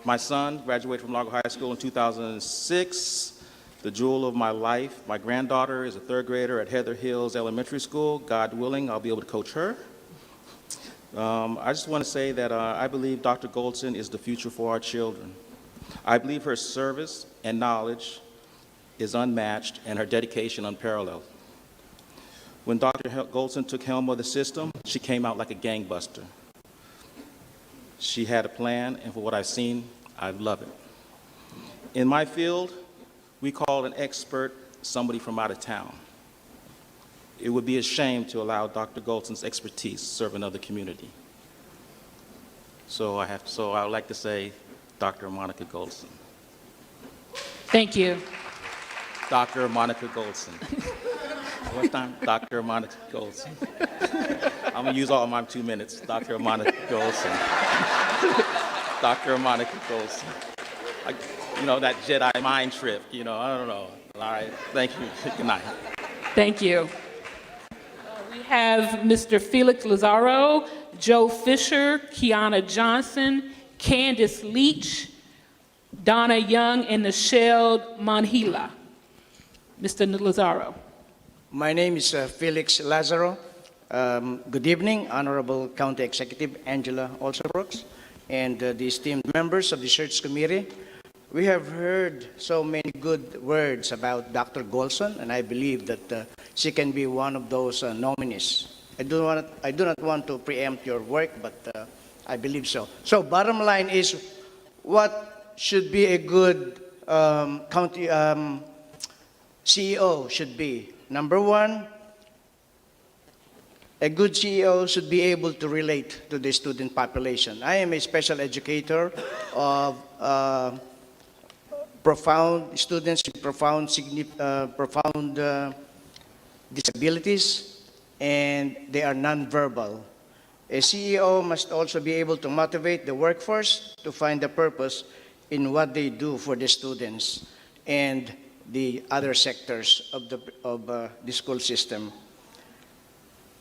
My son graduated from Largo High School in 2006. The jewel of my life. My granddaughter is a 3rd grader at Heather Hills Elementary School. God willing, I'll be able to coach her. I just want to say that I believe Dr. Goldson is the future for our children. I believe her service and knowledge is unmatched and her dedication unparalleled. When Dr. Goldson took helm of the system, she came out like a gangbuster. She had a plan, and for what I've seen, I love it. In my field, we call an expert somebody from out of town. It would be a shame to allow Dr. Goldson's expertise serve another community. So I would like to say, Dr. Monica Goldson. Thank you. Dr. Monica Goldson. What time? Dr. Monica Goldson. I'm gonna use all my 2 minutes. Dr. Monica Goldson. Dr. Monica Goldson. That Jedi mind trick, I don't know. All right, thank you. Good night. Thank you. We have Mr. Felix Lazaro, Joe Fisher, Kiana Johnson, Candace Leach, Donna Young, and Nichelle Monhila. Mr. Lazaro. My name is Felix Lazaro. Good evening, Honorable County Executive Angela Alsobrooks, and the esteemed members of the Search Committee. We have heard so many good words about Dr. Goldson, and I believe that she can be one of those nominees. I do not want to preempt your work, but I believe so. So bottom line is, what should be a good county CEO should be? Number one, a good CEO should be able to relate to the student population. I am a special educator of profound students with profound disabilities, and they are nonverbal. A CEO must also be able to motivate the workforce to find the purpose in what they do for the students and the other sectors of the school system.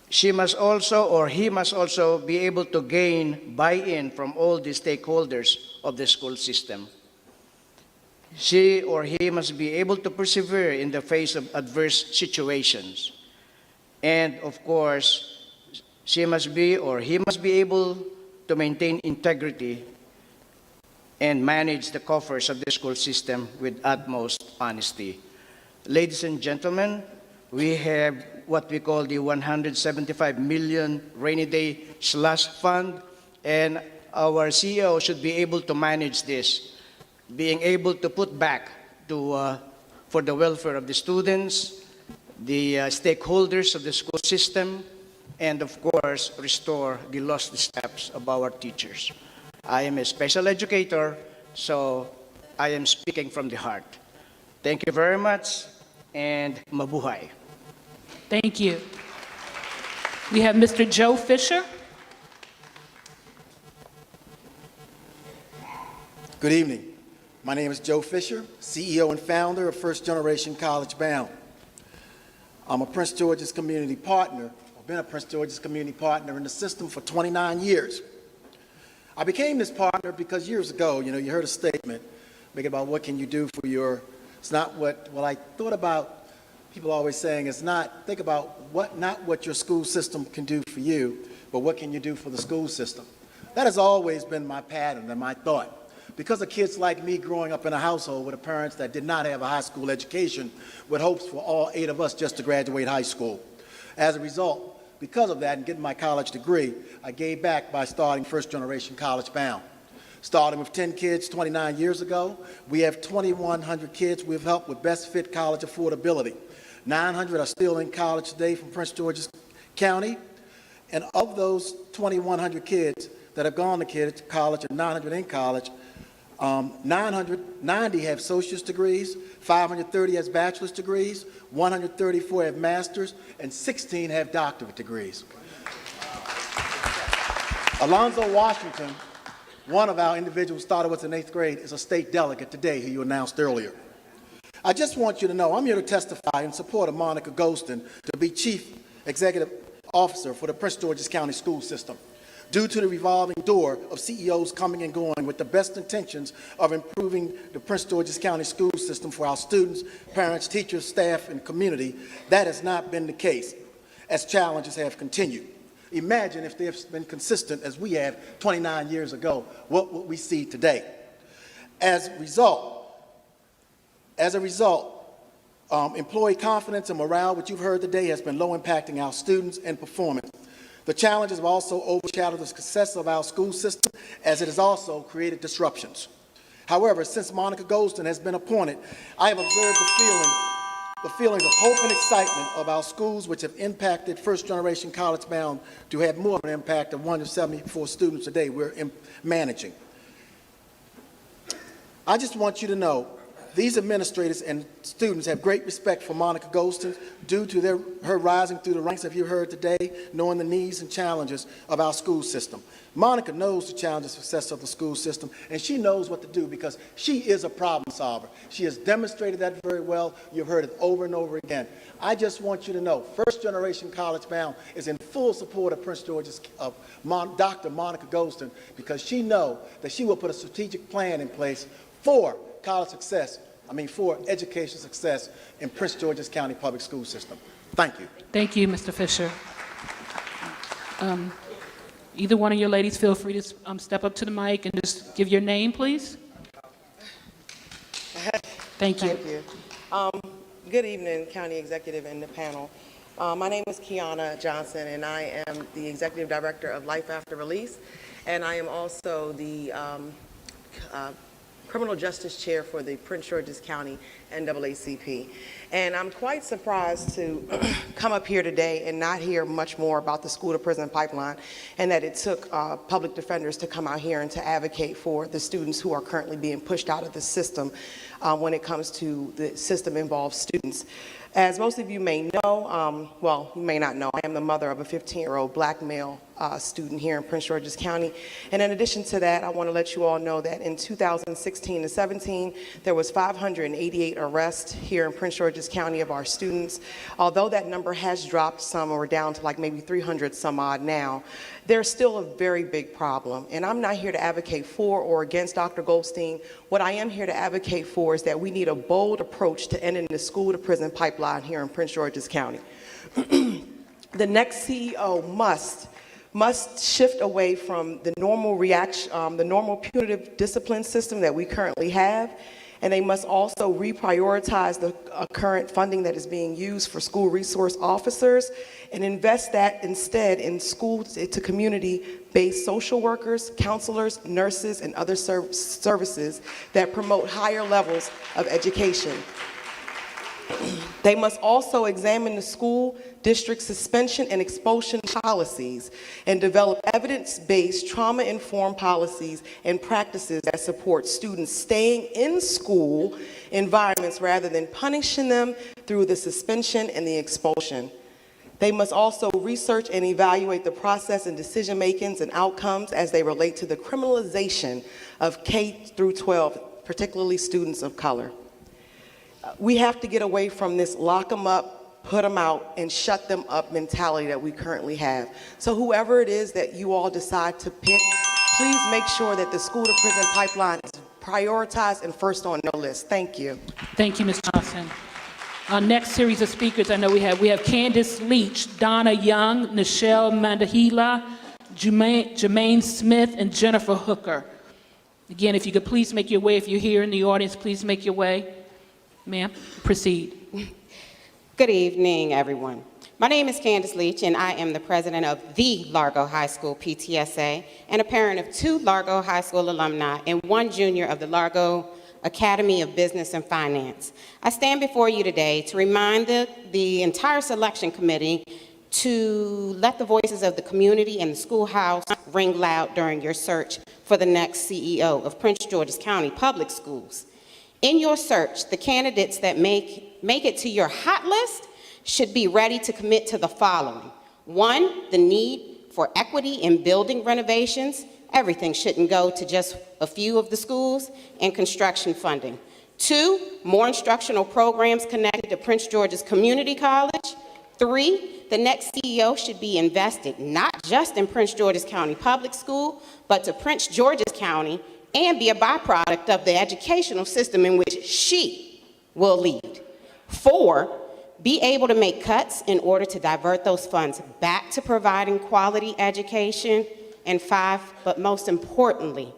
She must also, or he must also, be able to gain buy-in from all the stakeholders of the school system. She or he must be able to persevere in the face of adverse situations. And of course, she must be, or he must be able to maintain integrity and manage the coffers of the school system with utmost honesty. Ladies and gentlemen, we have what we call the 175 million rainy day slush fund, and our CEO should be able to manage this, being able to put back to, for the welfare of the students, the stakeholders of the school system, and of course, restore the lost steps of our teachers. I am a special educator, so I am speaking from the heart. Thank you very much, and mabuhay. Thank you. We have Mr. Joe Fisher. Good evening. My name is Joe Fisher, CEO and founder of First Generation College Bound. I'm a Prince George's community partner. I've been a Prince George's community partner in the system for 29 years. I became this partner because years ago, you heard a statement making about what can you do for your, it's not what, well, I thought about people are always saying is not, think about not what your school system can do for you, but what can you do for the school system. That has always been my pattern and my thought. Because of kids like me growing up in a household with parents that did not have a high school education, with hopes for all 8 of us just to graduate high school. As a result, because of that and getting my college degree, I gave back by starting First Generation College Bound. Starting with 10 kids 29 years ago, we have 2,100 kids we've helped with best fit college affordability. 900 are still in college today from Prince George's County, and of those 2,100 kids that have gone to college and 900 in college, 990 have associate's degrees, 530 has bachelor's degrees, 134 have master's, and 16 have doctorate degrees. Alonzo Washington, one of our individuals started with in 8th grade, is a state delegate today, who you announced earlier. I just want you to know, I'm here to testify in support of Monica Golston to be Chief Executive Officer for the Prince George's County School System. Due to the revolving door of CEOs coming and going with the best intentions of improving the Prince George's County school system for our students, parents, teachers, staff, and community, that has not been the case, as challenges have continued. Imagine if they've been consistent as we have 29 years ago, what would we see today? As a result, employee confidence and morale, which you've heard today, has been low, impacting our students and performance. The challenges have also overshadowed the success of our school system, as it has also created disruptions. However, since Monica Golston has been appointed, I have observed the feelings of hope and excitement of our schools, which have impacted First Generation College Bound to have more of an impact of 174 students today we're managing. I just want you to know, these administrators and students have great respect for Monica Golston due to her rising through the ranks, as you heard today, knowing the needs and challenges of our school system. Monica knows the challenges and success of the school system, and she knows what to do because she is a problem solver. She has demonstrated that very well. You've heard it over and over again. I just want you to know, First Generation College Bound is in full support of Prince George's, Dr. Monica Golston, because she knows that she will put a strategic plan in place for college success, for education success in Prince George's County Public School System. Thank you. Thank you, Mr. Fisher. Either one of you ladies, feel free to step up to the mic and just give your name, please. Thank you. Thank you. Good evening, County Executive and the panel. My name is Kiana Johnson, and I am the Executive Director of Life After Release, and I am also the Criminal Justice Chair for the Prince George's County NAACP. And I'm quite surprised to come up here today and not hear much more about the school-to-prison pipeline, and that it took public defenders to come out here and to advocate for the students who are currently being pushed out of the system when it comes to the system-involved students. As most of you may know, well, you may not know, I am the mother of a 15-year-old black male student here in Prince George's County. And in addition to that, I want to let you all know that in 2016 to 17, there was 588 arrests here in Prince George's County of our students. Although that number has dropped some, or down to like maybe 300 some odd now, there's still a very big problem. And I'm not here to advocate for or against Dr. Goldstein. What I am here to advocate for is that we need a bold approach to ending the school-to-prison pipeline here in Prince George's County. The next CEO must shift away from the normal reaction, the normal punitive discipline system that we currently have, and they must also reprioritize the current funding that is being used for school resource officers and invest that instead in schools to community-based social workers, counselors, nurses, and other services that promote higher levels of education. They must also examine the school district suspension and expulsion policies and develop evidence-based, trauma-informed policies and practices that support students staying in school environments rather than punishing them through the suspension and the expulsion. They must also research and evaluate the process and decision-makings and outcomes as they relate to the criminalization of K through 12, particularly students of color. We have to get away from this lock them up, put them out, and shut them up mentality that we currently have. So whoever it is that you all decide to pick, please make sure that the school-to-prison pipeline is prioritized and first on your list. Thank you. Thank you, Ms. Johnson. Our next series of speakers, I know we have Candace Leach, Donna Young, Nichelle Mandahila, Jermaine Smith, and Jennifer Hooker. Again, if you could please make your way, if you're here in the audience, please make your way. Ma'am, proceed. Good evening, everyone. My name is Candace Leach, and I am the president of the Largo High School PTSA and a parent of 2 Largo High School alumni and 1 junior of the Largo Academy of Business and Finance. I stand before you today to remind the entire selection committee to let the voices of the community and the schoolhouse ring loud during your search for the next CEO of Prince George's County Public Schools. In your search, the candidates that make it to your hot list should be ready to commit to the following. 1, the need for equity in building renovations. Everything shouldn't go to just a few of the schools, and construction funding. 2, more instructional programs connected to Prince George's Community College. 3, the next CEO should be invested not just in Prince George's County Public School, but to Prince George's County and be a byproduct of the educational system in which she will lead. 4, be able to make cuts in order to divert those funds back to providing quality education. And 5, but most importantly,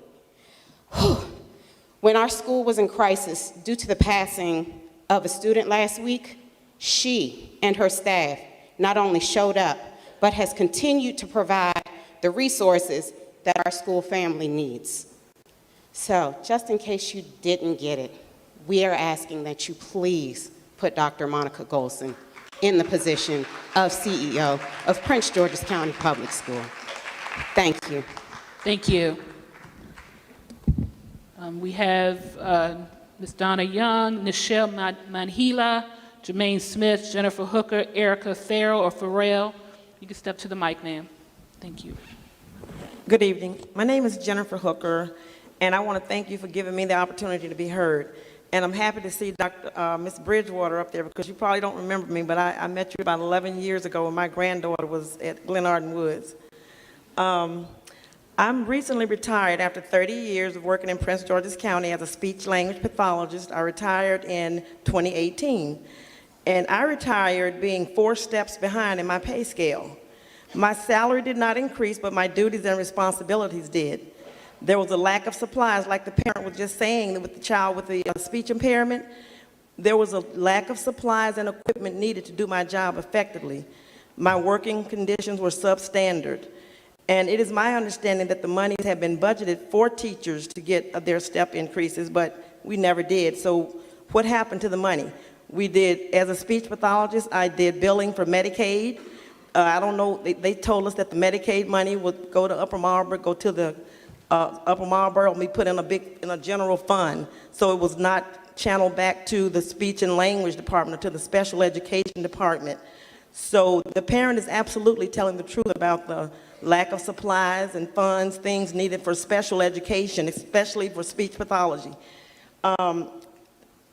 when our school was in crisis due to the passing of a student last week, she and her staff not only showed up, but has continued to provide the resources that our school family needs. So, just in case you didn't get it, we are asking that you please put Dr. Monica Golson in the position of CEO of Prince George's County Public School. Thank you. Thank you. We have Ms. Donna Young, Nichelle Mandahila, Jermaine Smith, Jennifer Hooker, Erica Farrell or Farrell. You can step to the mic, ma'am. Thank you. Good evening. My name is Jennifer Hooker, and I want to thank you for giving me the opportunity to be heard. And I'm happy to see Ms. Bridgewater up there, because you probably don't remember me, but I met you about 11 years ago when my granddaughter was at Glenarden Woods. I'm recently retired after 30 years of working in Prince George's County as a speech-language pathologist. I retired in 2018. And I retired being 4 steps behind in my pay scale. My salary did not increase, but my duties and responsibilities did. There was a lack of supplies, like the parent was just saying with the child with the speech impairment. There was a lack of supplies and equipment needed to do my job effectively. My working conditions were substandard. And it is my understanding that the monies have been budgeted for teachers to get their step increases, but we never did. So what happened to the money? We did, as a speech pathologist, I did billing for Medicaid. I don't know, they told us that the Medicaid money would go to Upper Marlboro, go to the Upper Marlboro, and be put in a general fund. So it was not channeled back to the speech and language department, or to the special education department. So the parent is absolutely telling the truth about the lack of supplies and funds, things needed for special education, especially for speech pathology.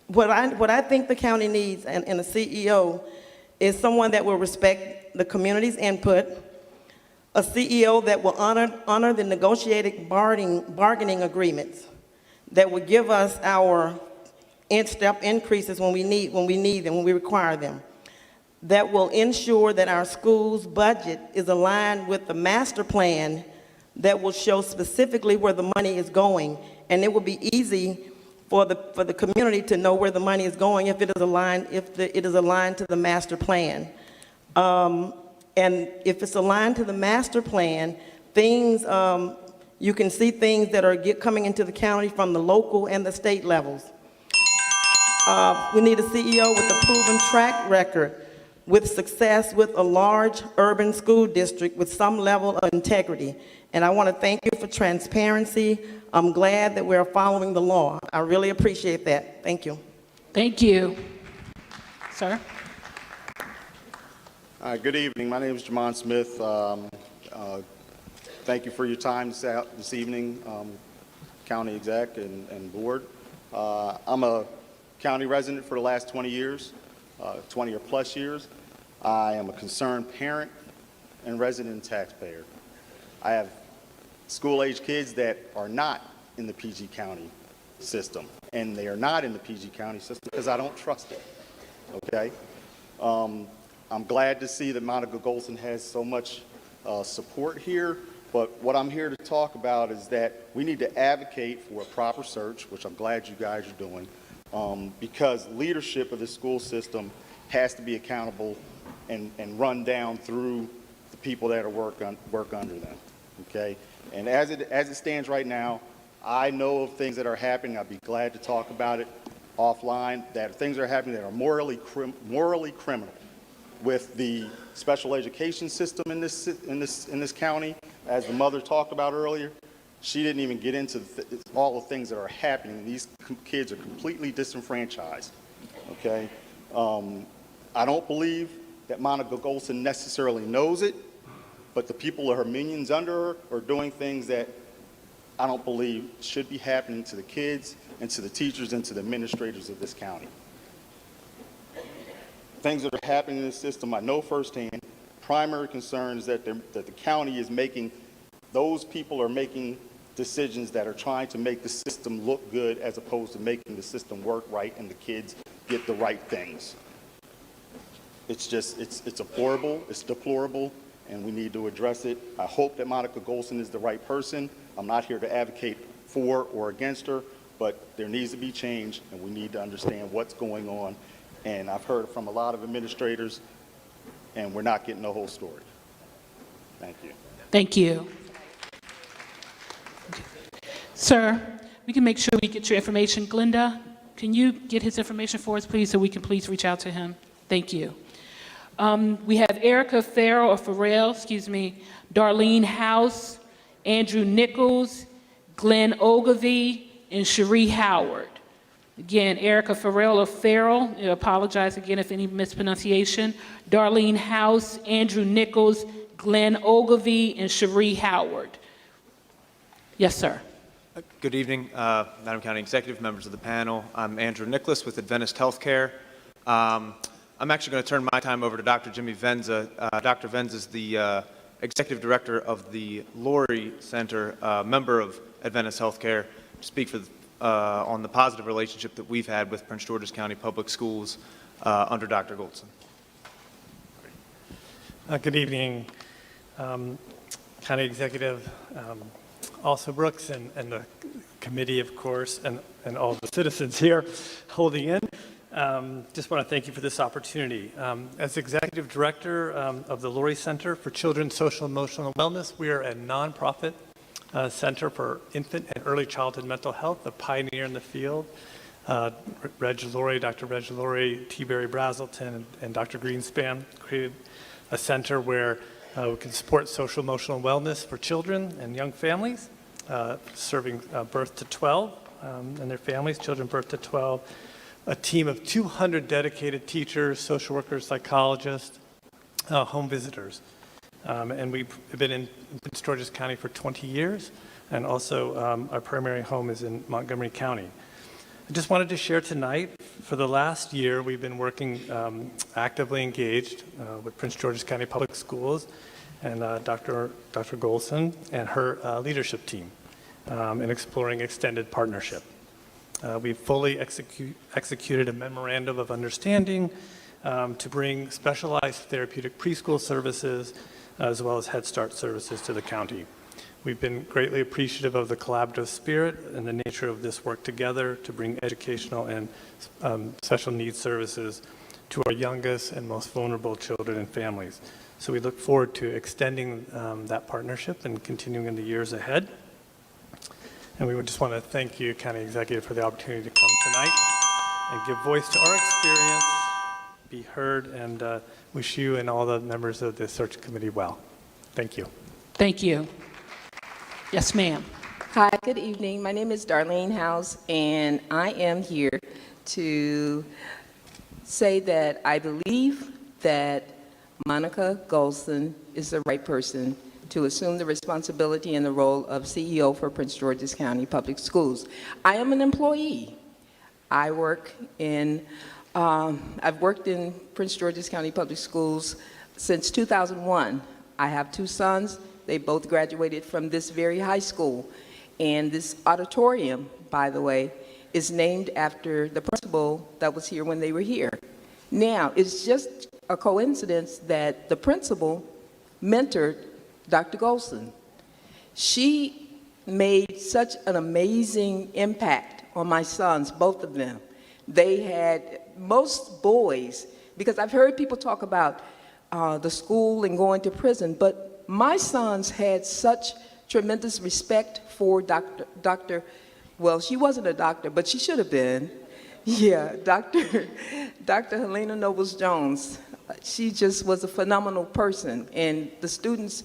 What I think the county needs in a CEO is someone that will respect the community's input, a CEO that will honor the negotiated bargaining agreements, that will give us our step increases when we need them, when we require them, that will ensure that our school's budget is aligned with the master plan, that will show specifically where the money is going. And it will be easy for the community to know where the money is going if it is aligned, to the master plan. And if it's aligned to the master plan, things, you can see things that are coming into the county from the local and the state levels. We need a CEO with a proven track record, with success with a large urban school district with some level of integrity. And I want to thank you for transparency. I'm glad that we're following the law. I really appreciate that. Thank you. Thank you. Sir? Good evening. My name is Jamon Smith. Thank you for your time this evening, county exec and board. I'm a county resident for the last 20 years. 20 or plus years. I am a concerned parent and resident taxpayer. I have school-age kids that are not in the PG County system, and they are not in the PG County system because I don't trust it. okay? I'm glad to see that Monica Golson has so much support here, but what I'm here to talk about is that we need to advocate for a proper search, which I'm glad you guys are doing, because leadership of the school system has to be accountable and run down through the people that are work under them, okay? And as it stands right now, I know of things that are happening. I'd be glad to talk about it offline, that things are happening that are morally criminal with the special education system in this county. As the mother talked about earlier, she didn't even get into all the things that are happening. These kids are completely disenfranchised, okay? I don't believe that Monica Golson necessarily knows it, but the people of her minions under her are doing things that I don't believe should be happening to the kids and to the teachers and to the administrators of this county. Things that are happening in the system, I know firsthand. Primary concern is that the county is making, those people are making decisions that are trying to make the system look good as opposed to making the system work right and the kids get the right things. It's just, it's horrible, it's deplorable, and we need to address it. I hope that Monica Golson is the right person. I'm not here to advocate for or against her, but there needs to be change, and we need to understand what's going on. And I've heard from a lot of administrators, and we're not getting the whole story. Thank you. Thank you. Sir, we can make sure we get your information. Glenda, can you get his information for us, please, so we can please reach out to him? Thank you. We have Erica Farrell, Darlene House, Andrew Nichols, Glenn Ogilvie, and Cherie Howard. Again, Erica Farrell, I apologize again if any mispronunciation. Darlene House, Andrew Nichols, Glenn Ogilvie, and Cherie Howard. Yes, sir. Good evening, Madam County Executive, members of the panel. I'm Andrew Nicholas with Adventist Healthcare. I'm actually going to turn my time over to Dr. Jimmy Venza. Dr. Venza is the Executive Director of the Laurie Center, member of Adventist Healthcare, to speak on the positive relationship that we've had with Prince George's County Public Schools under Dr. Golson. Good evening, County Executive Alsa Brooks and the committee, of course, and all the citizens here holding in. Just want to thank you for this opportunity. As Executive Director of the Laurie Center for Children's Social Emotional Wellness, we are a nonprofit Center for Infant and Early Childhood Mental Health, a pioneer in the field. Reg Laurie, Dr. Reg Laurie, T. Barry Brazelton, and Dr. Greenspan created a center where we can support social emotional wellness for children and young families, serving birth to 12 and their families, children birth to 12. A team of 200 dedicated teachers, social workers, psychologists, home visitors. And we've been in Prince George's County for 20 years, and also our primary home is in Montgomery County. I just wanted to share tonight, for the last year, we've been working actively engaged with Prince George's County Public Schools and Dr. Golson and her leadership team in exploring extended partnership. We've fully executed a memorandum of understanding to bring specialized therapeutic preschool services as well as Head Start services to the county. We've been greatly appreciative of the collaborative spirit and the nature of this work together to bring educational and special needs services to our youngest and most vulnerable children and families. So we look forward to extending that partnership and continuing in the years ahead. And we would just want to thank you, County Executive, for the opportunity to come tonight and give voice to our experience, be heard, and wish you and all the members of the search committee well. Thank you. Thank you. Yes, ma'am. Hi, good evening. My name is Darlene House, and I am here to say that I believe that Monica Golson is the right person to assume the responsibility and the role of CEO for Prince George's County Public Schools. I am an employee. I work in, I've worked in Prince George's County Public Schools since 2001. I have two sons. They both graduated from this very high school. And this auditorium, by the way, is named after the principal that was here when they were here. Now, it's just a coincidence that the principal mentored Dr. Golson. She made such an amazing impact on my sons, both of them. They had, most boys, because I've heard people talk about the school and going to prison, but my sons had such tremendous respect for Dr. Well, she wasn't a doctor, but she should have been. Yeah, Dr. Helena Nobles-Jones. She just was a phenomenal person, and the students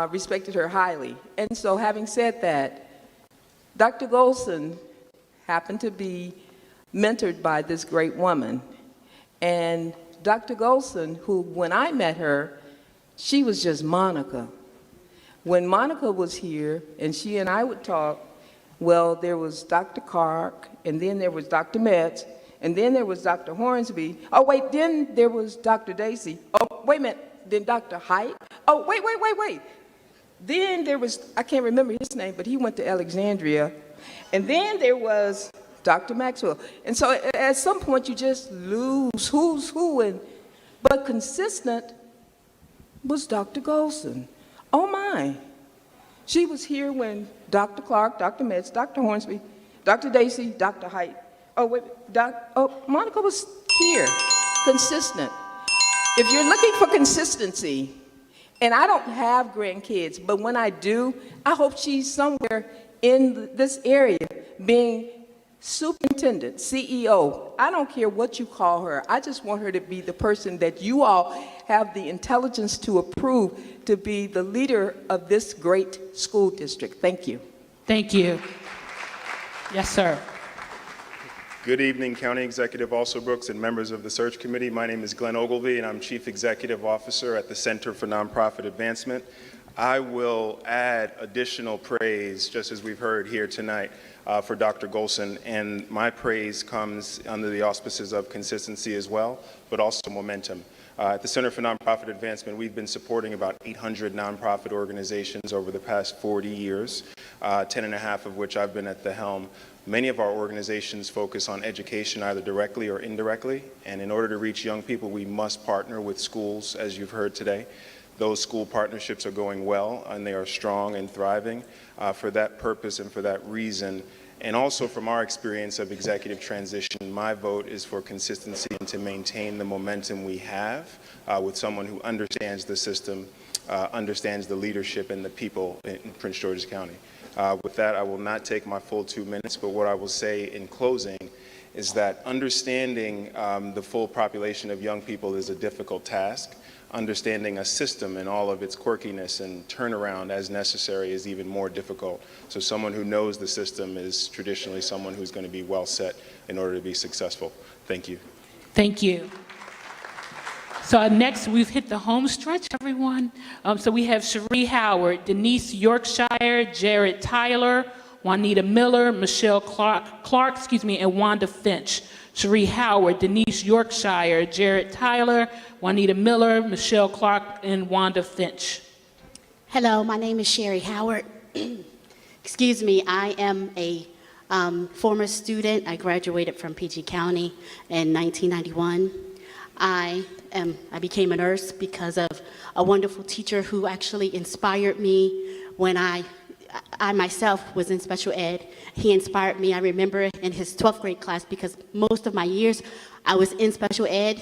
respected her highly. And so having said that, Dr. Golson happened to be mentored by this great woman. And Dr. Golson, who, when I met her, she was just Monica. When Monica was here and she and I would talk, well, there was Dr. Clark, and then there was Dr. Metz, and then there was Dr. Hornsby. Oh, wait, then there was Dr. Dacey. Oh, wait a minute, then Dr. Height. Oh, wait. Then there was, I can't remember his name, but he went to Alexandria. And then there was Dr. Maxwell. And so at some point you just lose who's who, but consistent was Dr. Golson. Oh my. She was here when Dr. Clark, Dr. Metz, Dr. Hornsby, Dr. Dacey, Dr. Height. Oh, wait, Monica was here, consistent. If you're looking for consistency, and I don't have grandkids, but when I do, I hope she's somewhere in this area being superintendent, CEO. I don't care what you call her. I just want her to be the person that you all have the intelligence to approve to be the leader of this great school district. Thank you. Thank you. Yes, sir. Good evening, County Executive Alsobrooks and members of the Search Committee. My name is Glenn Ogilvie, and I'm Chief Executive Officer at the Center for Nonprofit Advancement. I will add additional praise, just as we've heard here tonight, for Dr. Golson, and my praise comes under the auspices of consistency as well, but also momentum. At the Center for Nonprofit Advancement, we've been supporting about 800 nonprofit organizations over the past 40 years, 10 and a half of which I've been at the helm. Many of our organizations focus on education either directly or indirectly, and in order to reach young people, we must partner with schools, as you've heard today. Those school partnerships are going well, and they are strong and thriving. For that purpose and for that reason, and also from our experience of executive transition, my vote is for consistency and to maintain the momentum we have with someone who understands the system, understands the leadership and the people in Prince George's County. With that, I will not take my full 2 minutes, but what I will say in closing is that understanding the full population of young people is a difficult task. Understanding a system and all of its quirkiness and turnaround as necessary is even more difficult. So someone who knows the system is traditionally someone who's going to be well set in order to be successful. Thank you. Thank you. So next, we've hit the home stretch, everyone. So we have Cherie Howard, Denise Yorkshire, Jared Tyler, Juanita Miller, Michelle Clark, and Wanda Finch. Cherie Howard, Denise Yorkshire, Jared Tyler, Juanita Miller, Michelle Clark, and Wanda Finch. Hello, my name is Sherry Howard. Excuse me, I am a former student. I graduated from PG County in 1991. I became a nurse because of a wonderful teacher who actually inspired me when I myself was in special ed. He inspired me, I remember, in his 12th grade class, because most of my years I was in special ed,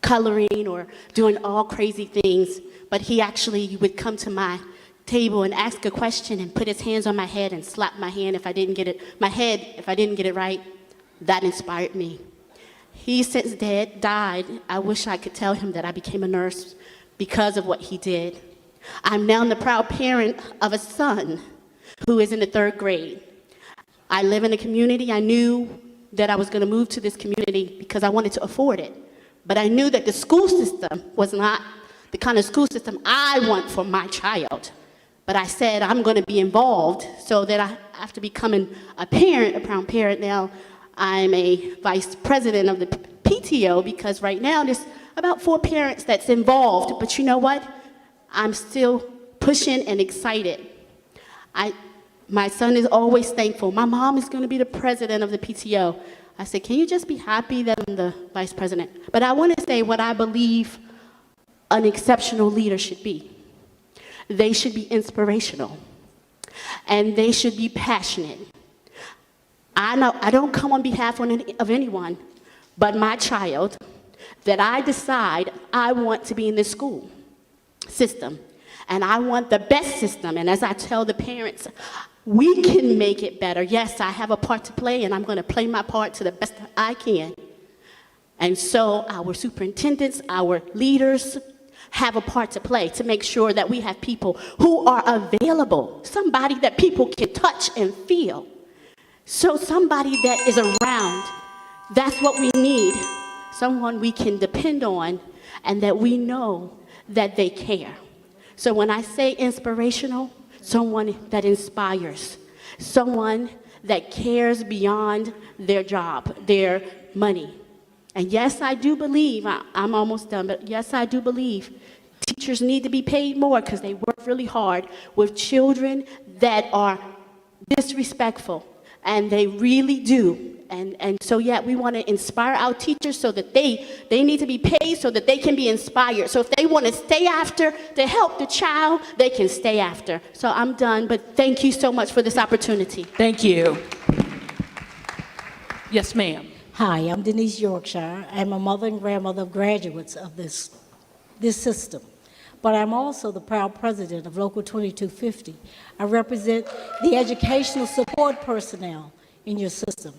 coloring or doing all crazy things, but he actually would come to my table and ask a question and put his hands on my head and slap my hand if I didn't get it, if I didn't get it right. That inspired me. He's since died. I wish I could tell him that I became a nurse because of what he did. I'm now the proud parent of a son who is in the 3rd grade. I live in a community. I knew that I was going to move to this community because I wanted to afford it. But I knew that the school system was not the kind of school system I want for my child. But I said I'm going to be involved so that after becoming a parent, a proud parent now, I'm a vice president of the PTO because right now there's about 4 parents that's involved. But you know what? I'm still pushing and excited. My son is always thankful. My mom is going to be the president of the PTO. I said, can you just be happy that I'm the vice president? But I want to say what I believe an exceptional leader should be. They should be inspirational, and they should be passionate. I know I don't come on behalf of anyone but my child, that I decide I want to be in this school system, and I want the best system. And as I tell the parents, we can make it better. Yes, I have a part to play, and I'm going to play my part to the best I can. And so our superintendents, our leaders have a part to play to make sure that we have people who are available, somebody that people can touch and feel. So somebody that is around, that's what we need. Someone we can depend on and that we know that they care. So when I say inspirational, someone that inspires, someone that cares beyond their job, their money. And yes, I do believe, I'm almost done, but yes, I do believe teachers need to be paid more because they work really hard with children that are disrespectful, and they really do. And so, yeah, we want to inspire our teachers so that they need to be paid so that they can be inspired. So if they want to stay after to help the child, they can stay after. So I'm done, but thank you so much for this opportunity. Thank you. Yes, ma'am. Hi, I'm Denise Yorkshire. I'm a mother and grandmother of graduates of this system. But I'm also the proud president of Local 2250. I represent the educational support personnel in your system.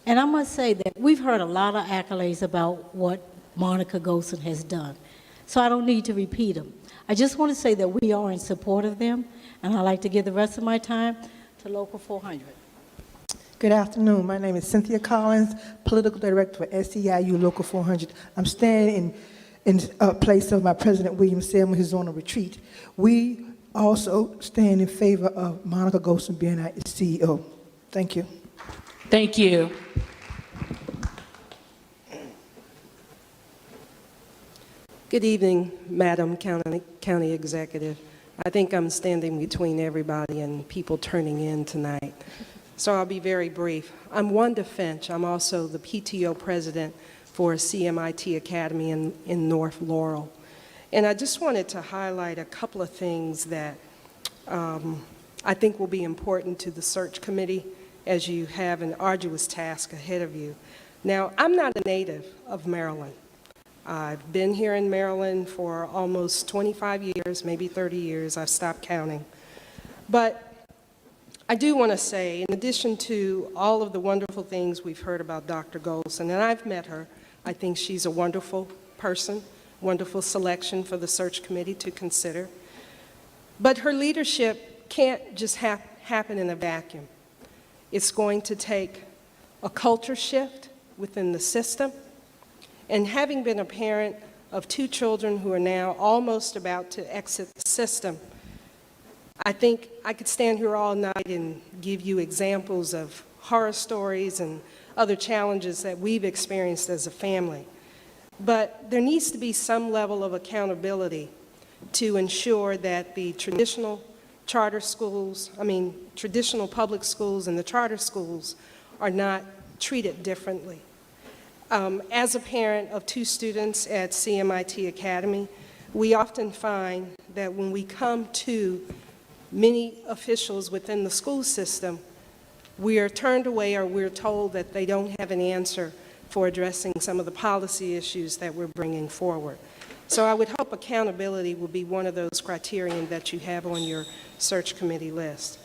And I must say that we've heard a lot of accolades about what Monica Golson has done. So I don't need to repeat them. I just want to say that we are in support of them, and I'd like to give the rest of my time to Local 400. Good afternoon. My name is Cynthia Collins, Political Director for SEIU Local 400. I'm standing in place of my President William Selma, who's on a retreat. We also stand in favor of Monica Golson being our CEO. Thank you. Thank you. Good evening, Madam County Executive. I think I'm standing between everybody and people turning in tonight, so I'll be very brief. I'm Wanda Finch. I'm also the PTO president for CMIT Academy in North Laurel. And I just wanted to highlight a couple of things that I think will be important to the search committee as you have an arduous task ahead of you. Now, I'm not a native of Maryland. I've been here in Maryland for almost 25 years, maybe 30 years. I've stopped counting. But I do want to say, in addition to all of the wonderful things we've heard about Dr. Golson, and I've met her, I think she's a wonderful person, wonderful selection for the search committee to consider. But her leadership can't just happen in a vacuum. It's going to take a culture shift within the system. And having been a parent of 2 children who are now almost about to exit the system, I think I could stand here all night and give you examples of horror stories and other challenges that we've experienced as a family. But there needs to be some level of accountability to ensure that the traditional charter schools, traditional public schools and the charter schools are not treated differently. As a parent of 2 students at CMIT Academy, we often find that when we come to many officials within the school system, we are turned away or we're told that they don't have an answer for addressing some of the policy issues that we're bringing forward. So I would hope accountability will be one of those criterion that you have on your search committee list.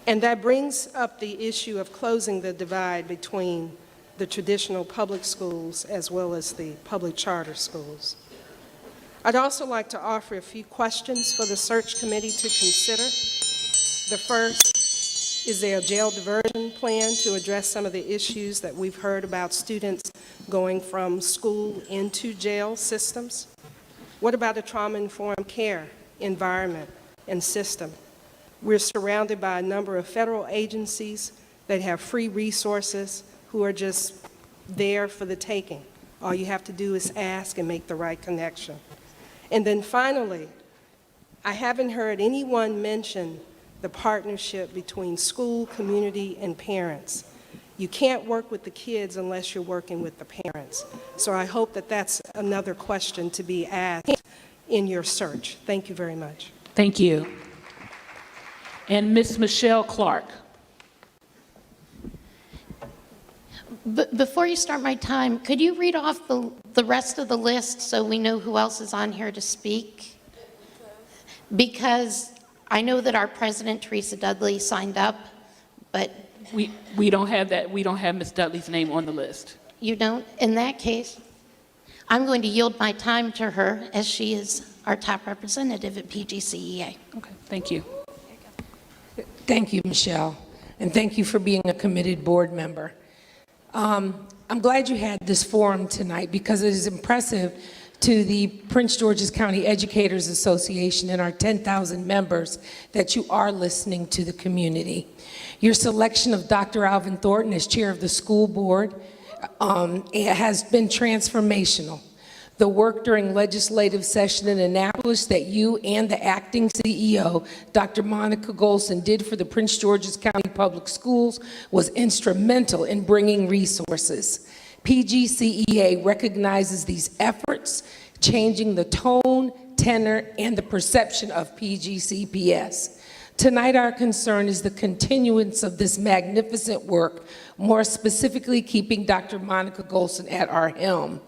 And that brings up the issue of closing the divide between the traditional public schools as well as the public charter schools. I'd also like to offer a few questions for the search committee to consider. The first, is there a jail diversion plan to address some of the issues that we've heard about students going from school into jail systems? What about a trauma-informed care environment and system? We're surrounded by a number of federal agencies that have free resources who are just there for the taking. All you have to do is ask and make the right connection. And then finally, I haven't heard anyone mention the partnership between school, community, and parents. You can't work with the kids unless you're working with the parents. So I hope that that's another question to be asked in your search. Thank you very much. Thank you. And Ms. Michelle Clark. Before you start my time, could you read off the rest of the list so we know who else is on here to speak? Because I know that our president, Teresa Dudley, signed up, but... We don't have that. We don't have Ms. Dudley's name on the list. You don't? In that case, I'm going to yield my time to her as she is our top representative at PGCEA. Okay, thank you. Thank you, Michelle, and thank you for being a committed board member. I'm glad you had this forum tonight because it is impressive to the Prince George's County Educators Association and our 10,000 members that you are listening to the community. Your selection of Dr. Alvin Thornton as chair of the school board has been transformational. The work during legislative session in Annapolis that you and the acting CEO, Dr. Monica Golson, did for the Prince George's County Public Schools was instrumental in bringing resources. PGCEA recognizes these efforts, changing the tone, tenor, and the perception of PGCPS. Tonight, our concern is the continuance of this magnificent work, more specifically keeping Dr. Monica Golson at our helm.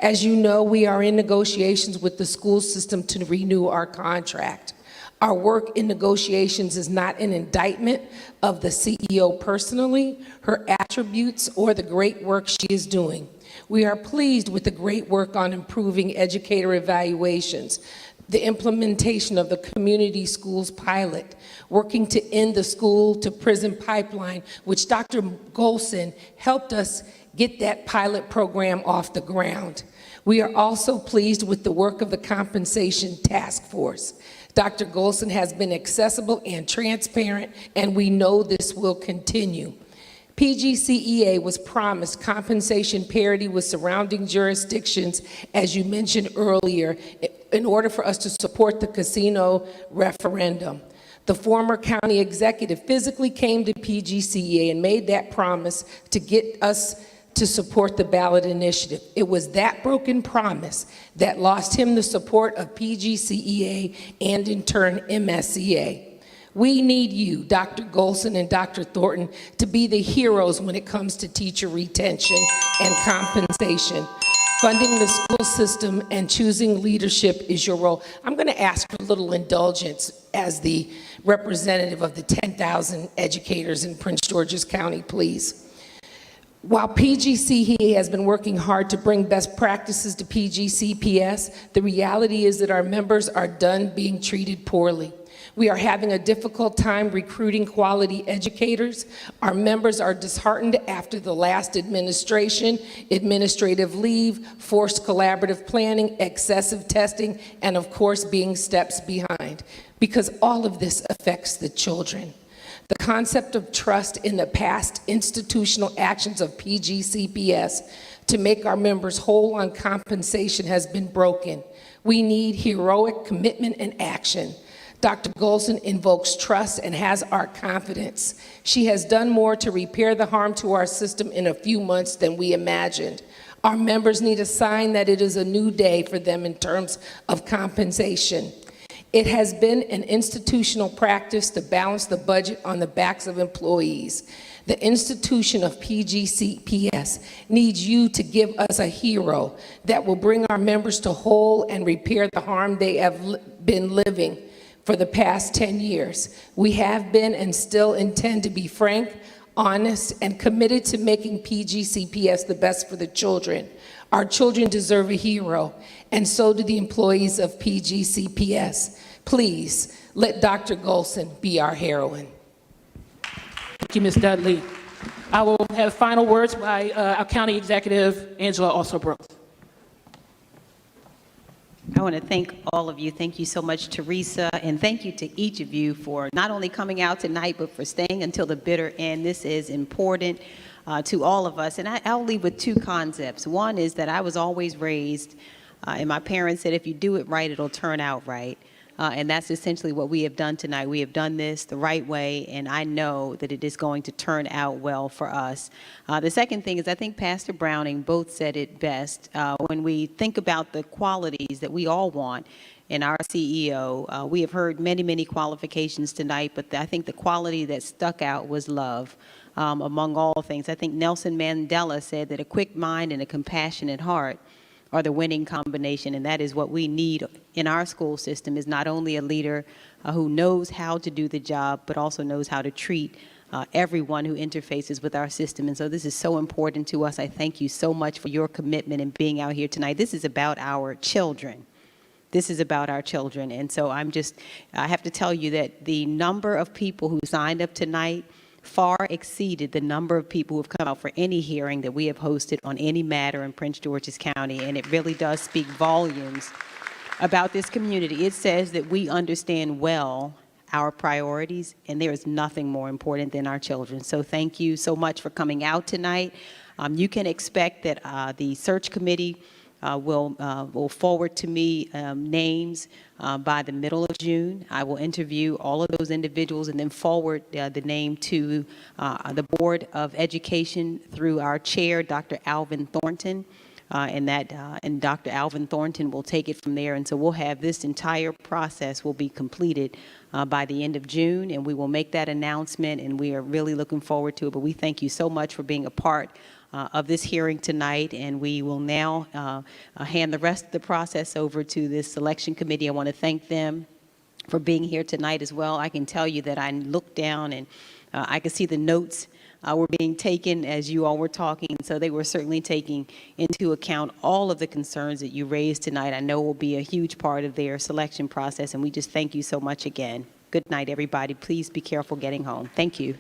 As you know, we are in negotiations with the school system to renew our contract. Our work in negotiations is not an indictment of the CEO personally, her attributes, or the great work she is doing. We are pleased with the great work on improving educator evaluations, the implementation of the community schools pilot, working to end the school to prison pipeline, which Dr. Golson helped us get that pilot program off the ground. We are also pleased with the work of the compensation task force. Dr. Golson has been accessible and transparent, and we know this will continue. PGCEA was promised compensation parity with surrounding jurisdictions, as you mentioned earlier, in order for us to support the casino referendum. The former county executive physically came to PGCEA and made that promise to get us to support the ballot initiative. It was that broken promise that lost him the support of PGCEA and in turn MSEA. We need you, Dr. Golson and Dr. Thornton, to be the heroes when it comes to teacher retention and compensation. Funding the school system and choosing leadership is your role. I'm going to ask for a little indulgence as the representative of the 10,000 educators in Prince George's County, please. While PGCEA has been working hard to bring best practices to PGCPS, the reality is that our members are done being treated poorly. We are having a difficult time recruiting quality educators. Our members are disheartened after the last administration, administrative leave, forced collaborative planning, excessive testing, and of course being steps behind, because all of this affects the children. The concept of trust in the past institutional actions of PGCPS to make our members whole on compensation has been broken. We need heroic commitment and action. Dr. Golson invokes trust and has our confidence. She has done more to repair the harm to our system in a few months than we imagined. Our members need a sign that it is a new day for them in terms of compensation. It has been an institutional practice to balance the budget on the backs of employees. The institution of PGCPS needs you to give us a hero that will bring our members to whole and repair the harm they have been living for the past 10 years. We have been and still intend to be frank, honest, and committed to making PGCPS the best for the children. Our children deserve a hero, and so do the employees of PGCPS. Please, let Dr. Golson be our heroine. Thank you, Ms. Dudley. I will have final words by our County Executive, Angela Also Brooks. I want to thank all of you. Thank you so much, Teresa, and thank you to each of you for not only coming out tonight, but for staying until the bitter end. This is important to all of us, and I'll leave with two concepts. One is that I was always raised, and my parents said, if you do it right, it'll turn out right. And that's essentially what we have done tonight. We have done this the right way, and I know that it is going to turn out well for us. The second thing is, I think Pastor Browning both said it best. When we think about the qualities that we all want in our CEO, we have heard many, many qualifications tonight, but I think the quality that stuck out was love. Among all things, I think Nelson Mandela said that a quick mind and a compassionate heart are the winning combination, and that is what we need in our school system, is not only a leader who knows how to do the job, but also knows how to treat everyone who interfaces with our system. And so this is so important to us. I thank you so much for your commitment in being out here tonight. This is about our children. This is about our children. And so I have to tell you that the number of people who signed up tonight far exceeded the number of people who have come out for any hearing that we have hosted on any matter in Prince George's County, and it really does speak volumes about this community. It says that we understand well our priorities, and there is nothing more important than our children. So thank you so much for coming out tonight. You can expect that the search committee will forward to me names by the middle of June. I will interview all of those individuals and then forward the name to the Board of Education through our chair, Dr. Alvin Thornton, and Dr. Alvin Thornton will take it from there. And so we'll have this entire process will be completed by the end of June, and we will make that announcement, and we are really looking forward to it. But we thank you so much for being a part of this hearing tonight, and we will now hand the rest of the process over to this selection committee. I want to thank them for being here tonight as well. I can tell you that I looked down and I could see the notes were being taken as you all were talking, so they were certainly taking into account all of the concerns that you raised tonight. I know will be a huge part of their selection process, and we just thank you so much again. Good night, everybody. Please be careful getting home. Thank you.